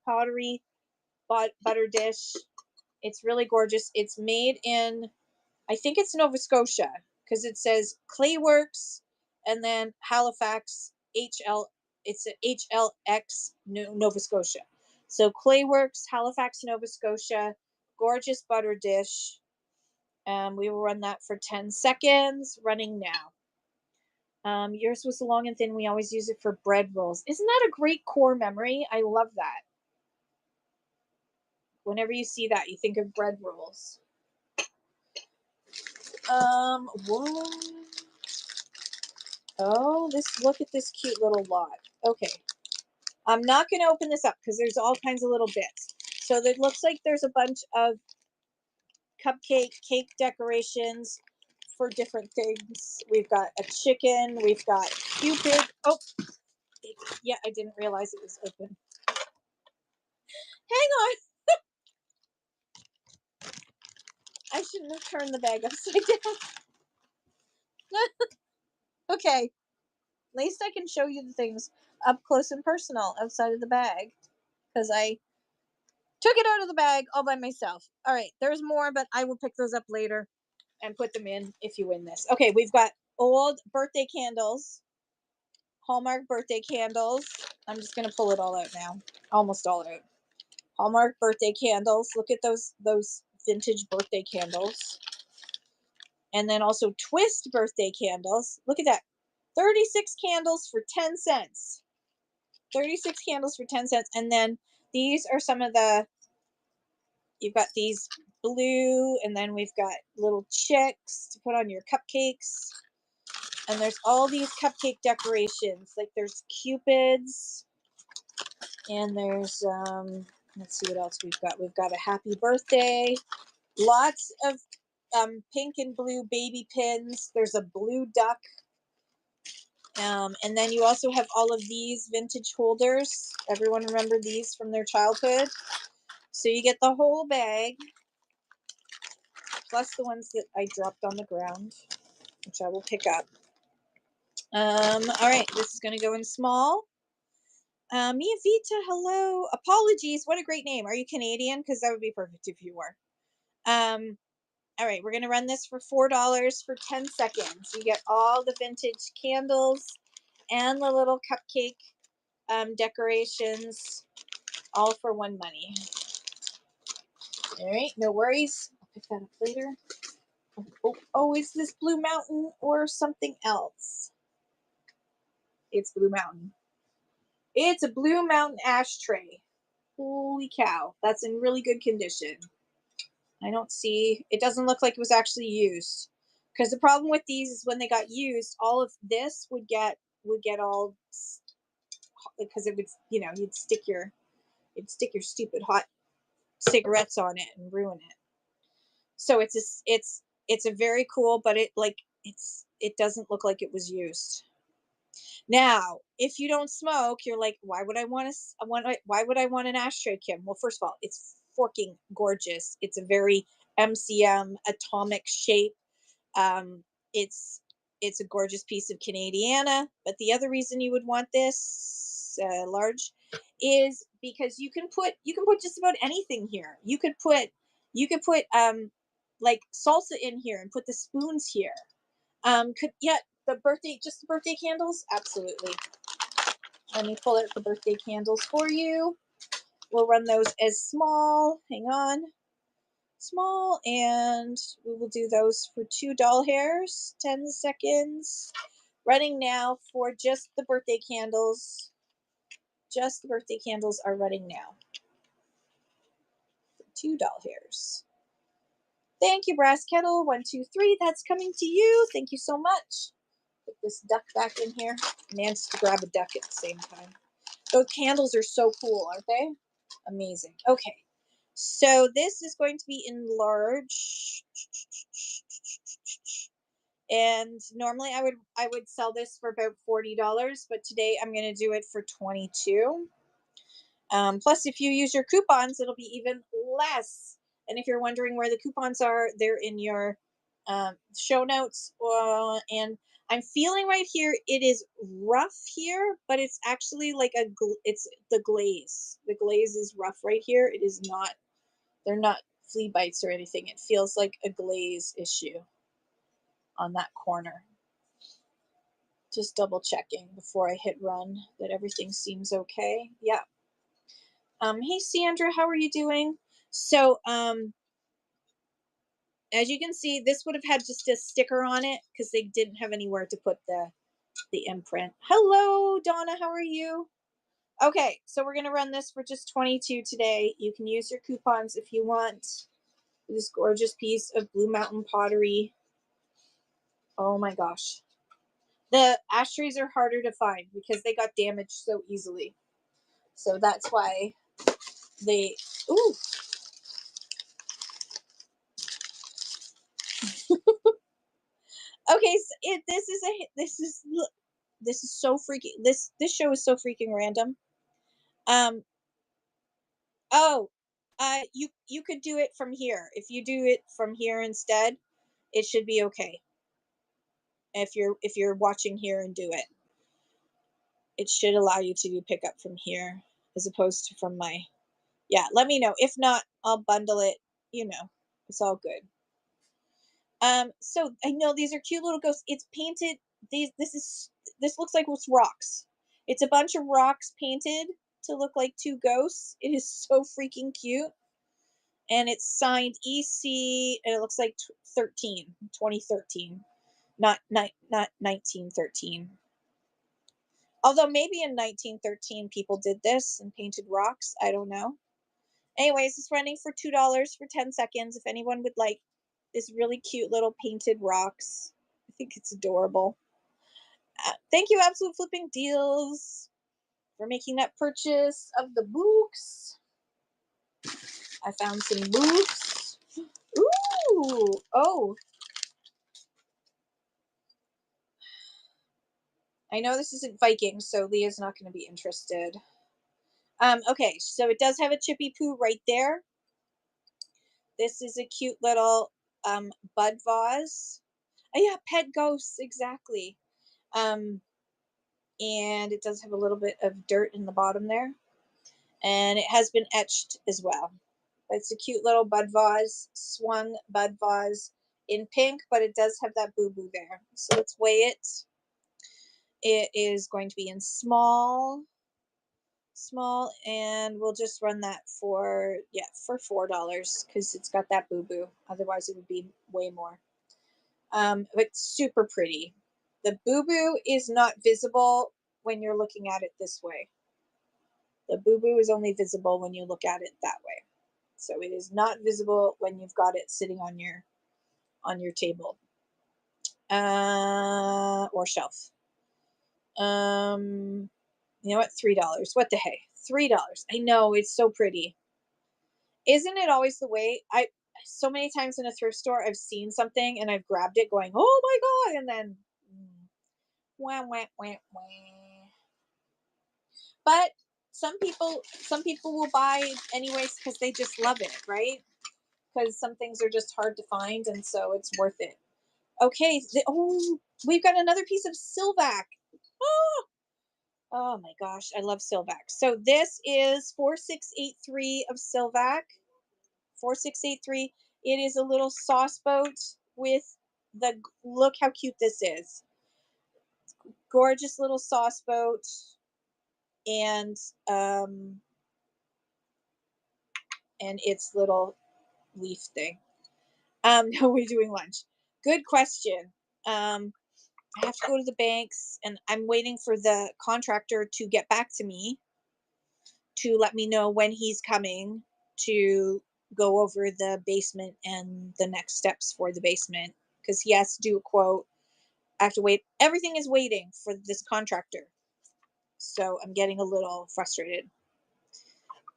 pottery butter dish. It's really gorgeous. It's made in, I think it's Nova Scotia, because it says Clayworks and then Halifax HL. It's a HLX Nova Scotia. So Clayworks, Halifax, Nova Scotia. Gorgeous butter dish. We will run that for 10 seconds. Running now. Yours was long and thin. We always use it for bread rolls. Isn't that a great core memory? I love that. Whenever you see that, you think of bread rolls. Whoa. Oh, look at this cute little lot. Okay. I'm not going to open this up because there's all kinds of little bits. So it looks like there's a bunch of cake decorations for different things. We've got a chicken. We've got Cupid. Oh, yeah, I didn't realize it was open. Hang on. I shouldn't have turned the bag upside down. Okay. At least I can show you the things up close and personal outside of the bag because I took it out of the bag all by myself. All right, there's more, but I will pick those up later and put them in if you win this. Okay, we've got old birthday candles, Hallmark birthday candles. I'm just going to pull it all out now. Almost all out. Hallmark birthday candles. Look at those vintage birthday candles. And then also twist birthday candles. Look at that. 36 candles for 10 cents. 36 candles for 10 cents. And then these are some of the, you've got these blue, and then we've got little chicks to put on your cupcakes. And there's all these cupcake decorations. Like there's cupids. And there's, let's see what else we've got. We've got a happy birthday. Lots of pink and blue baby pins. There's a blue duck. And then you also have all of these vintage holders. Everyone remember these from their childhood? So you get the whole bag, plus the ones that I dropped on the ground, which I will pick up. All right, this is going to go in small. Mia Vita, hello. Apologies. What a great name. Are you Canadian? Because that would be perfect if you were. All right, we're going to run this for $4 for 10 seconds. You get all the vintage candles and the little cupcake decorations, all for one money. All right, no worries. I'll pick that up later. Oh, is this Blue Mountain or something else? It's Blue Mountain. It's a Blue Mountain ashtray. Holy cow. That's in really good condition. I don't see, it doesn't look like it was actually used. Because the problem with these is when they got used, all of this would get all, because it would, you'd stick your stupid hot cigarettes on it and ruin it. So it's a very cool, but it doesn't look like it was used. Now, if you don't smoke, you're like, why would I want an ashtray, Kim? Well, first of all, it's forking gorgeous. It's a very MCM atomic shape. It's a gorgeous piece of Canadiana, but the other reason you would want this large is because you can put just about anything here. You could put like salsa in here and put the spoons here. The birthday candles, absolutely. Let me pull out the birthday candles for you. We'll run those as small. Hang on. Small, and we will do those for 2 doll hairs. 10 seconds. Running now for just the birthday candles. Just the birthday candles are running now. 2 doll hairs. Thank you, Brass Kettle. 1, 2, 3. That's coming to you. Thank you so much. Put this duck back in here. Managed to grab a duck at the same time. Those candles are so cool, aren't they? Amazing. Okay. So this is going to be in large. And normally I would sell this for about $40, but today I'm going to do it for $22. Plus, if you use your coupons, it'll be even less. And if you're wondering where the coupons are, they're in your show notes. And I'm feeling right here, it is rough here, but it's actually like it's the glaze. The glaze is rough right here. It is not, they're not flea bites or anything. It feels like a glaze issue on that corner. Just double checking before I hit run that everything seems okay. Yeah. Hey Sandra, how are you doing? So, as you can see, this would have had just a sticker on it because they didn't have anywhere to put the imprint. Hello, Donna, how are you? Okay, so we're gonna run this for just $22 today. You can use your coupons if you want. This gorgeous piece of Blue Mountain pottery. Oh my gosh. The ashtrays are harder to find because they got damaged so easily. So that's why they, ooh. Okay, so this is so freaking, this show is so freaking random. Oh, you could do it from here. If you do it from here instead, it should be okay. If you're watching here and do it, it should allow you to do pickup from here as opposed to from my, yeah, let me know. If not, I'll bundle it, it's all good. So I know these are cute little ghosts. It's painted, this looks like it's rocks. It's a bunch of rocks painted to look like 2 ghosts. It is so freaking cute. And it's signed EC, and it looks like 2013, not 1913. Although maybe in 1913 people did this and painted rocks. I don't know. Anyways, it's running for $2 for 10 seconds. If anyone would like this really cute little painted rocks, I think it's adorable. Thank you, Absolute Flipping Deals, for making that purchase of the books. I found some books. Ooh, oh. I know this isn't Viking, so Leah's not going to be interested. Okay, so it does have a chippy poo right there. This is a cute little bud vase. Oh yeah, pet ghosts, exactly. And it does have a little bit of dirt in the bottom there. And it has been etched as well. But it's a cute little bud vase, swung bud vase in pink, but it does have that boo-boo there. So let's weigh it. It is going to be in small, and we'll just run that for $4 because it's got that boo-boo. Otherwise it would be way more. But super pretty. The boo-boo is not visible when you're looking at it this way. The boo-boo is only visible when you look at it that way. So it is not visible when you've got it sitting on your table or shelf. You know what? $3. What the heck? $3. I know, it's so pretty. Isn't it always the way? So many times in a thrift store I've seen something and I've grabbed it going, oh my god, and then wah, wah, wah, wah. But some people will buy anyways because they just love it, right? Because some things are just hard to find, and so it's worth it. Okay. We've got another piece of Silvac. Oh, oh my gosh, I love Silvac. So this is 4683 of Silvac. 4683. It is a little sauce boat with look how cute this is. Gorgeous little sauce boat and its little leaf thing. No, we're doing lunch. Good question. I have to go to the banks and I'm waiting for the contractor to get back to me to let me know when he's coming to go over the basement and the next steps for the basement because he has to do a quote. I have to wait. Everything is waiting for this contractor. So I'm getting a little frustrated.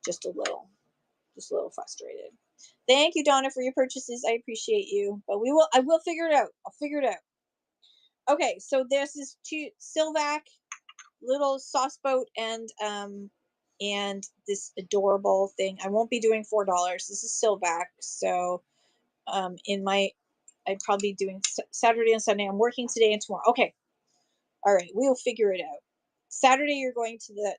Just a little frustrated. Thank you, Donna, for your purchases. I appreciate you. But I will figure it out. I'll figure it out. Okay, so this is Silvac, little sauce boat, and this adorable thing. I won't be doing $4. This is Silvac. So I'd probably be doing Saturday and Sunday. I'm working today and tomorrow. Okay. All right, we'll figure it out. Saturday you're going to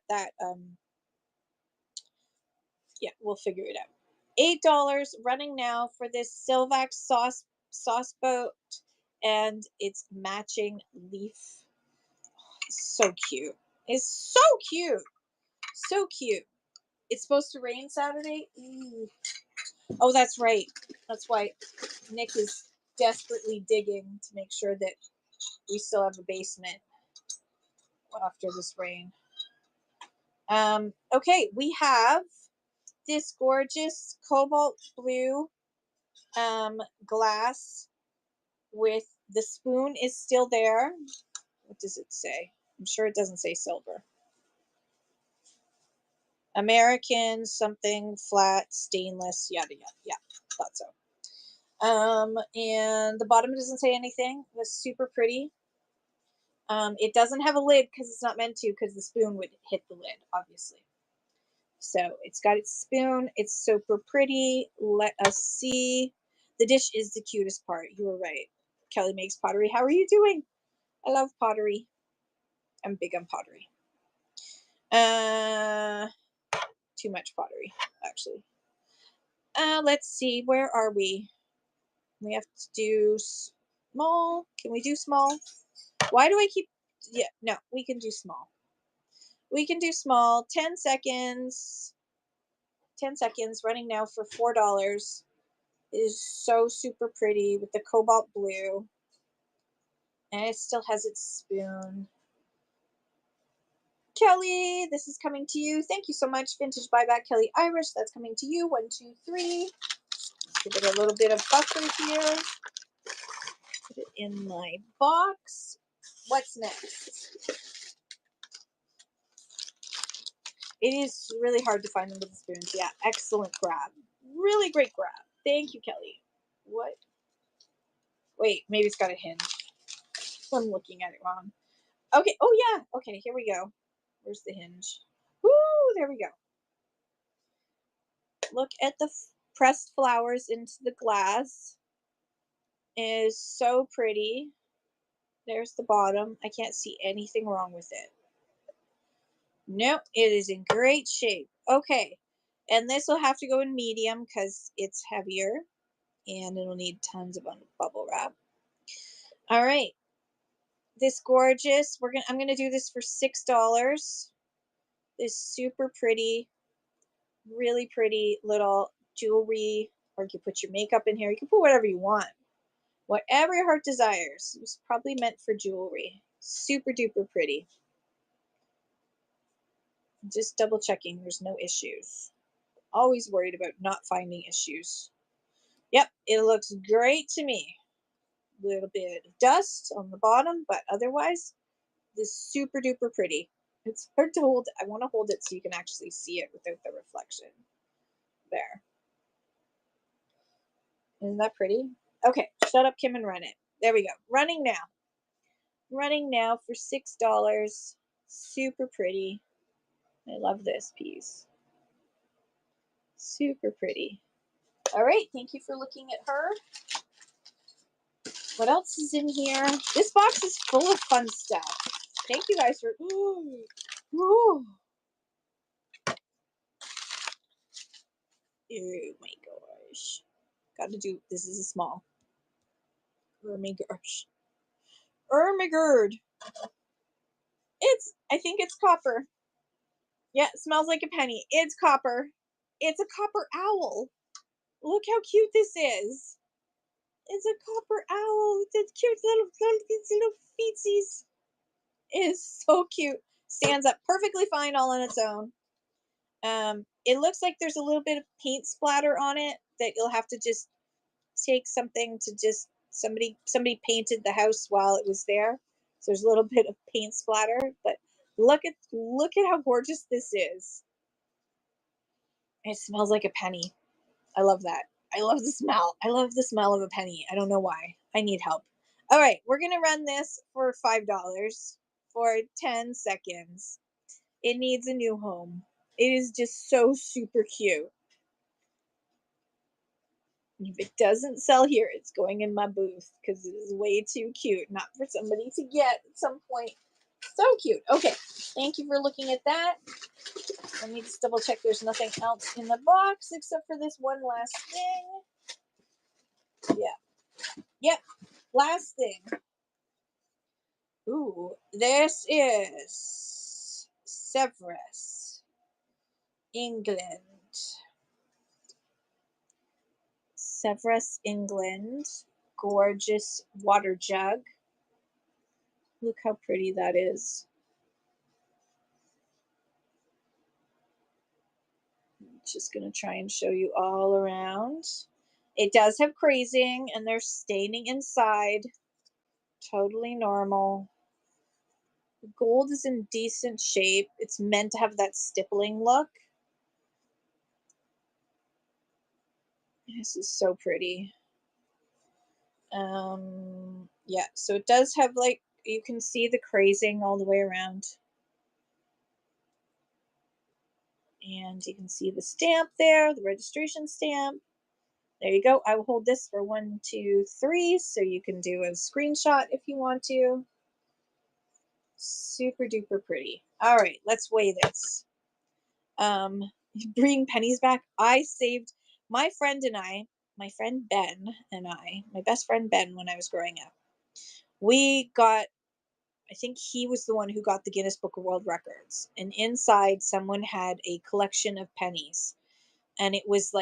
yeah, we'll figure it out. $8 running now for this Silvac sauce boat and its matching leaf. It's so cute. It's so cute. So cute. It's supposed to rain Saturday. Ooh. Oh, that's right. That's why Nick is desperately digging to make sure that we still have a basement after this rain. Okay, we have this gorgeous cobalt blue glass with the spoon is still there. What does it say? I'm sure it doesn't say silver. American something flat stainless yada yada. Yeah, thought so. And the bottom doesn't say anything. It was super pretty. It doesn't have a lid because it's not meant to because the spoon would hit the lid, obviously. So it's got its spoon. It's super pretty. Let us see. The dish is the cutest part. You were right. Kelly makes pottery. How are you doing? I love pottery. I'm big on pottery. Too much pottery, actually. Let's see. Where are we? We have to do small. Can we do small? Why do I keep... Yeah, no, we can do small. We can do small. 10 seconds. 10 seconds. Running now for $4. It is so super pretty with the cobalt blue. And it still has its spoon. Kelly, this is coming to you. Thank you so much. Vintage Buyback Kelly Irish. That's coming to you. 1, 2, 3. Give it a little bit of buffer here. Put it in my box. What's next? It is really hard to find them with the spoons. Yeah, excellent grab. Really great grab. Thank you, Kelly. What? Wait, maybe it's got a hinge. I'm looking at it wrong. Okay. Oh, yeah. Okay, here we go. Where's the hinge? Woo, there we go. Look at the pressed flowers into the glass. It is so pretty. There's the bottom. I can't see anything wrong with it. Nope, it is in great shape. Okay, and this will have to go in medium because it's heavier and it'll need tons of bubble wrap. All right, this gorgeous. I'm gonna do this for $6. This super pretty, really pretty little jewelry, or you can put your makeup in here. You can put whatever you want. Whatever your heart desires. It was probably meant for jewelry. Super duper pretty. Just double checking there's no issues. Always worried about not finding issues. Yep, it looks great to me. A little bit of dust on the bottom, but otherwise, this super duper pretty. It's hard to hold. I want to hold it so you can actually see it without the reflection. There. Isn't that pretty? Okay, shut up, Kim, and run it. There we go. Running now. Running now for $6. Super pretty. I love this piece. Super pretty. All right, thank you for looking at her. What else is in here? This box is full of fun stuff. Thank you guys for... Ooh. Oh my gosh. Gotta do... This is a small. Oh my gosh. Oh my god. I think it's copper. Yeah, it smells like a penny. It's copper. It's a copper owl. Look how cute this is. It's a copper owl with its cute little feetsies. It is so cute. Stands up perfectly fine all on its own. It looks like there's a little bit of paint splatter on it that you'll have to just take something to just somebody painted the house while it was there. So there's a little bit of paint splatter, but look at how gorgeous this is. It smells like a penny. I love that. I love the smell. I love the smell of a penny. I don't know why. I need help. All right, we're going to run this for $5 for 10 seconds. It needs a new home. It is just so super cute. If it doesn't sell here, it's going in my booth because it is way too cute. Not for somebody to get at some point. So cute. Okay, thank you for looking at that. Let me just double check there's nothing else in the box except for this one last thing. Yeah. Yep. Last thing. Ooh, this is Severus, England. Severus, England. Gorgeous water jug. Look how pretty that is. Just going to try and show you all around. It does have crazing and there's staining inside. Totally normal. The gold is in decent shape. It's meant to have that stippling look. This is so pretty. Yeah, so it does have, like, you can see the crazing all the way around. And you can see the stamp there, the registration stamp. There you go. I will hold this for 1, 2, 3, so you can do a screenshot if you want to. Super duper pretty. All right, let's weigh this. Bring pennies back. I saved my friend Ben and I, my best friend Ben, when I was growing up. We got, I think he was the one who got the Guinness Book of World Records. And inside, someone had a collection of pennies. And it was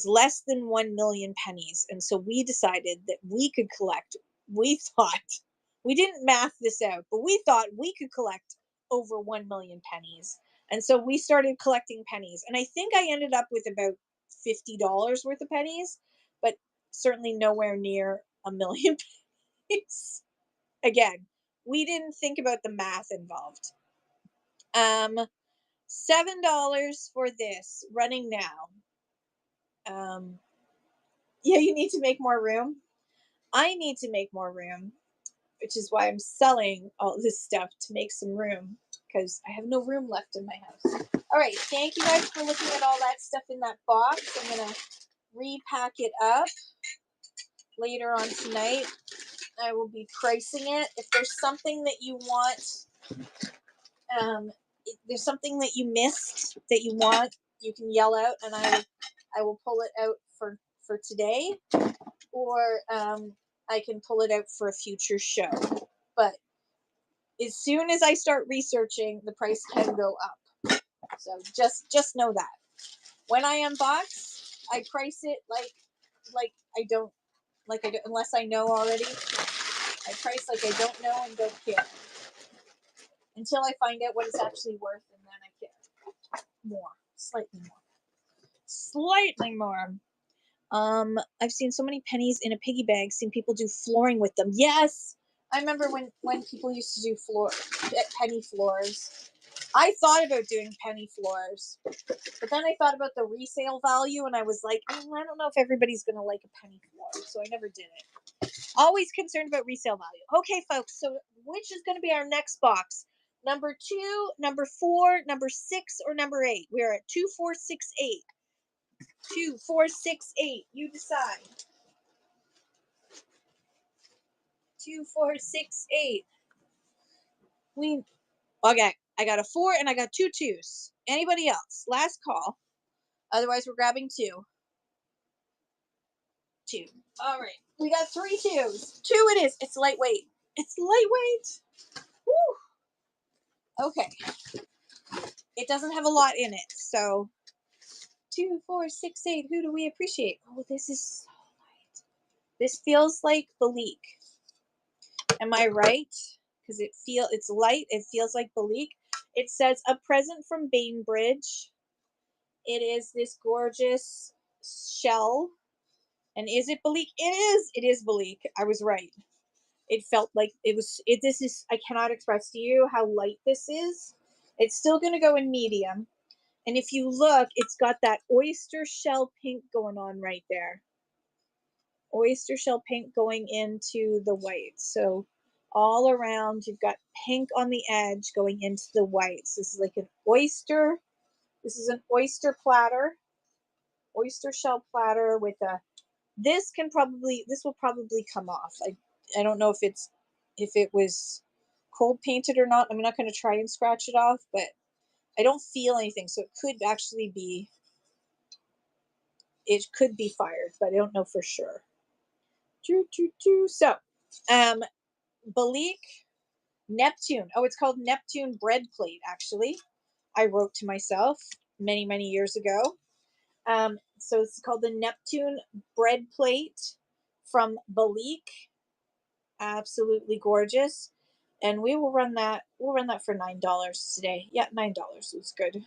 less than 1 million pennies. And so we decided that we could collect, we thought, we didn't math this out, but we thought we could collect over 1 million pennies. And so we started collecting pennies. And I think I ended up with about $50 worth of pennies, but certainly nowhere near 1 million pennies. Again, we didn't think about the math involved. $7 for this, running now. Yeah, you need to make more room. I need to make more room, which is why I'm selling all this stuff to make some room, because I have no room left in my house. All right, thank you guys for looking at all that stuff in that box. I'm going to repack it up later on tonight. I will be pricing it. If there's something that you want, if there's something that you missed that you want, you can yell out and I will pull it out for today, or I can pull it out for a future show. But as soon as I start researching, the price can go up. So just know that. When I unbox, I price it like I don't unless I know already. I price like I don't know and don't care until I find out what it's actually worth, and then I care more, slightly more. I've seen so many pennies in a piggy bank. Seen people do flooring with them. Yes, I remember when people used to do penny floors. I thought about doing penny floors, but then I thought about the resale value, and I was like, I don't know if everybody's gonna like a penny floor, so I never did it. Always concerned about resale value. Okay, folks, so which is going to be our next box? Number 2, number 4, number 6, or number 8? We're at 2, 4, 6, 8. 2, 4, 6, 8. You decide. 2, 4, 6, 8. Okay, I got a 4 and I got 2 2s. Anybody else? Last call. Otherwise, we're grabbing 2. 2. All right, we got 3 2s. 2 it is. It's lightweight. It's lightweight. Woo. Okay. It doesn't have a lot in it, so 2, 4, 6, 8. Who do we appreciate? Oh, this is so light. This feels like Balik. Am I right? Because it's light. It feels like Balik. It says a present from Bainbridge. It is this gorgeous shell. And is it Balik? It is. It is Balik. I was right. It felt like it was. This is. I cannot express to you how light this is. It's still going to go in medium. And if you look, it's got that oyster shell pink going on right there. Oyster shell pink going into the white. So all around, you've got pink on the edge going into the whites. This is like an oyster. This is an oyster platter. Oyster shell platter with a, this will probably come off. I don't know if it was cold painted or not. I'm not going to try and scratch it off, but I don't feel anything. So it could actually be, it could be fired, but I don't know for sure. So, Balik, Neptune. Oh, it's called Neptune bread plate, actually. I wrote to myself many, many years ago. So it's called the Neptune bread plate from Balik. Absolutely gorgeous. And we will run that. We'll run that for $9 today. Yeah, $9 was good.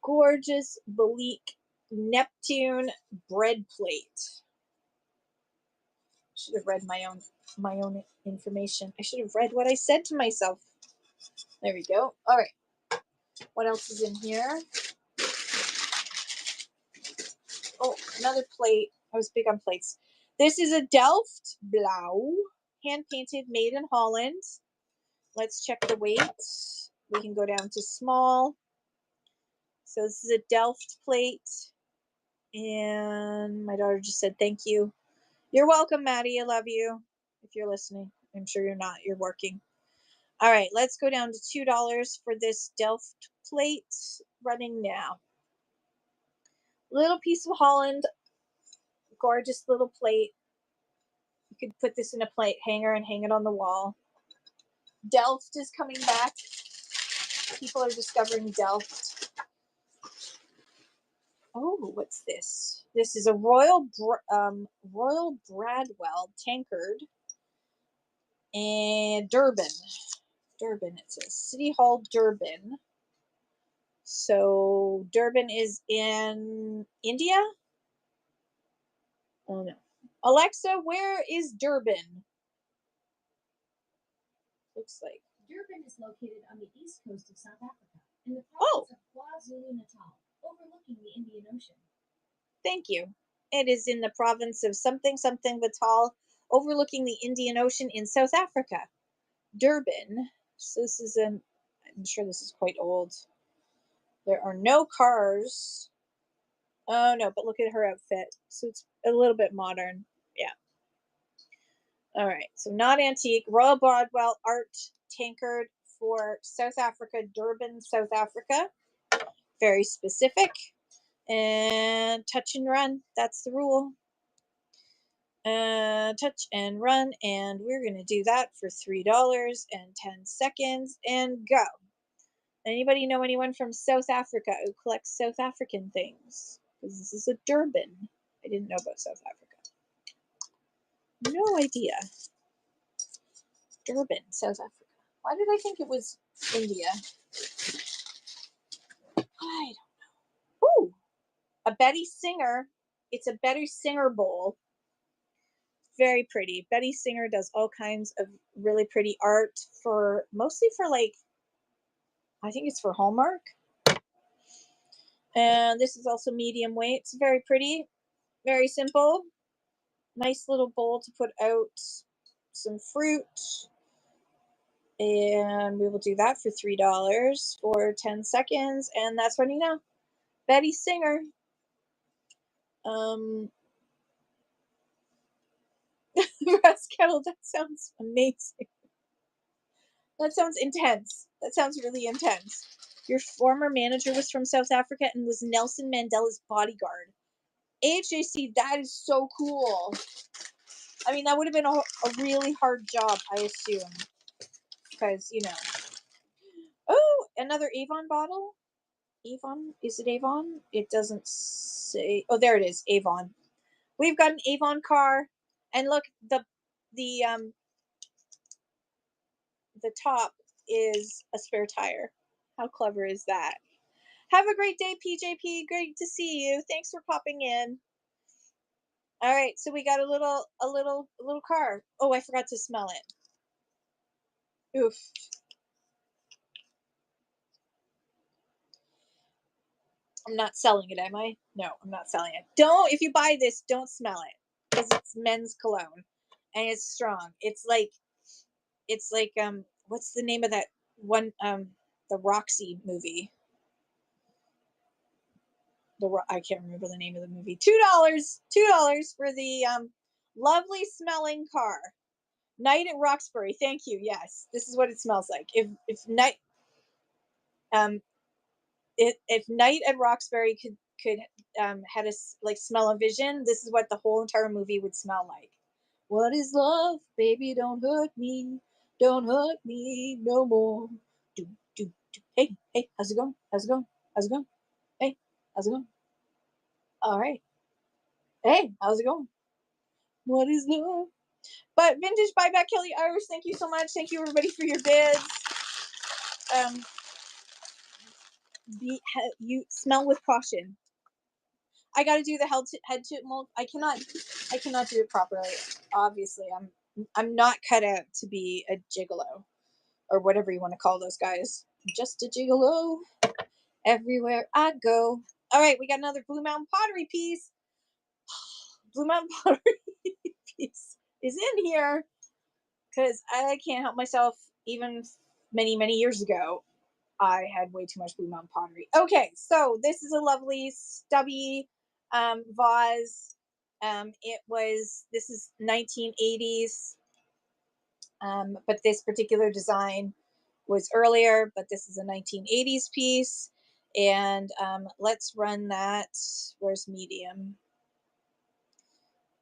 Gorgeous Balik Neptune bread plate. Should have read my own information. I should have read what I said to myself. There we go. All right. What else is in here? Oh, another plate. I was big on plates. This is a Delft Blauw, hand painted, made in Holland. Let's check the weight. We can go down to small. So this is a Delft plate. And my daughter just said thank you. You're welcome, Maddie. I love you. If you're listening. I'm sure you're not. You're working. All right, let's go down to $2 for this Delft plate, running now. Little piece of Holland, gorgeous little plate. You could put this in a plate hanger and hang it on the wall. Delft is coming back. People are discovering Delft. Oh, what's this? This is a Royal Bradwell tankard and Durban. Durban, it says City Hall, Durban. So Durban is in India? Oh no. Alexa, where is Durban? Looks like Durban is located on the east coast of South Africa, in the province of KwaZulu-Natal, overlooking the Indian Ocean. Thank you. It is in the province of something Natal, overlooking the Indian Ocean in South Africa. Durban. So this is I'm sure this is quite old. There are no cars. Oh no, but look at her outfit. So it's a little bit modern. Yeah. All right. So not antique. Royal Bradwell art tankard for South Africa, Durban, South Africa. Very specific. And touch and run. That's the rule. Touch and run. And we're going to do that for $3.10 and go. Anybody know anyone from South Africa who collects South African things? Because this is a Durban. I didn't know about South Africa. No idea. Durban, South Africa. Why did I think it was India? I don't know. Ooh, a Betty Singer. It's a Betty Singer bowl. Very pretty. Betty Singer does all kinds of really pretty art for, mostly for like, I think it's for Hallmark. And this is also medium weight. It's very pretty. Very simple. Nice little bowl to put out some fruit. And we will do that for $3 for 10 seconds. And that's running now. Betty Singer. Brass kettle. That sounds amazing. That sounds intense. That sounds really intense. Your former manager was from South Africa and was Nelson Mandela's bodyguard. HAC, that is so cool. I mean, that would have been a really hard job, I assume. Because, you know. Oh, another Avon bottle. Avon? Is it Avon? It doesn't say. Oh, there it is. Avon. We've got an Avon car. And look, the top is a spare tire. How clever is that? Have a great day, PJP. Great to see you. Thanks for popping in. All right, so we got a little car. Oh, I forgot to smell it. Oof. I'm not selling it, am I? No, I'm not selling it. Don't, if you buy this, don't smell it because it's men's cologne and it's strong. It's like what's the name of that one the Roxy movie? I can't remember the name of the movie. $2 for the lovely smelling car. Night at Roxbury. Thank you. Yes, this is what it smells like. If night if Night at Roxbury could had a like smell a vision, this is what the whole entire movie would smell like. What is love, baby? Don't hurt me no more. Do do do. Hey hey, how's it going? How's it going? How's it going? Hey, how's it going? All right. Hey, how's it going? What is love? But vintage buyback, Kelly Irish. Thank you so much. Thank you everybody for your bids. You smell with caution. I got to do the head to mold. I cannot do it properly. Obviously, I'm not cut out to be a gigolo or whatever you want to call those guys. I'm just a gigolo everywhere I go. All right, we got another Blue Mountain Pottery piece. Blue Mountain Pottery piece is in here because I can't help myself. Even many years ago, I had way too much Blue Mountain Pottery. Okay, so this is a lovely stubby vase. This is 1980s, but this particular design was earlier, but this is a 1980s piece. And let's run that. Where's medium?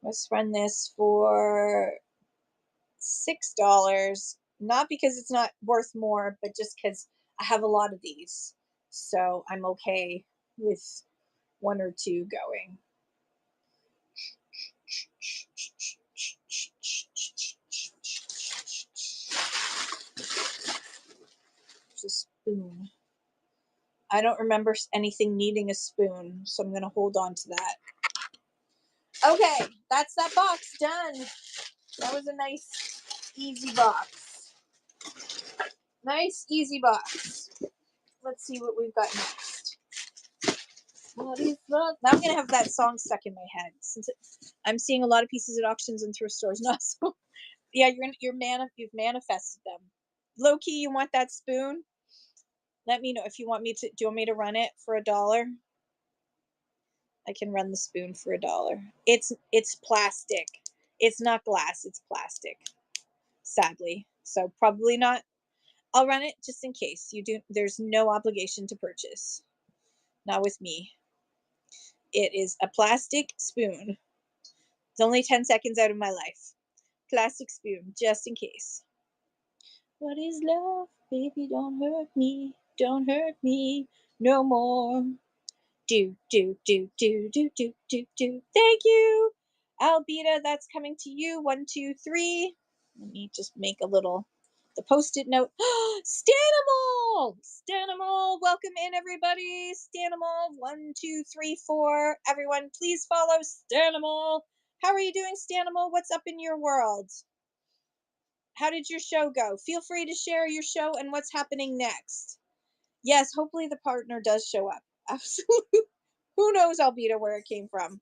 Let's run this for $6. Not because it's not worth more, but just because I have a lot of these. So I'm okay with one or two going. There's a spoon. I don't remember anything needing a spoon, so I'm going to hold on to that. Okay, that's that box done. That was a nice, easy box. Nice, easy box. Let's see what we've got next. What is love? Now I'm going to have that song stuck in my head. Since I'm seeing a lot of pieces at auctions and thrift stores. Not so. Yeah, you've manifested them. Low key, you want that spoon? Let me know if you want me to. Do you want me to run it for $1? I can run the spoon for $1. It's plastic. It's not glass. It's plastic. Sadly, so probably not. I'll run it just in case you do. There's no obligation to purchase. Not with me. It is a plastic spoon. It's only 10 seconds out of my life. Plastic spoon, just in case. What is love? Baby, don't hurt me. Don't hurt me no more. Do. Thank you. Albita, that's coming to you. 1, 2, 3. Let me just make the post-it note. Stanimal! Stanimal, welcome in everybody. Stanimal, 1, 2, 3, 4. Everyone, please follow Stanimal. How are you doing, Stanimal? What's up in your world? How did your show go? Feel free to share your show and what's happening next. Yes, hopefully the partner does show up. Absolutely. Who knows, Albita, where it came from.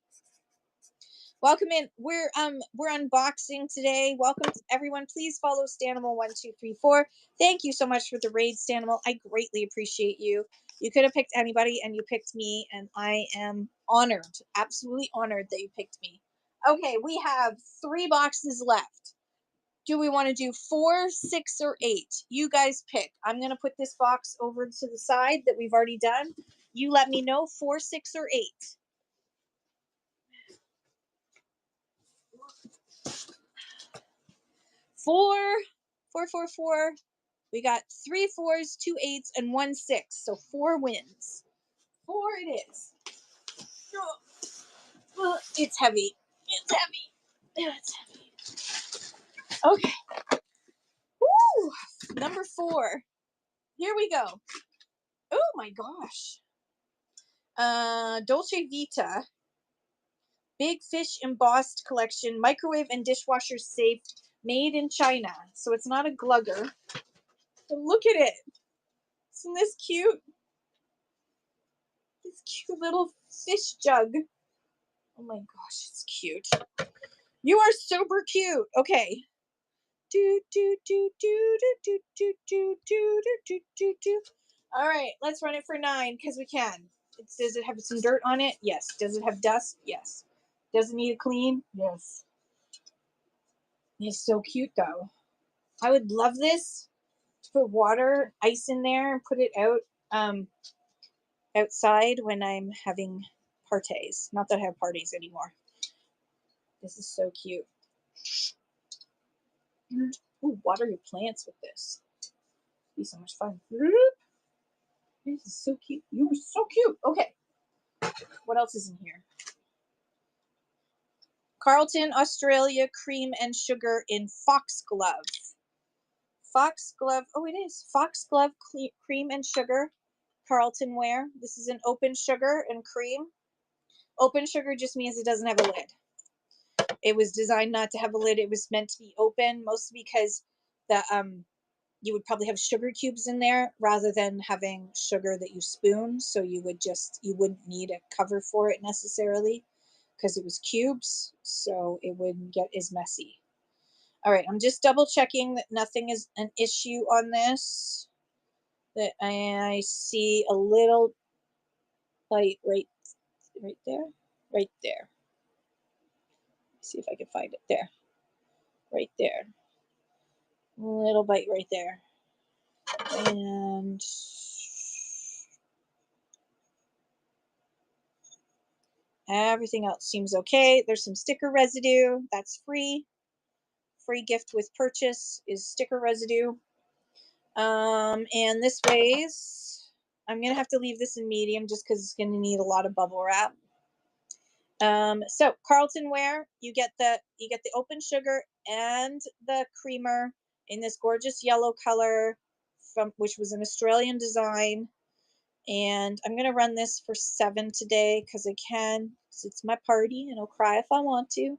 Welcome in. We're unboxing today. Welcome to everyone. Please follow Stanimal1234. Thank you so much for the raid, Stanimal. I greatly appreciate you. You could have picked anybody and you picked me, and I am honored, absolutely honored that you picked me. Okay, we have 3 boxes left. Do we want to do 4, 6, or 8? You guys pick. I'm going to put this box over to the side that we've already done. You let me know 4, 6, or 8. 4, 4, 4, 4. We got 3 4s, 2 8s, and 1 6. So 4 wins. 4 it is. It's heavy. It's heavy. It's heavy. Okay. Woo! Number 4. Here we go. Oh my gosh. Dolce Vita Big Fish Embossed Collection, microwave and dishwasher safe, made in China. So it's not a glugger. But look at it. Isn't this cute? This cute little fish jug. Oh my gosh, it's cute. You are super cute. Okay. Do do do do do do do do do do do do. All right, let's run it for 9 because we can. Does it have some dirt on it? Yes. Does it have dust? Yes. Does it need a clean? Yes. It's so cute though. I would love this to put water, ice in there, and put it out outside when I'm having parties. Not that I have parties anymore. This is so cute. Ooh, water your plants with this. It'd be so much fun. This is so cute. You are so cute. Okay. What else is in here? Carlton, Australia, cream and sugar in foxglove. Foxglove. Oh, it is. Foxglove cream and sugar. Carlton ware. This is an open sugar and cream. Open sugar just means it doesn't have a lid. It was designed not to have a lid. It was meant to be open, mostly because the you would probably have sugar cubes in there rather than having sugar that you spoon. So you wouldn't need a cover for it necessarily because it was cubes, so it wouldn't get as messy. All right, I'm just double checking that nothing is an issue on this. That I see a little bite right there, right there. See if I can find it there, right there. A little bite right there, and everything else seems okay. There's some sticker residue. That's free. Free gift with purchase is sticker residue. And this weighs, I'm going to have to leave this in medium just because it's going to need a lot of bubble wrap. So Carlton ware, you get the open sugar and the creamer in this gorgeous yellow color which was an Australian design. And I'm going to run this for 7 today because I can. It's my party and I'll cry if I want to.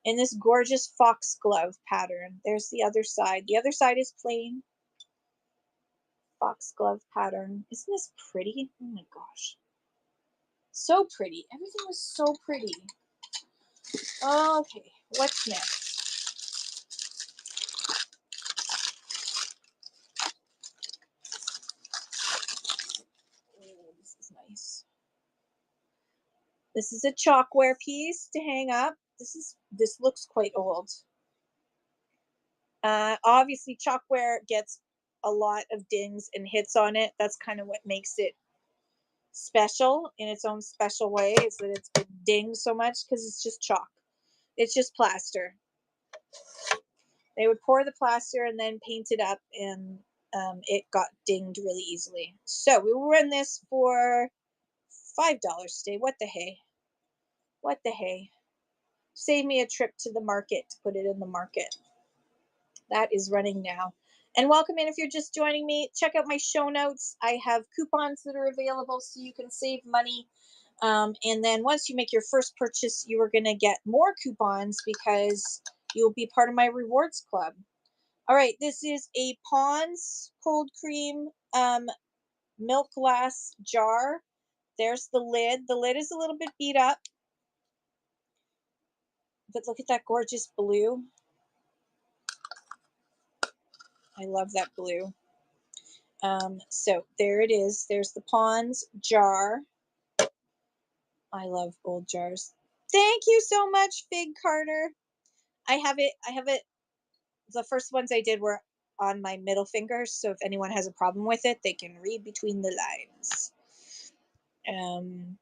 In this gorgeous foxglove pattern. There's the other side. The other side is plain. Foxglove pattern. Isn't this pretty? Oh my gosh. So pretty. Everything was so pretty. Okay, what's next? Oh, this is nice. This is a chalkware piece to hang up. This looks quite old. Obviously, chalkware gets a lot of dings and hits on it. That's kind of what makes it special in its own special way, is that it's been dinged so much because it's just chalk. It's just plaster. They would pour the plaster and then paint it up, and it got dinged really easily. So we will run this for $5 today. What the hey? What the hey? Save me a trip to the market to put it in the market. That is running now. And welcome in if you're just joining me. Check out my show notes. I have coupons that are available so you can save money. And then once you make your first purchase, you are going to get more coupons because you'll be part of my rewards club. All right, this is a Pond's cold cream milk glass jar. There's the lid. The lid is a little bit beat up. But look at that gorgeous blue. I love that blue. So there it is. There's the Pond's jar. I love old jars. Thank you so much, Fig Carter. I have it. The first ones I did were on my middle fingers, so if anyone has a problem with it, they can read between the lines. And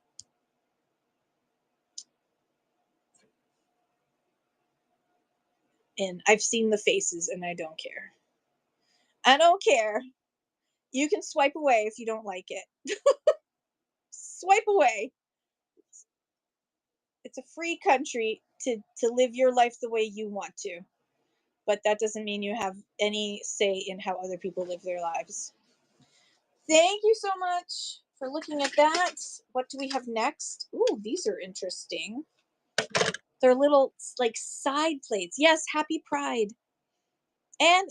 I've seen the faces, and I don't care. I don't care. You can swipe away if you don't like it. Swipe away. It's a free country to live your life the way you want to, but that doesn't mean you have any say in how other people live their lives. Thank you so much for looking at that. What do we have next? Ooh, these are interesting. They're little like side plates. Yes, happy Pride. And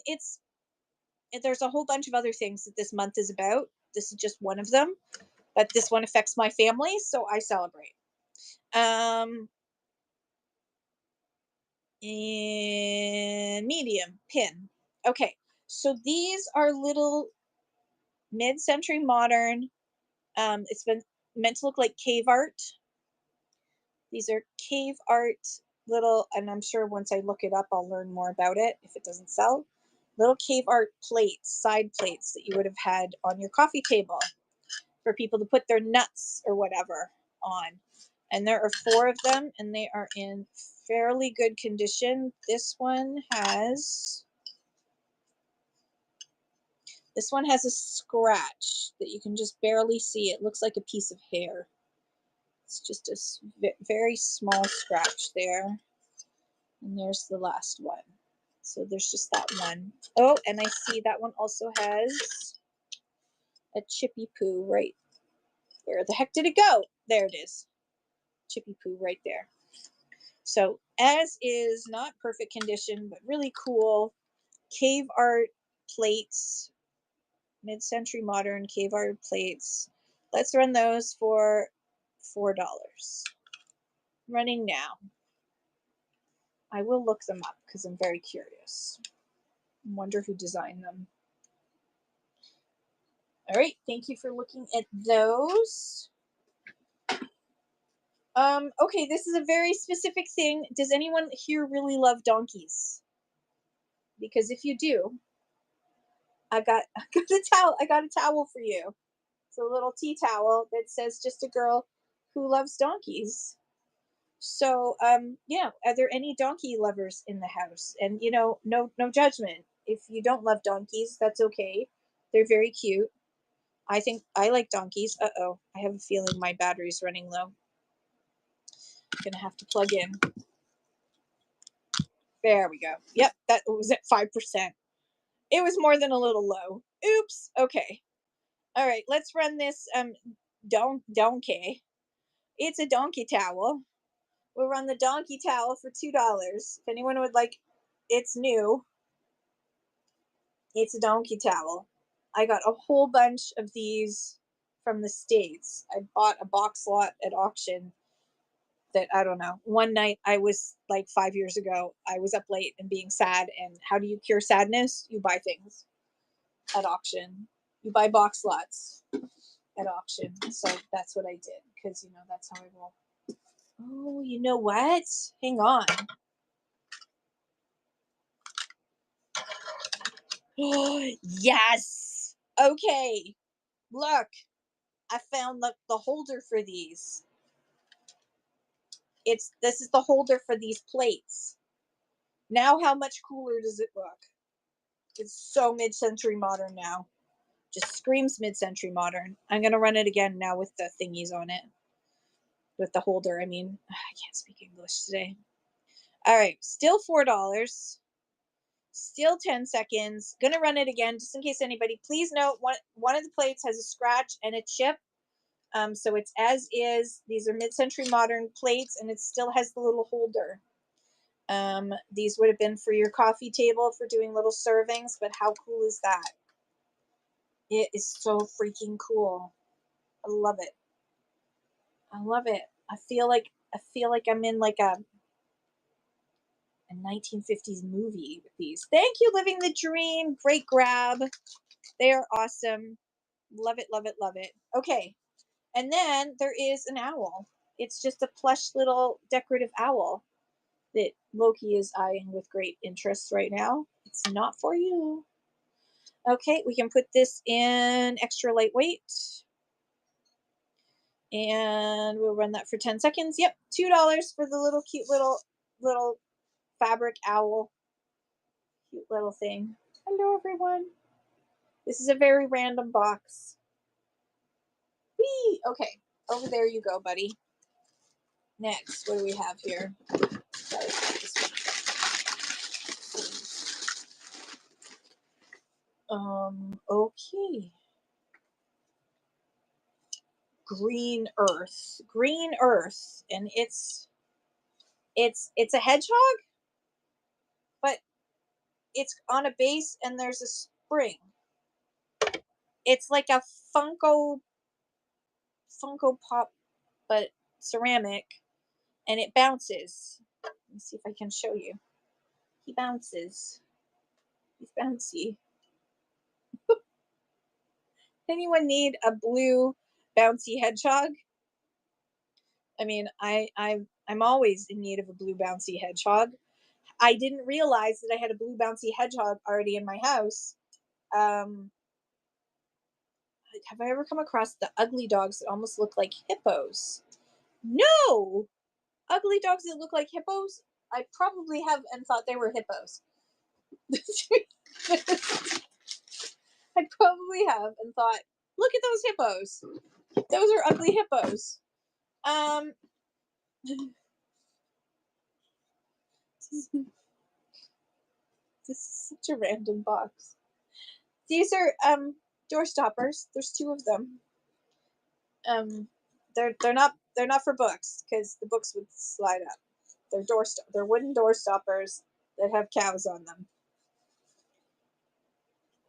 there's a whole bunch of other things that this month is about. This is just one of them, but this one affects my family, so I celebrate. In medium pin. Okay, so these are little mid-century modern. It's been meant to look like cave art. These are cave art little, and I'm sure once I look it up, I'll learn more about it if it doesn't sell. Little cave art plates, side plates that you would have had on your coffee table for people to put their nuts or whatever on. And there are 4 of them, and they are in fairly good condition. This one has a scratch that you can just barely see. It looks like a piece of hair. It's just a very small scratch there. And there's the last one. So there's just that one. Oh, and I see that one also has a chippy poo right. Where the heck did it go? There it is. Chippy poo right there. So as is, not perfect condition, but really cool cave art plates, mid-century modern cave art plates. Let's run those for $4. Running now. I will look them up because I'm very curious. I wonder who designed them. All right, thank you for looking at those. Okay, this is a very specific thing. Does anyone here really love donkeys? Because if you do, I got a towel. I got a towel for you. It's a little tea towel that says "Just a girl who loves donkeys." So, yeah, are there any donkey lovers in the house? And no judgment. If you don't love donkeys, that's okay. They're very cute. I think I like donkeys. Uh-oh, I have a feeling my battery's running low. I'm gonna have to plug in. There we go. Yep, that was at 5%. It was more than a little low. Oops. Okay. All right, let's run this donkey. It's a donkey towel. We'll run the donkey towel for $2. If anyone would like, it's new. It's a donkey towel. I got a whole bunch of these from the States. I bought a box lot at auction that, I don't know. One night I was like 5 years ago, I was up late and being sad. And how do you cure sadness? You buy things at auction. You buy box lots at auction. So that's what I did because, that's how I roll. Oh, you know what? Hang on. Oh, yes. Okay. Look, I found the holder for these. This is the holder for these plates. Now how much cooler does it look? It's so mid-century modern now. Just screams mid-century modern. I'm going to run it again now with the thingies on it. With the holder, I mean. I can't speak English today. All right, still $4. Still 10 seconds. Gonna run it again just in case anybody. Please note one of the plates has a scratch and a chip. So it's as is. These are mid-century modern plates, and it still has the little holder. These would have been for your coffee table for doing little servings, but how cool is that? It is so freaking cool. I love it. I love it. I feel like I'm in like a 1950s movie with these. Thank you, Living the Dream. Great grab. They are awesome. Love it, love it, love it. Okay. And then there is an owl. It's just a plush little decorative owl that Loki is eyeing with great interest right now. It's not for you. Okay, we can put this in extra lightweight. And we'll run that for 10 seconds. Yep, $2 for the little cute little fabric owl. Cute little thing. Hello, everyone. This is a very random box. Whee! Okay, over there you go, buddy. Next, what do we have here? Okay. Green Earth. Green Earth, and it's a hedgehog, but it's on a base and there's a spring. It's like a Funko Pop, but ceramic, and it bounces. Let me see if I can show you. He bounces. He's bouncy. Anyone need a blue bouncy hedgehog? I mean, I'm always in need of a blue bouncy hedgehog. I didn't realize that I had a blue bouncy hedgehog already in my house. Have I ever come across the ugly dogs that almost look like hippos? No! Ugly dogs that look like hippos? I probably have and thought they were hippos. I probably have and thought, look at those hippos. Those are ugly hippos. This is such a random box. These are door stoppers. There's 2 of them. They're not for books because the books would slide up. They're wooden door stoppers that have cows on them.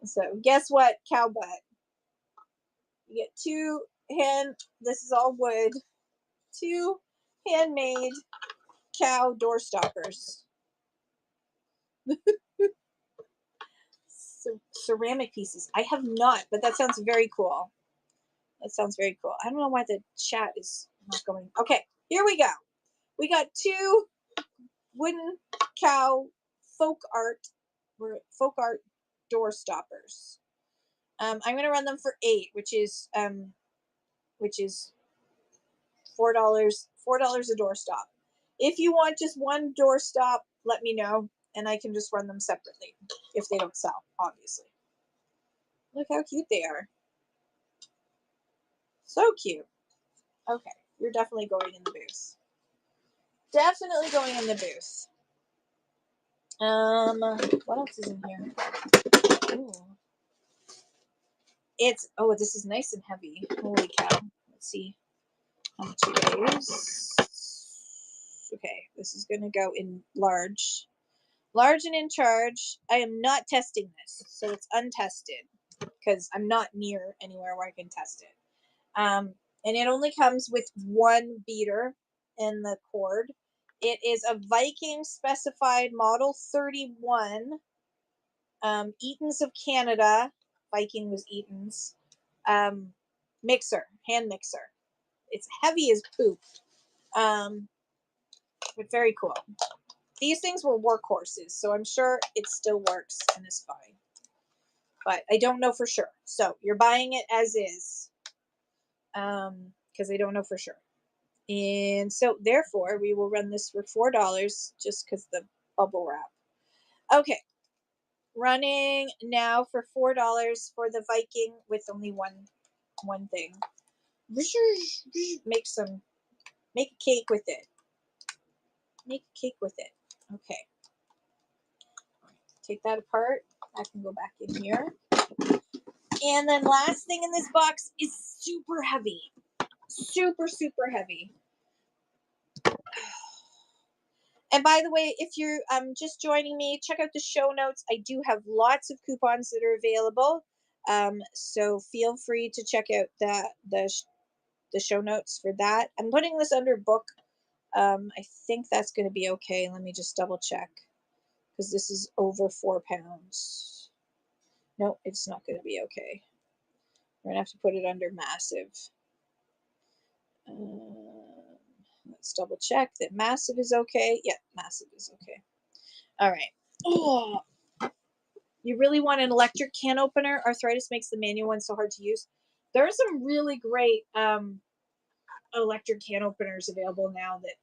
So guess what, cow butt? You get 2 this is all wood, 2 handmade cow door stoppers. Ceramic pieces. I have not, but that sounds very cool. That sounds very cool. I don't know why the chat is not going. Okay, here we go. We got 2 wooden cow folk art door stoppers. I'm going to run them for 8, which is $4 $4 a door stop. If you want just one door stop, let me know, and I can just run them separately if they don't sell, obviously. Look how cute they are. So cute. Okay, you're definitely going in the booth. Definitely going in the booth. What else is in here? Ooh. This is nice and heavy. Holy cow. Let's see how much it weighs. Okay, this is going to go in large. Large and in charge. I am not testing this, so it's untested because I'm not near anywhere where I can test it. And it only comes with 1 beater in the cord. It is a Viking specified model 31. Eaton's of Canada. Viking was Eaton's. Mixer, hand mixer. It's heavy as poop. But very cool. These things were workhorses, so I'm sure it still works and is fine. But I don't know for sure. So you're buying it as is. Because I don't know for sure. And so therefore we will run this for $4 just because the bubble wrap. Okay. Running now for $4 for the Viking with only one thing. Make a cake with it. Make a cake with it. Okay. Take that apart. That can go back in here. And then last thing in this box is super heavy. Super, super heavy. And by the way, if you're just joining me, check out the show notes. I do have lots of coupons that are available. So feel free to check out the show notes for that. I'm putting this under book. I think that's going to be okay. Let me just double check because this is over 4 pounds. No, it's not going to be okay. We're going to have to put it under massive. Let's double check that massive is okay. Yeah, massive is okay. All right. Oh, you really want an electric can opener? Arthritis makes the manual one so hard to use. There are some really great electric can openers available now that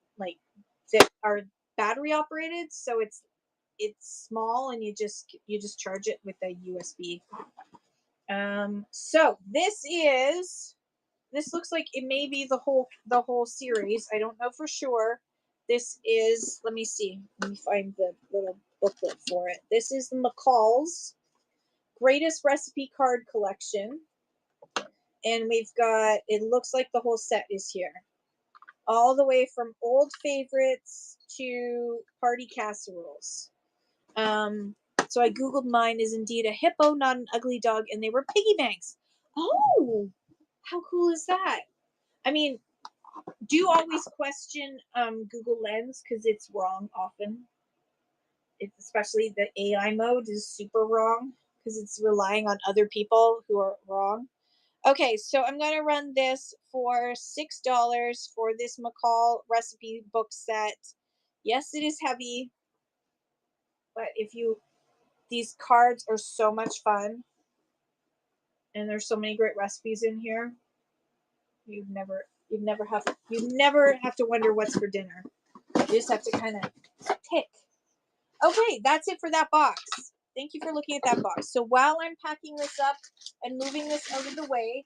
are battery operated, so it's small and you just charge it with a USB. So this looks like it may be the whole series. I don't know for sure. This is, let me see. Let me find the little booklet for it. This is the McCall's Greatest Recipe Card Collection. And we've got, it looks like the whole set is here. All the way from old favorites to party casseroles. So I Googled mine is indeed a hippo, not an ugly dog, and they were piggy banks. Oh, how cool is that? I mean, do always question Google Lens because it's wrong often. Especially the AI mode is super wrong because it's relying on other people who are wrong. Okay, so I'm going to run this for $6 for this McCall recipe book set. Yes, it is heavy, but these cards are so much fun, and there's so many great recipes in here. You'd never have to wonder what's for dinner. You just have to kind of pick. Okay, that's it for that box. Thank you for looking at that box. So while I'm packing this up and moving this out of the way,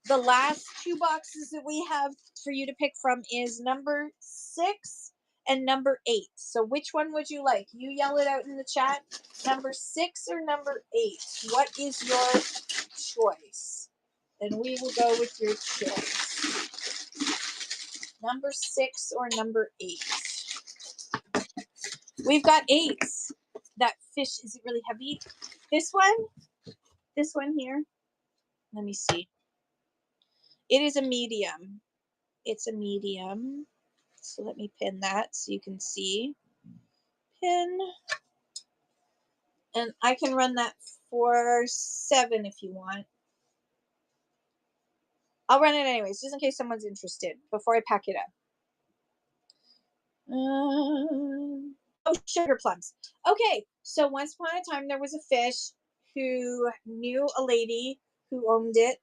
the last two boxes that we have for you to pick from is number 6 and number 8. So which one would you like? You yell it out in the chat. Number 6 or number 8? What is your choice? And we will go with your choice. Number 6 or number 8? We've got 8s. That fish, is it really heavy? This one here. Let me see. It is a medium. It's a medium. So let me pin that so you can see. Pin. And I can run that for 7 if you want. I'll run it anyways, just in case someone's interested before I pack it up. Oh, sugar plums. Okay, so once upon a time there was a fish who knew a lady who owned it,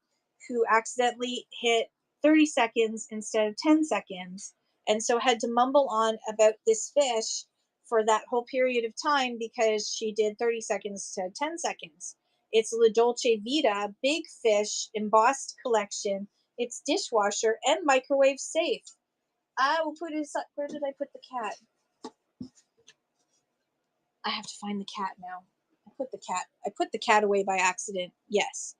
who accidentally hit 30 seconds instead of 10 seconds, and so had to mumble on about this fish for that whole period of time because she did 30 seconds instead of 10 seconds. It's La Dolce Vita Big Fish Embossed Collection. It's dishwasher and microwave safe. I will put it. Where did I put the cat? I have to find the cat now. I put the cat away by accident. Yes.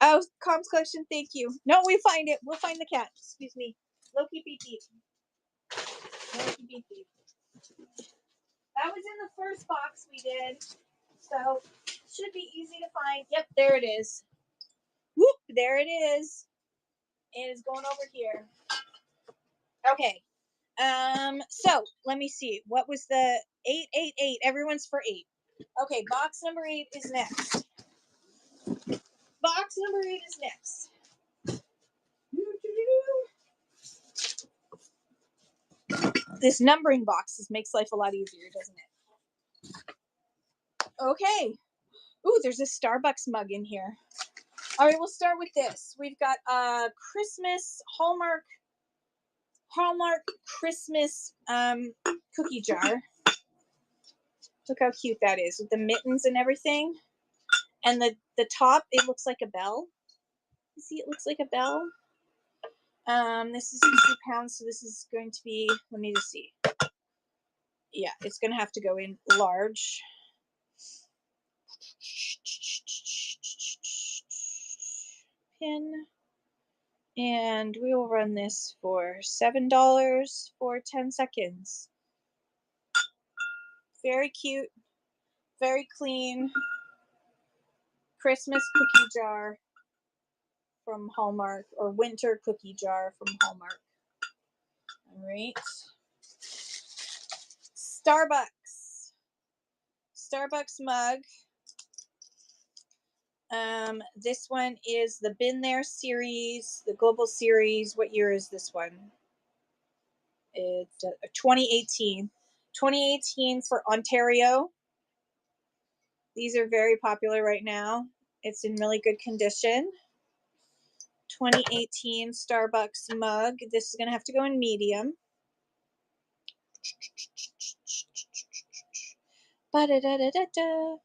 Oh, Comms Collection, thank you. No, we find it. We'll find the cat. Excuse me. Loki beep beep. Loki beep beep. That was in the first box we did. So should be easy to find. Yep, there it is. Whoop, there it is. It is going over here. Okay. So let me see. What was the 888? Everyone's for 8. Okay, box number 8 is next. Box number 8 is next. This numbering boxes makes life a lot easier, doesn't it? Okay. Ooh, there's a Starbucks mug in here. All right, we'll start with this. We've got a Christmas Hallmark Christmas cookie jar. Look how cute that is with the mittens and everything. And the top, it looks like a bell. You see, it looks like a bell. This is 2 pounds, so this is going to be, let me just see. Yeah, it's going to have to go in large. Pin. And we will run this for $7 for 10 seconds. Very cute, very clean Christmas cookie jar from Hallmark, or winter cookie jar from Hallmark. All right. Starbucks mug. This one is the Been There series, the global series. What year is this one? It's 2018. 2018 for Ontario. These are very popular right now. It's in really good condition. 2018 Starbucks mug. This is going to have to go in medium. Ba-da-da-da-da-da.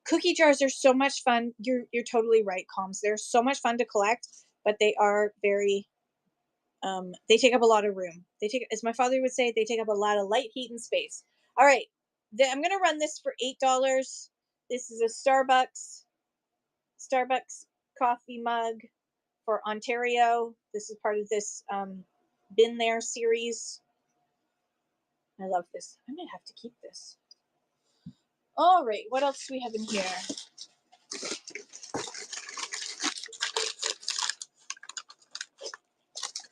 Cookie jars are so much fun. You're totally right, Calms. They're so much fun to collect, but they are very they take up a lot of room. They take, as my father would say, they take up a lot of light, heat, and space. All right, I'm gonna run this for $8. This is a Starbucks coffee mug for Ontario. This is part of this Been There series. I love this. I might have to keep this. All right, what else do we have in here?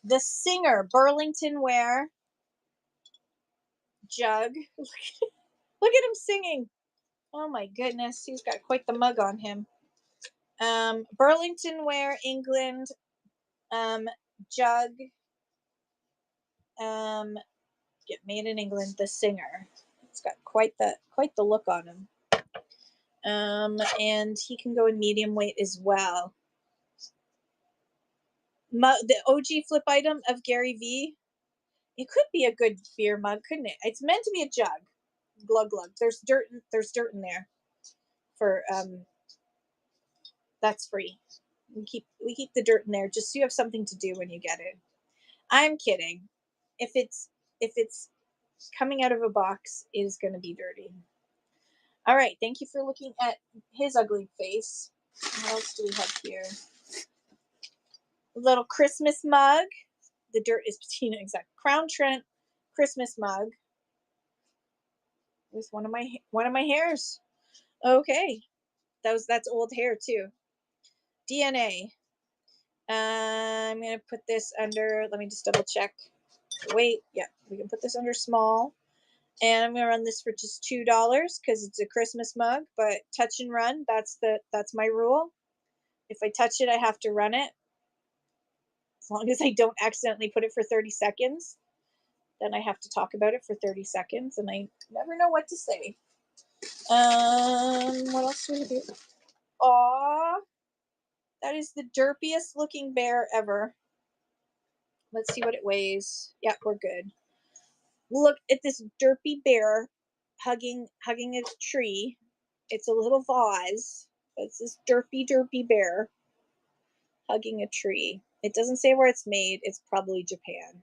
The Singer Burlington Ware jug. Look at him singing. Oh my goodness, he's got quite the mug on him. Burlington Ware, England jug. Get made in England. The Singer. It's got quite the look on him. And he can go in medium weight as well. The OG flip item of Gary V. It could be a good beer mug, couldn't it? It's meant to be a jug. Glug glug. There's dirt in there. For that's free. We keep the dirt in there just so you have something to do when you get it. I'm kidding. If it's coming out of a box, it is going to be dirty. All right. Thank you for looking at his ugly face. What else do we have here? A little Christmas mug. The dirt is patina. Exact. Crown Trent Christmas mug with one of my hairs. Okay. That's old hair too. DNA. I'm going to put this under, let me just double check. Wait, yeah, we can put this under small. And I'm going to run this for just $2 because it's a Christmas mug, but touch and run, that's my rule. If I touch it, I have to run it. As long as I don't accidentally put it for 30 seconds, then I have to talk about it for 30 seconds, and I never know what to say. What else do we do? Aw, that is the derpiest looking bear ever. Let's see what it weighs. Yeah, we're good. Look at this derpy bear hugging a tree. It's a little vase. It's this derpy bear hugging a tree. It doesn't say where it's made. It's probably Japan.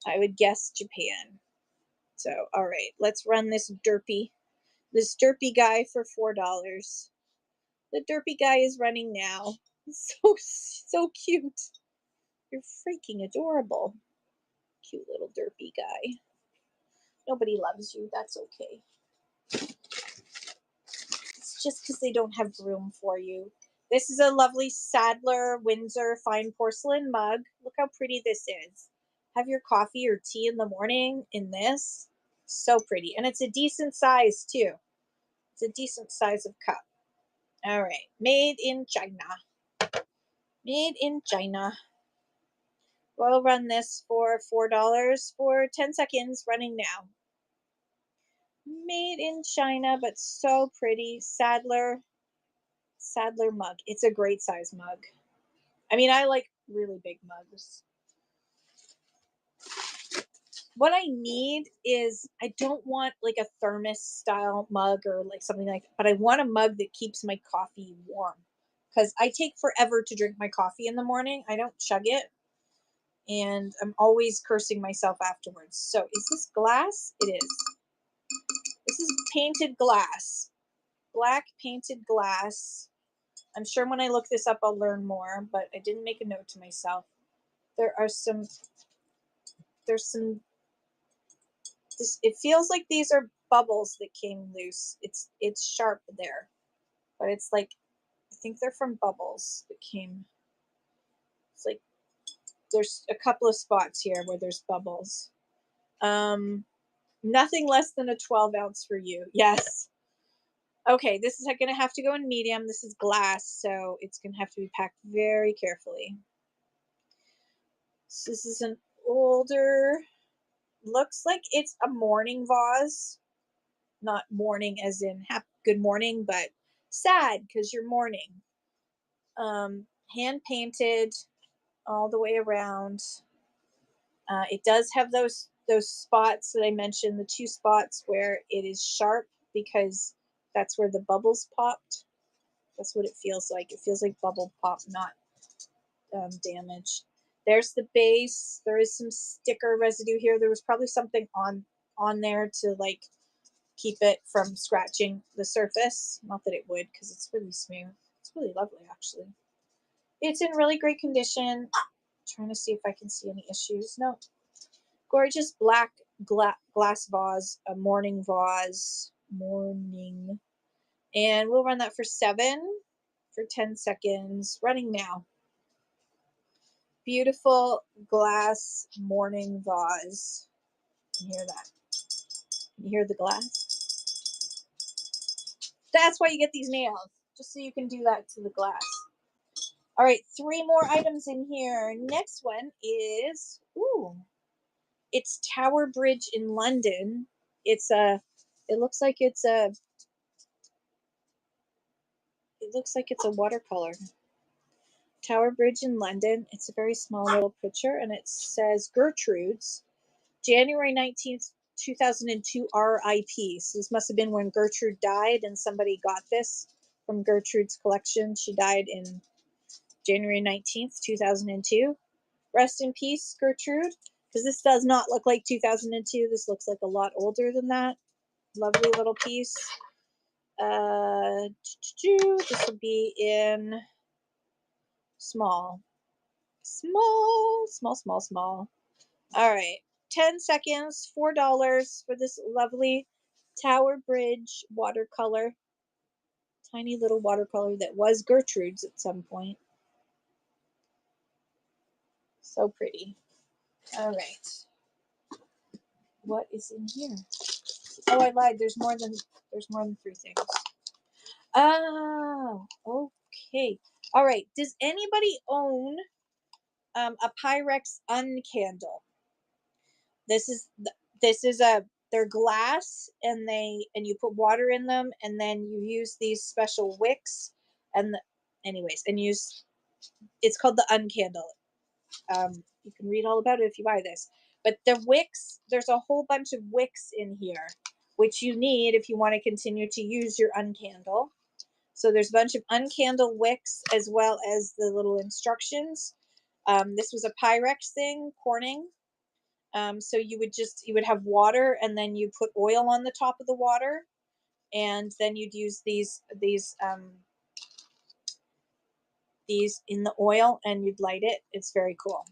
I would guess Japan. So, all right, let's run this derpy guy for $4. The derpy guy is running now. So cute. You're freaking adorable. Cute little derpy guy. Nobody loves you. That's okay. It's just because they don't have room for you. This is a lovely Sadler Windsor fine porcelain mug. Look how pretty this is. Have your coffee or tea in the morning in this. So pretty. And it's a decent size too. It's a decent size of cup. All right. Made in China. Made in China. We'll run this for $4 for 10 seconds, running now. Made in China, but so pretty. Sadler mug. It's a great size mug. I mean, I like really big mugs. What I need is, I don't want like a thermos style mug or like something like that, but I want a mug that keeps my coffee warm, because I take forever to drink my coffee in the morning. I don't chug it, and I'm always cursing myself afterwards. So is this glass? It is. This is painted glass. Black painted glass. I'm sure when I look this up, I'll learn more, but I didn't make a note to myself. There's some, it feels like these are bubbles that came loose. It's sharp there, but it's like, I think they're from bubbles that came. It's like, there's a couple of spots here where there's bubbles. Nothing less than a 12 ounce for you. Yes. Okay, this is going to have to go in medium. This is glass, so it's going to have to be packed very carefully. So this is an older looks like it's a morning vase, not morning as in good morning, but sad because you're mourning. Hand painted all the way around. It does have those spots that I mentioned, the two spots where it is sharp because that's where the bubbles popped. That's what it feels like. It feels like bubble pop, not damage. There's the base. There is some sticker residue here. There was probably something on there to like keep it from scratching the surface. Not that it would, because it's really smooth. It's really lovely, actually. It's in really great condition. Trying to see if I can see any issues. No. Gorgeous black glass vase, a morning vase. Morning. And we'll run that for 10 seconds. Running now. Beautiful glass morning vase. Can you hear that? Can you hear the glass? That's why you get these nails, just so you can do that to the glass. All right, 3 more items in here. Next one is, it's Tower Bridge in London. It looks like it's a watercolor. Tower Bridge in London. It's a very small little picture, and it says Gertrude's, January 19th, 2002 RIP. So this must have been when Gertrude died, and somebody got this from Gertrude's collection. She died in January 19th, 2002. Rest in peace, Gertrude, because this does not look like 2002. This looks like a lot older than that. Lovely little piece. This will be in small. Small, small, small, small. All right. 10 seconds, $4 for this lovely Tower Bridge watercolor. Tiny little watercolor that was Gertrude's at some point. So pretty. All right. What is in here? Oh, I lied. There's more than 3 things. Oh, okay. All right. Does anybody own a Pyrex uncandle? This is they're glass, and you put water in them, and then you use these special wicks, and it's called the uncandle. You can read all about it if you buy this. But the wicks, there's a whole bunch of wicks in here, which you need if you want to continue to use your uncandle. So there's a bunch of uncandle wicks as well as the little instructions. This was a Pyrex thing, Corning. So you would have water, and then you put oil on the top of the water, and then you'd use these in the oil, and you'd light it. It's very cool.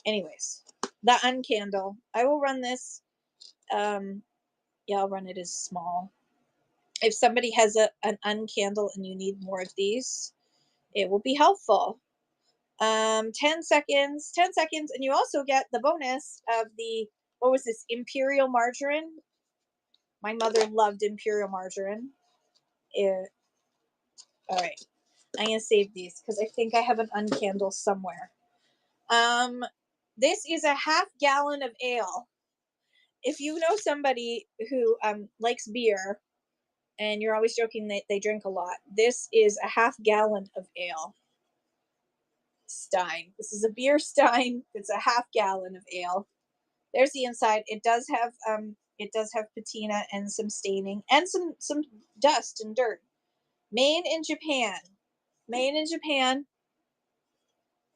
Anyways, the uncandle. I will run this. I'll run it as small. If somebody has an uncandle and you need more of these, it will be helpful. 10 seconds, and you also get the bonus of what was this, Imperial Margarine. My mother loved Imperial Margarine. All right, I'm going to save these because I think I have an uncandle somewhere. This is a half gallon of ale. If you know somebody who likes beer, and you're always joking that they drink a lot, this is a half gallon of ale. Stein. This is a beer stein. It's a half gallon of ale. There's the inside. It does have patina and some staining and some dust and dirt. Made in Japan.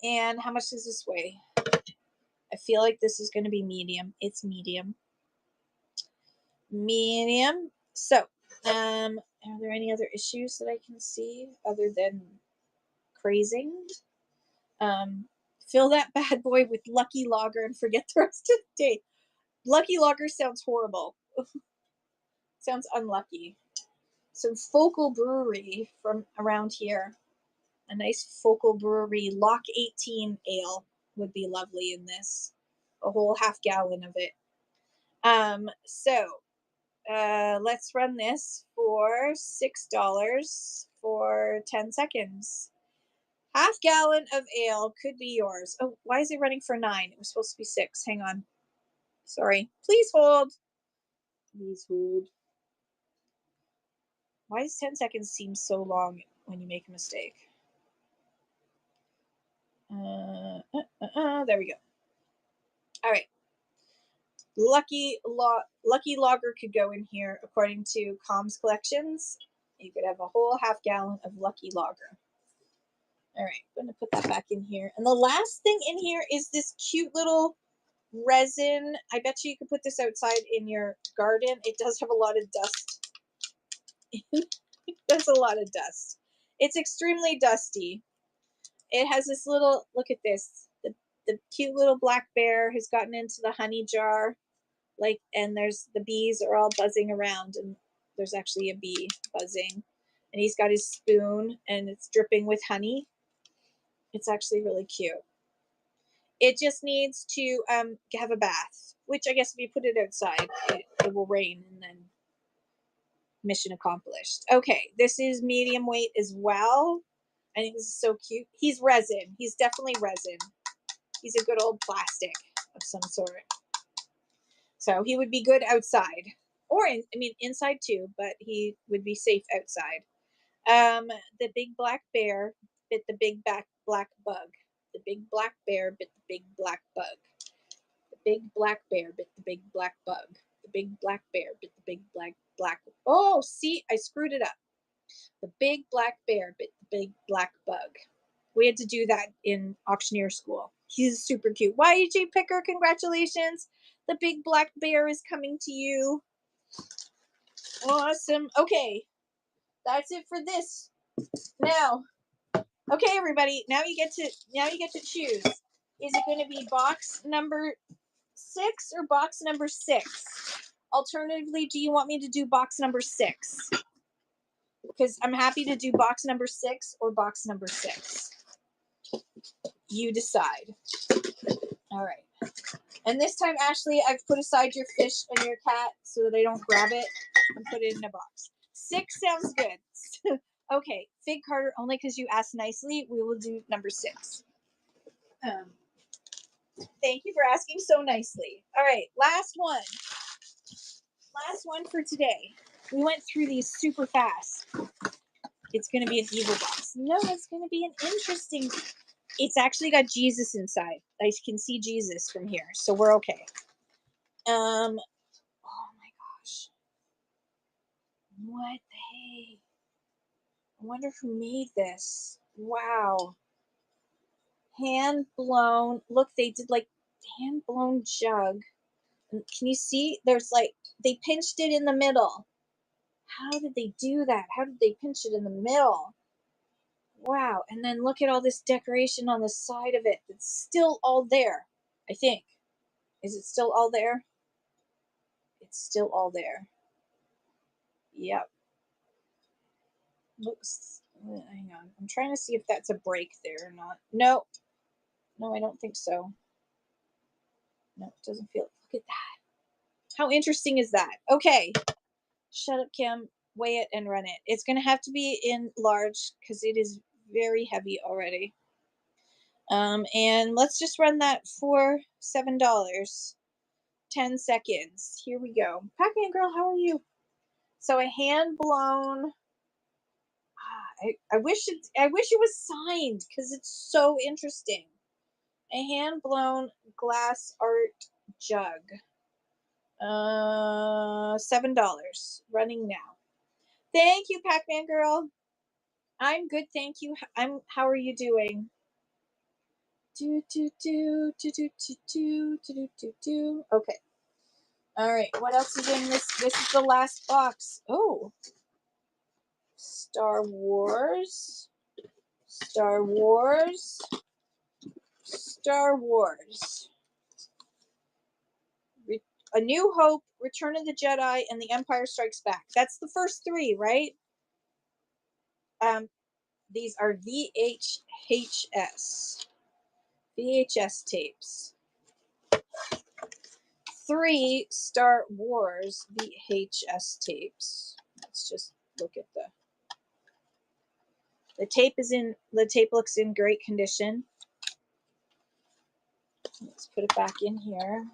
And how much does this weigh? I feel like this is going to be medium. It's medium. So, are there any other issues that I can see other than crazing? Fill that bad boy with Lucky Lager and forget the rest of the day. Lucky Lager sounds horrible. Sounds unlucky. Some Focal Brewery from around here. A nice Focal Brewery Lock 18 ale would be lovely in this. A whole half gallon of it. Let's run this for $6 for 10 seconds. Half gallon of ale could be yours. Oh, why is it running for 9? It was supposed to be 6. Hang on. Sorry. Please hold. Please hold. Why does 10 seconds seem so long when you make a mistake? There we go. All right. Lucky Logger could go in here according to Com's collections. You could have a whole half gallon of Lucky Lager. All right, I'm going to put that back in here. And the last thing in here is this cute little resin. I bet you could put this outside in your garden. It does have a lot of dust. It does a lot of dust. It's extremely dusty. It has this little, look at this. The cute little black bear has gotten into the honey jar. And there's the bees are all buzzing around, and there's actually a bee buzzing. And he's got his spoon, and it's dripping with honey. It's actually really cute. It just needs to have a bath, which I guess if you put it outside, it will rain, and then mission accomplished. Okay, this is medium weight as well. I think this is so cute. He's resin. He's definitely resin. He's a good old plastic of some sort. So he would be good outside, or inside too, but he would be safe outside. The big black bear bit the big black bug. The big black bear bit the big black bug. The big black bear bit the big black bug. The big black bear bit the big black. Oh, see, I screwed it up. The big black bear bit the big black bug. We had to do that in auctioneer school. He's super cute. YJ Picker, congratulations. The big black bear is coming to you. Awesome. Okay, that's it for this. Now, okay, everybody. Now you get to choose. Is it going to be box number 6 or box number 6? Alternatively, do you want me to do box number 6? Because I'm happy to do box number 6 or box number 6. You decide. All right. And this time, Ashley, I've put aside your fish and your cat so that they don't grab it and put it in a box. 6 sounds good. Okay, Fig Carter, only because you asked nicely, we will do number 6. Thank you for asking so nicely. All right, last one. Last one for today. We went through these super fast. It's going to be an evil box. No, it's going to be an interesting. It's actually got Jesus inside. I can see Jesus from here, so we're okay. Oh my gosh. What the hey? I wonder who made this. Wow. Hand blown. Look, they did like hand blown jug. And can you see? There's like they pinched it in the middle. How did they do that? How did they pinch it in the middle? Wow. And then look at all this decoration on the side of it. It's still all there, I think. Is it still all there? It's still all there. Yep. Looks, hang on. I'm trying to see if that's a break there or not. No. No, I don't think so. No, it doesn't feel. Look at that. How interesting is that? Okay. Shut up, Kim. Weigh it and run it. It's going to have to be in large because it is very heavy already. And let's just run that for $7. 10 seconds. Here we go. Pac-Man girl, how are you? So a hand blown. I wish it was signed because it's so interesting. A hand blown glass art jug. $7. Running now. Thank you, Pac-Man girl. I'm good, thank you. How are you doing? Okay. All right. What else is in this? This is the last box. Oh. Star Wars. Star Wars. Star Wars. A New Hope, Return of the Jedi, and The Empire Strikes Back. That's the first 3, right? These are VHS tapes. 3 Star Wars VHS tapes. Let's just look at the tape looks in great condition. Let's put it back in here.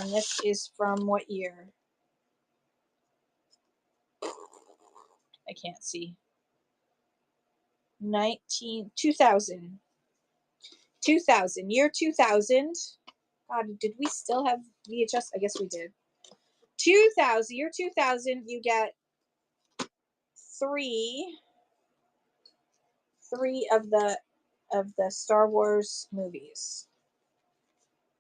This is from what year? I can't see. 2000. 2000. Year 2000. God, did we still have VHS? I guess we did. 2000. Year 2000. You get three of the Star Wars movies.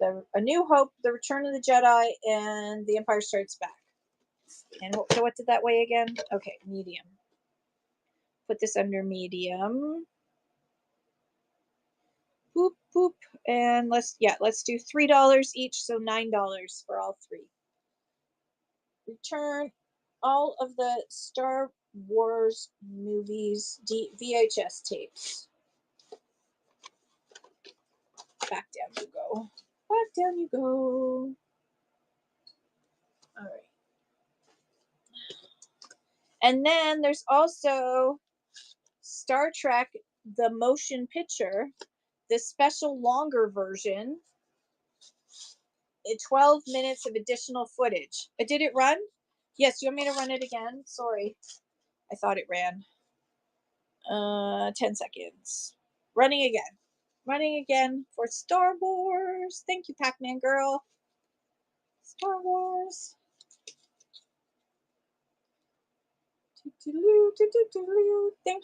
A New Hope, The Return of the Jedi, and The Empire Strikes Back. And so what did that weigh again? Okay, medium. Put this under medium. Boop, boop. And let's do $3 each, so $9 for all three. Return all of the Star Wars movies VHS tapes. Back down you go. Back down you go. All right. And then there's also Star Trek, the motion picture, the special longer version, 12 minutes of additional footage. Did it run? Yes, you want me to run it again? Sorry. I thought it ran. 10 seconds. Running again. Running again for Star Wars. Thank you, Pac-Man girl. Star Wars. Thank you,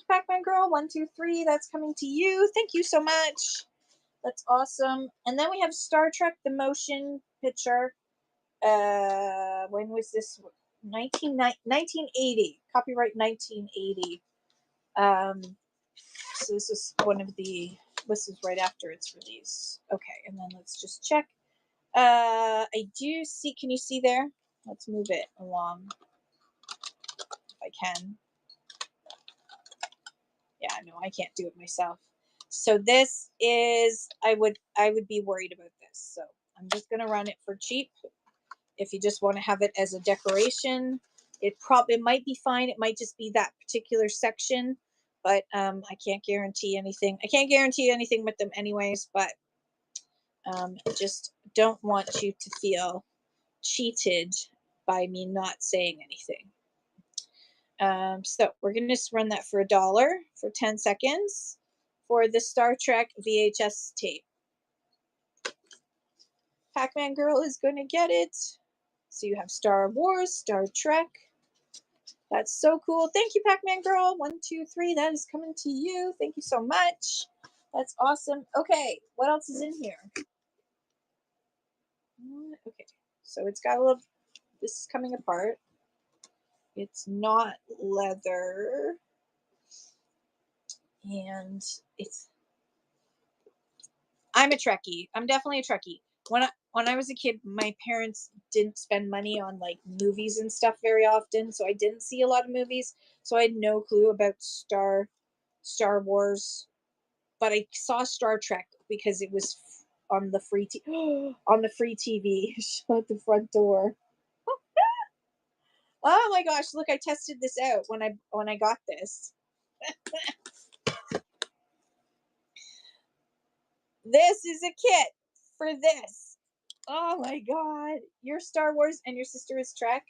Pac-Man girl. 1, 2, 3. That's coming to you. Thank you so much. That's awesome. And then we have Star Trek, the motion picture. When was this? 1980. Copyright 1980. So this is this is right after its release. Okay, and then let's just check. I do see, can you see there? Let's move it along if I can. Yeah, no, I can't do it myself. So this is, I would be worried about this. So I'm just going to run it for cheap. If you just want to have it as a decoration, it might be fine. It might just be that particular section, but I can't guarantee anything. I can't guarantee anything with them anyways, but just don't want you to feel cheated by me not saying anything. So we're going to just run that for $1 for 10 seconds for the Star Trek VHS tape. Pac-Man girl is going to get it. So you have Star Wars, Star Trek. That's so cool. Thank you, Pac-Man girl. 1, 2, 3. That is coming to you. Thank you so much. That's awesome. Okay, what else is in here? Okay, so it's got a little, this is coming apart. It's not leather. And I'm a Trekkie. I'm definitely a Trekkie. When I was a kid, my parents didn't spend money on like movies and stuff very often, so I didn't see a lot of movies. So I had no clue about Star Wars, but I saw Star Trek because it was on the free on the free TV. Shut the front door. Oh my gosh! Look, I tested this out when I got this. This is a kit for this. Oh my god. You're Star Wars and your sister is Trek.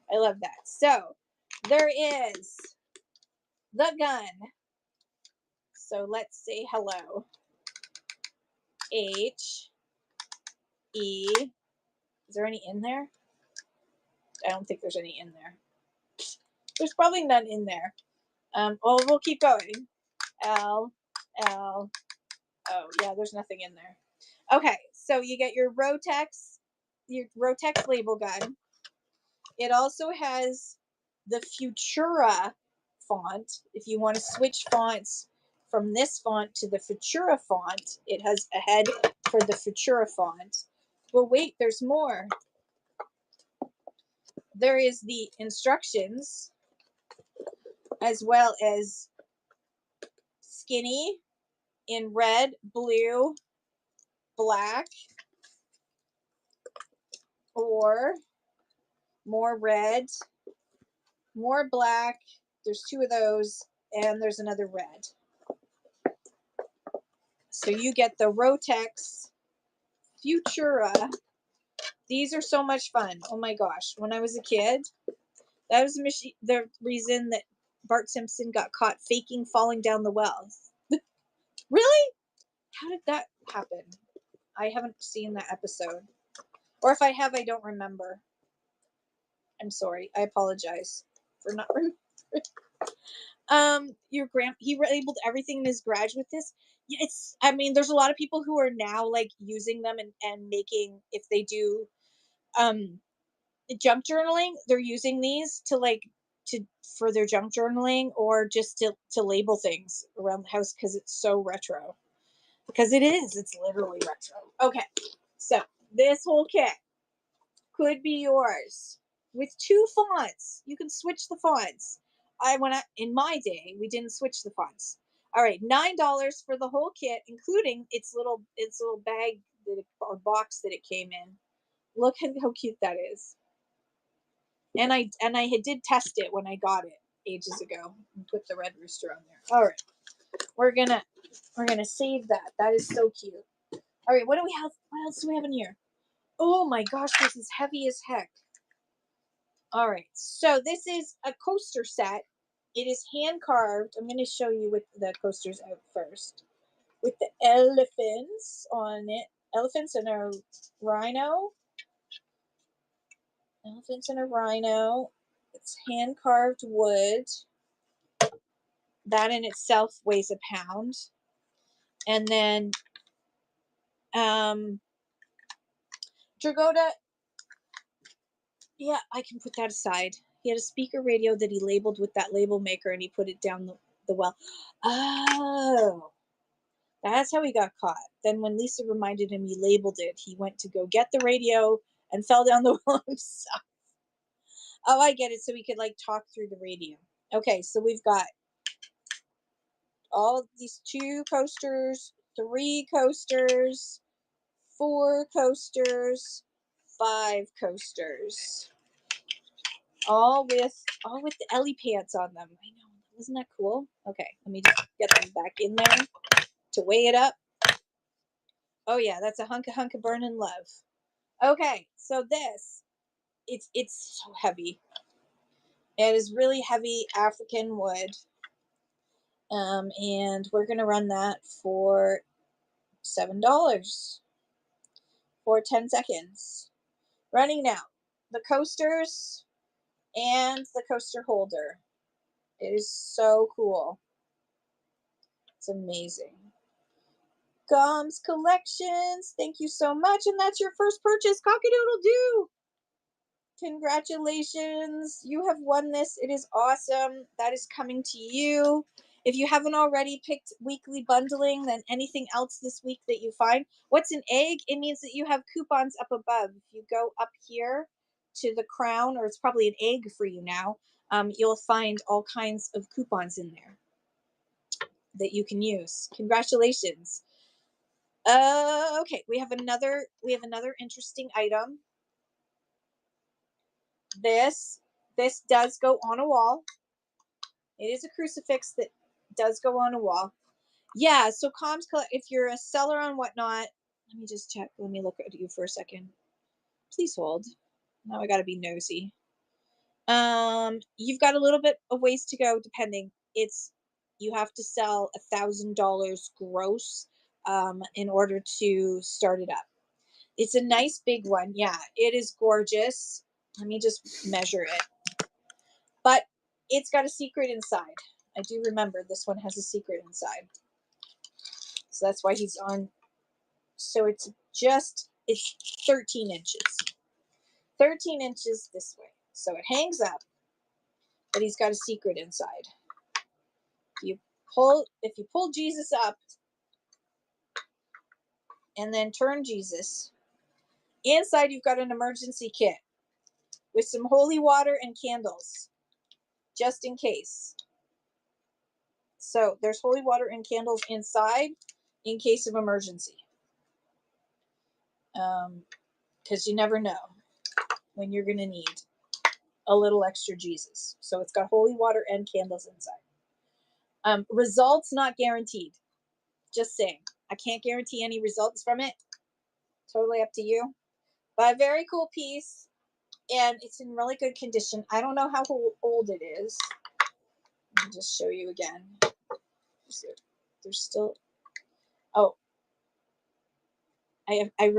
I love that. So there is the gun. So let's say hello. H E. Is there any in there? I don't think there's any in there. There's probably none in there. Oh, we'll keep going. L L. Oh yeah, there's nothing in there. Okay, so you get your Rotex label gun. It also has the Futura font. If you want to switch fonts from this font to the Futura font, it has a head for the Futura font. Well, wait, there's more. There is the instructions, as well as skinny in red, blue, black, or more red, more black. There's 2 of those, and there's another red. So you get the Rotex Futura These are so much fun. Oh my gosh. When I was a kid, that was the reason that Bart Simpson got caught faking falling down the well. Really? How did that happen? I haven't seen that episode. Or if I have, I don't remember. I'm sorry. I apologize for not remembering. He labeled everything in his garage with this. I mean, there's a lot of people who are now like using them and making, if they do junk journaling, they're using these for their junk journaling, or just to label things around the house, because it's so retro. Because it's literally retro. Okay, so this whole kit could be yours with 2 fonts. You can switch the fonts. In my day, we didn't switch the fonts. All right, $9 for the whole kit, including its little bag or box that it came in. Look at how cute that is. And I did test it when I got it ages ago and put the red rooster on there. All right, we're gonna save that. That is so cute. All right, what do we have? What else do we have in here? Oh my gosh, this is heavy as heck. All right, so this is a coaster set. It is hand carved. I'm going to show you with the coasters out first. With the elephants on it. Elephants and a rhino. Elephants and a rhino. It's hand carved wood. That in itself weighs a pound. And then Dragoda, yeah, I can put that aside. He had a speaker radio that he labeled with that label maker, and he put it down the well. Oh, that's how he got caught. Then when Lisa reminded him he labeled it, he went to go get the radio and fell down the well himself. Oh, I get it. So he could like talk through the radio. Okay, so we've got all these 2 coasters, 3 coasters, 4 coasters, 5 coasters. All with the Ellie pants on them. I know. Isn't that cool? Okay, let me just get them back in there to weigh it up. Oh yeah, that's a hunk of burning love. Okay, so this, it's so heavy. It is really heavy African wood. And we're gonna run that for $7 for 10 seconds. Running now. The coasters and the coaster holder. It is so cool. It's amazing. Gums Collections, thank you so much. And that's your first purchase. Cock-a-doodle-doo. Congratulations. You have won this. It is awesome. That is coming to you. If you haven't already picked weekly bundling, then anything else this week that you find. What's an egg? It means that you have coupons up above. If you go up here to the crown, or it's probably an egg for you now, you'll find all kinds of coupons in there that you can use. Congratulations. Okay, we have another interesting item. This does go on a wall. It is a crucifix that does go on a wall. Yeah, so if you're a seller on Whatnot, let me just check. Let me look at you for a second. Please hold. Now I gotta be nosy. You've got a little bit of ways to go, depending. You have to sell $1,000 gross in order to start it up. It's a nice big one. Yeah, it is gorgeous. Let me just measure it. But it's got a secret inside. I do remember this one has a secret inside. So that's why he's on. So it's 13 inches. 13 inches this way. So it hangs up, but he's got a secret inside. If you pull Jesus up and then turn Jesus, inside you've got an emergency kit with some holy water and candles, just in case. So there's holy water and candles inside in case of emergency. Because you never know when you're going to need a little extra Jesus. So it's got holy water and candles inside. Results not guaranteed. Just saying. I can't guarantee any results from it. Totally up to you. But a very cool piece, and it's in really good condition. I don't know how old it is. Let me just show you again. There's still. Oh, I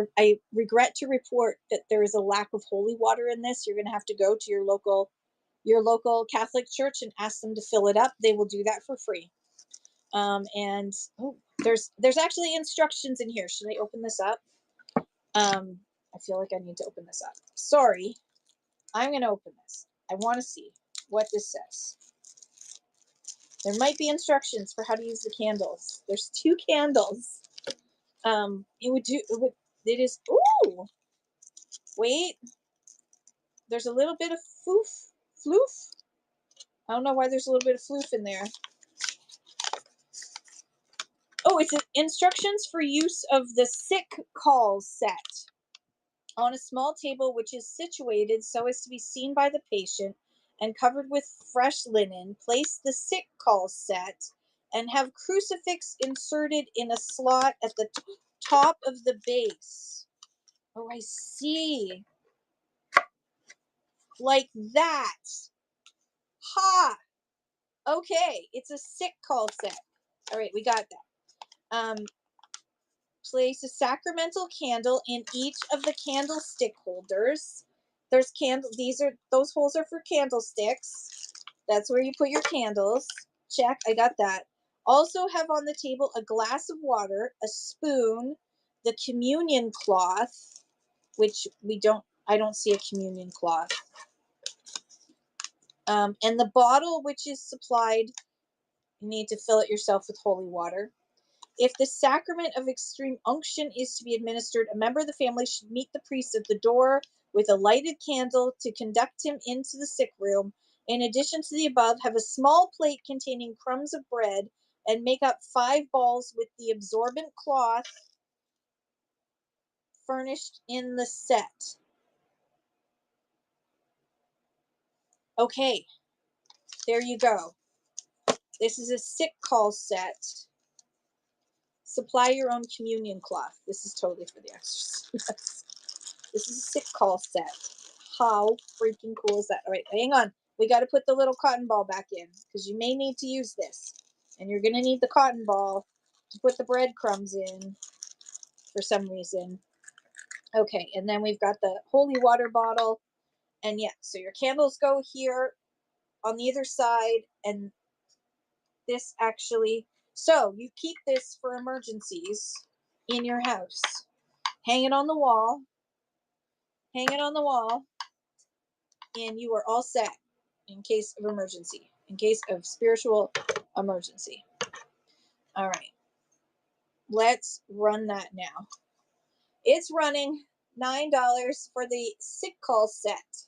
regret to report that there is a lack of holy water in this. You're going to have to go to your local Catholic church and ask them to fill it up. They will do that for free. And there's actually instructions in here. Should I open this up? I feel like I need to open this up. Sorry. I'm going to open this. I want to see what this says. There might be instructions for how to use the candles. There's 2 candles. It is, ooh, wait. There's a little bit of floof. I don't know why there's a little bit of floof in there. Oh, it's instructions for use of the sick call set. On a small table which is situated so as to be seen by the patient and covered with fresh linen, place the sick call set and have crucifix inserted in a slot at the top of the base. Oh, I see. Like that. Ha! Okay, it's a sick call set. All right, we got that. Place a sacramental candle in each of the candlestick holders. Those holes are for candlesticks. That's where you put your candles. Check, I got that. Also have on the table a glass of water, a spoon, the communion cloth, which I don't see a communion cloth. And the bottle which is supplied, you need to fill it yourself with holy water. If the sacrament of extreme unction is to be administered, a member of the family should meet the priest at the door with a lighted candle to conduct him into the sick room. In addition to the above, have a small plate containing crumbs of bread and make up 5 balls with the absorbent cloth furnished in the set. Okay, there you go. This is a sick call set. Supply your own communion cloth. This is totally for the exorcist. This is a sick call set. How freaking cool is that? All right, hang on. We got to put the little cotton ball back in because you may need to use this. And you're going to need the cotton ball to put the breadcrumbs in for some reason. Okay, and then we've got the holy water bottle. And yeah, so your candles go here on either side. And this actually, so you keep this for emergencies in your house. Hang it on the wall. Hang it on the wall. And you are all set in case of emergency, in case of spiritual emergency. All right, let's run that now. It's running $9 for the sick call set.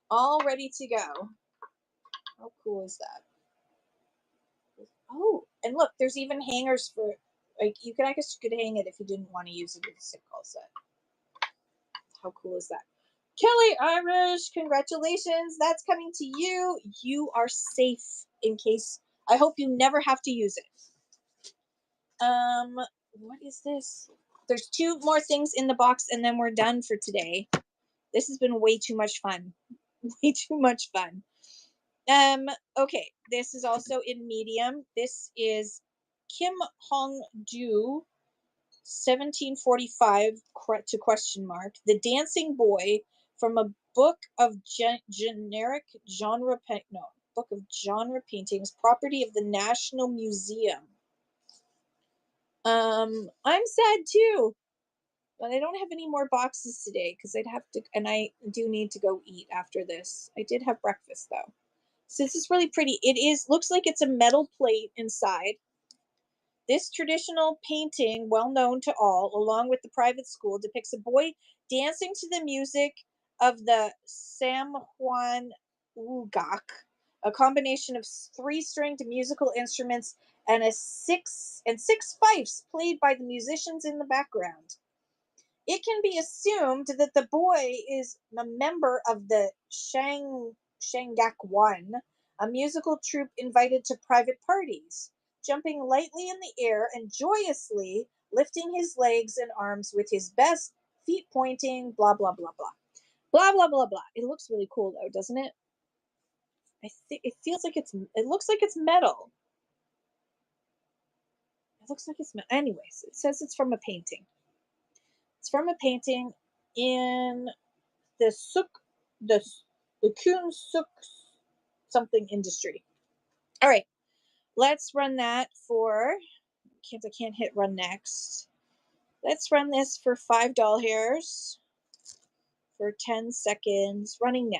All ready to go. How cool is that? Oh, and look, there's even hangers for, like, I guess you could hang it if you didn't want to use it with the sick call set. How cool is that? Kelly Irish, congratulations. That's coming to you. You are safe in case, I hope you never have to use it. What is this? There's 2 more things in the box and then we're done for today. This has been way too much fun. Way too much fun. Okay, this is also in medium. This is Kim Hong-du, 1745 to question mark. The Dancing Boy from a book of book of genre paintings, property of the National Museum. I'm sad too, but I don't have any more boxes today because I'd have to, and I do need to go eat after this. I did have breakfast though. So this is really pretty. Looks like it's a metal plate inside. This traditional painting, well known to all, along with the private school, depicts a boy dancing to the music of the Samhuan Wugak, a combination of 3-stringed musical instruments and six fifes played by the musicians in the background. It can be assumed that the boy is a member of the Shangak One, a musical troupe invited to private parties, jumping lightly in the air and joyously lifting his legs and arms with his best feet pointing, blah, blah, blah, blah. Blah, blah, blah, blah. It looks really cool though, doesn't it? I think it feels like it looks like it's metal. It looks like it's metal. Anyways, it says it's from a painting. It's from a painting in the the the Kuhn Suk something industry. All right, let's run that for. I can't hit run next. Let's run this for $5 hairs for 10 seconds. Running now.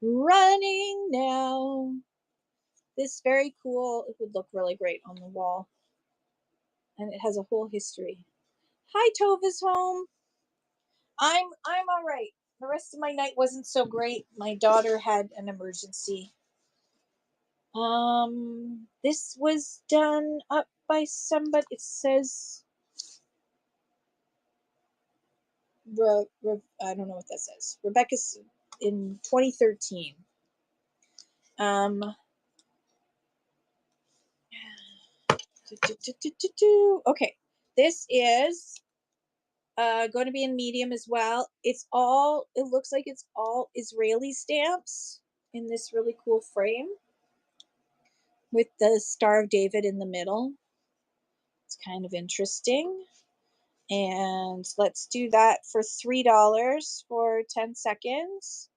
Running now. This very cool. It would look really great on the wall, and it has a whole history. Hi, Tova's home. I'm all right. The rest of my night wasn't so great. My daughter had an emergency. This was done up by somebody. It says, I don't know what that says. Rebecca's in 2013. Okay, this is going to be in medium as well. It looks like it's all Israeli stamps in this really cool frame with the Star of David in the middle. It's kind of interesting. And let's do that for $3 for 10 seconds.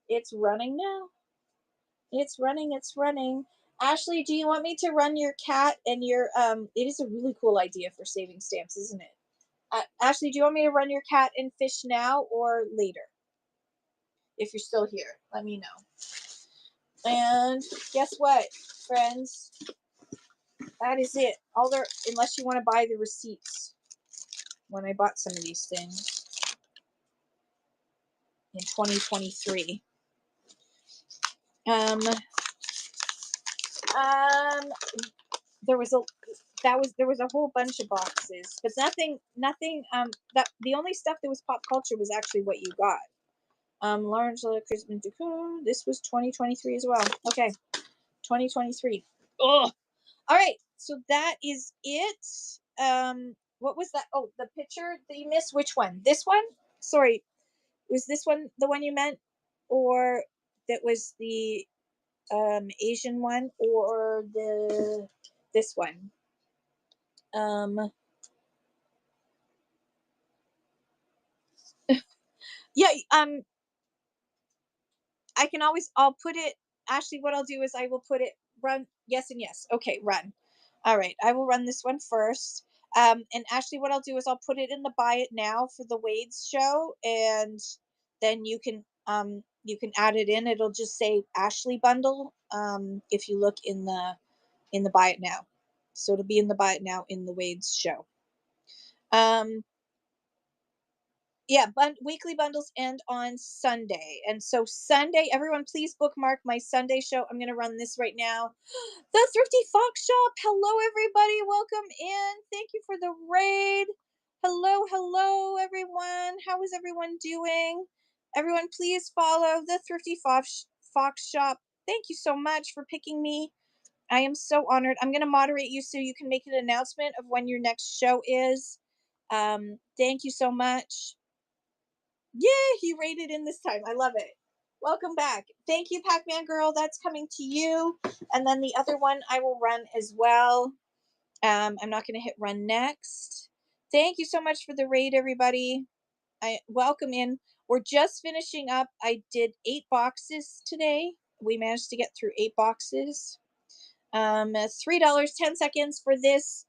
It's running now. It's running. Ashley, do you want me to run your cat and your it is a really cool idea for saving stamps, isn't it? Ashley, do you want me to run your cat and fish now or later? If you're still here, let me know. And guess what, friends? That is it. Unless you want to buy the receipts when I bought some of these things in 2023. There was a whole bunch of boxes, but nothing that the only stuff that was pop culture was actually what you got. Large Christmas decor. This was 2023 as well. Okay, 2023. Oh, all right. So that is it. What was that? Oh, the picture that you missed. Which one? This one? Sorry, was this one the one you meant, or that was the Asian one, or this one? Yeah. I'll put it. Actually, what I'll do is I will put it. Run. Yes and yes. Okay, run. All right, I will run this one first. And actually, what I'll do is I'll put it in the buy it now for the Wade's show, and then you can add it in. It'll just say Ashley bundle. If you look in the buy it now, so it'll be in the buy it now in the Wade's show. Yeah, weekly bundles end on Sunday. And so Sunday, everyone, please bookmark my Sunday show. I'm going to run this right now. The Thrifty Fox Shop. Hello, everybody. Welcome in. Thank you for the raid. Hello, everyone. How is everyone doing? Everyone, please follow the Thrifty Fox Shop. Thank you so much for picking me. I am so honored. I'm going to moderate you so you can make an announcement of when your next show is. Thank you so much. Yeah, he rated in this time. I love it. Welcome back. Thank you, Pac-Man Girl. That's coming to you. And then the other one I will run as well. I'm not going to hit run next. Thank you so much for the raid, everybody. I welcome in. We're just finishing up. I did 8 boxes today. We managed to get through 8 boxes. $3, 10 seconds for this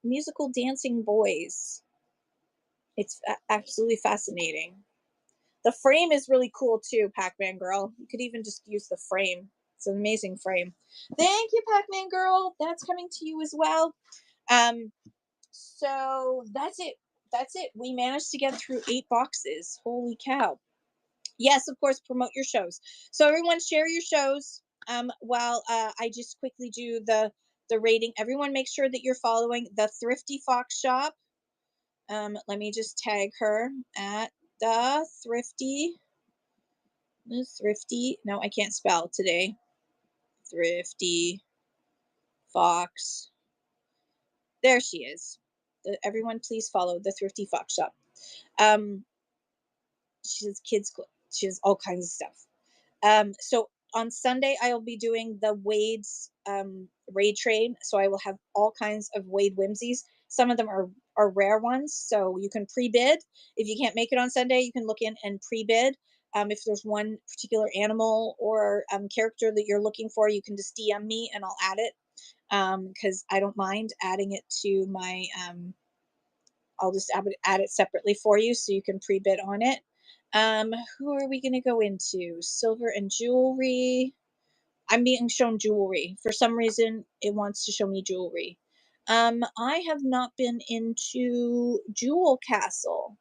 musical dancing boys. It's absolutely fascinating. The frame is really cool too, Pac-Man Girl. You could even just use the frame. It's an amazing frame. Thank you, Pac-Man Girl. That's coming to you as well. So that's it. We managed to get through 8 boxes. Holy cow. Yes, of course, promote your shows. So everyone share your shows while I just quickly do the rating. Everyone make sure that you're following the Thrifty Fox Shop. Let me just tag her at the Thrifty. No, I can't spell today. Thrifty Fox. There she is. Everyone, please follow the Thrifty Fox Shop. Um, she has kids clothes. She has all kinds of stuff. So on Sunday, I'll be doing the Wade's raid trade. So I will have all kinds of Wade whimsies. Some of them are rare ones, so you can pre-bid. If you can't make it on Sunday, you can look in and pre-bid. If there's one particular animal or character that you're looking for, you can just DM me and I'll add it. Because I don't mind adding it to my. I'll just add it separately for you so you can pre-bid on it. Who are we going to go into? Silver and jewelry. I'm being shown jewelry. For some reason, it wants to show me jewelry. I have not been into Jewel Castle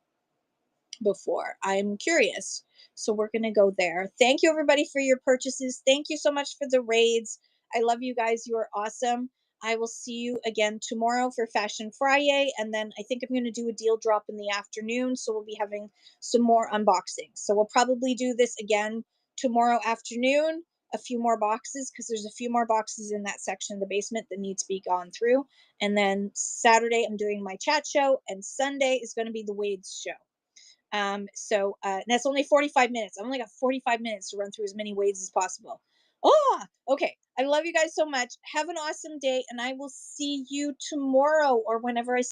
before. I'm curious. So we're going to go there. Thank you, everybody, for your purchases. Thank you so much for the raids. I love you guys. You are awesome. I will see you again tomorrow for Fashion Friday. And then I think I'm going to do a deal drop in the afternoon. So we'll be having some more unboxings. So we'll probably do this again tomorrow afternoon. A few more boxes because there's a few more boxes in that section of the basement that need to be gone through. And then Saturday, I'm doing my chat show. And Sunday is going to be the Wade's show. That's only 45 minutes. I've only got 45 minutes to run through as many waves as possible. Oh, okay. I love you guys so much. Have an awesome day, and I will see you tomorrow or whenever I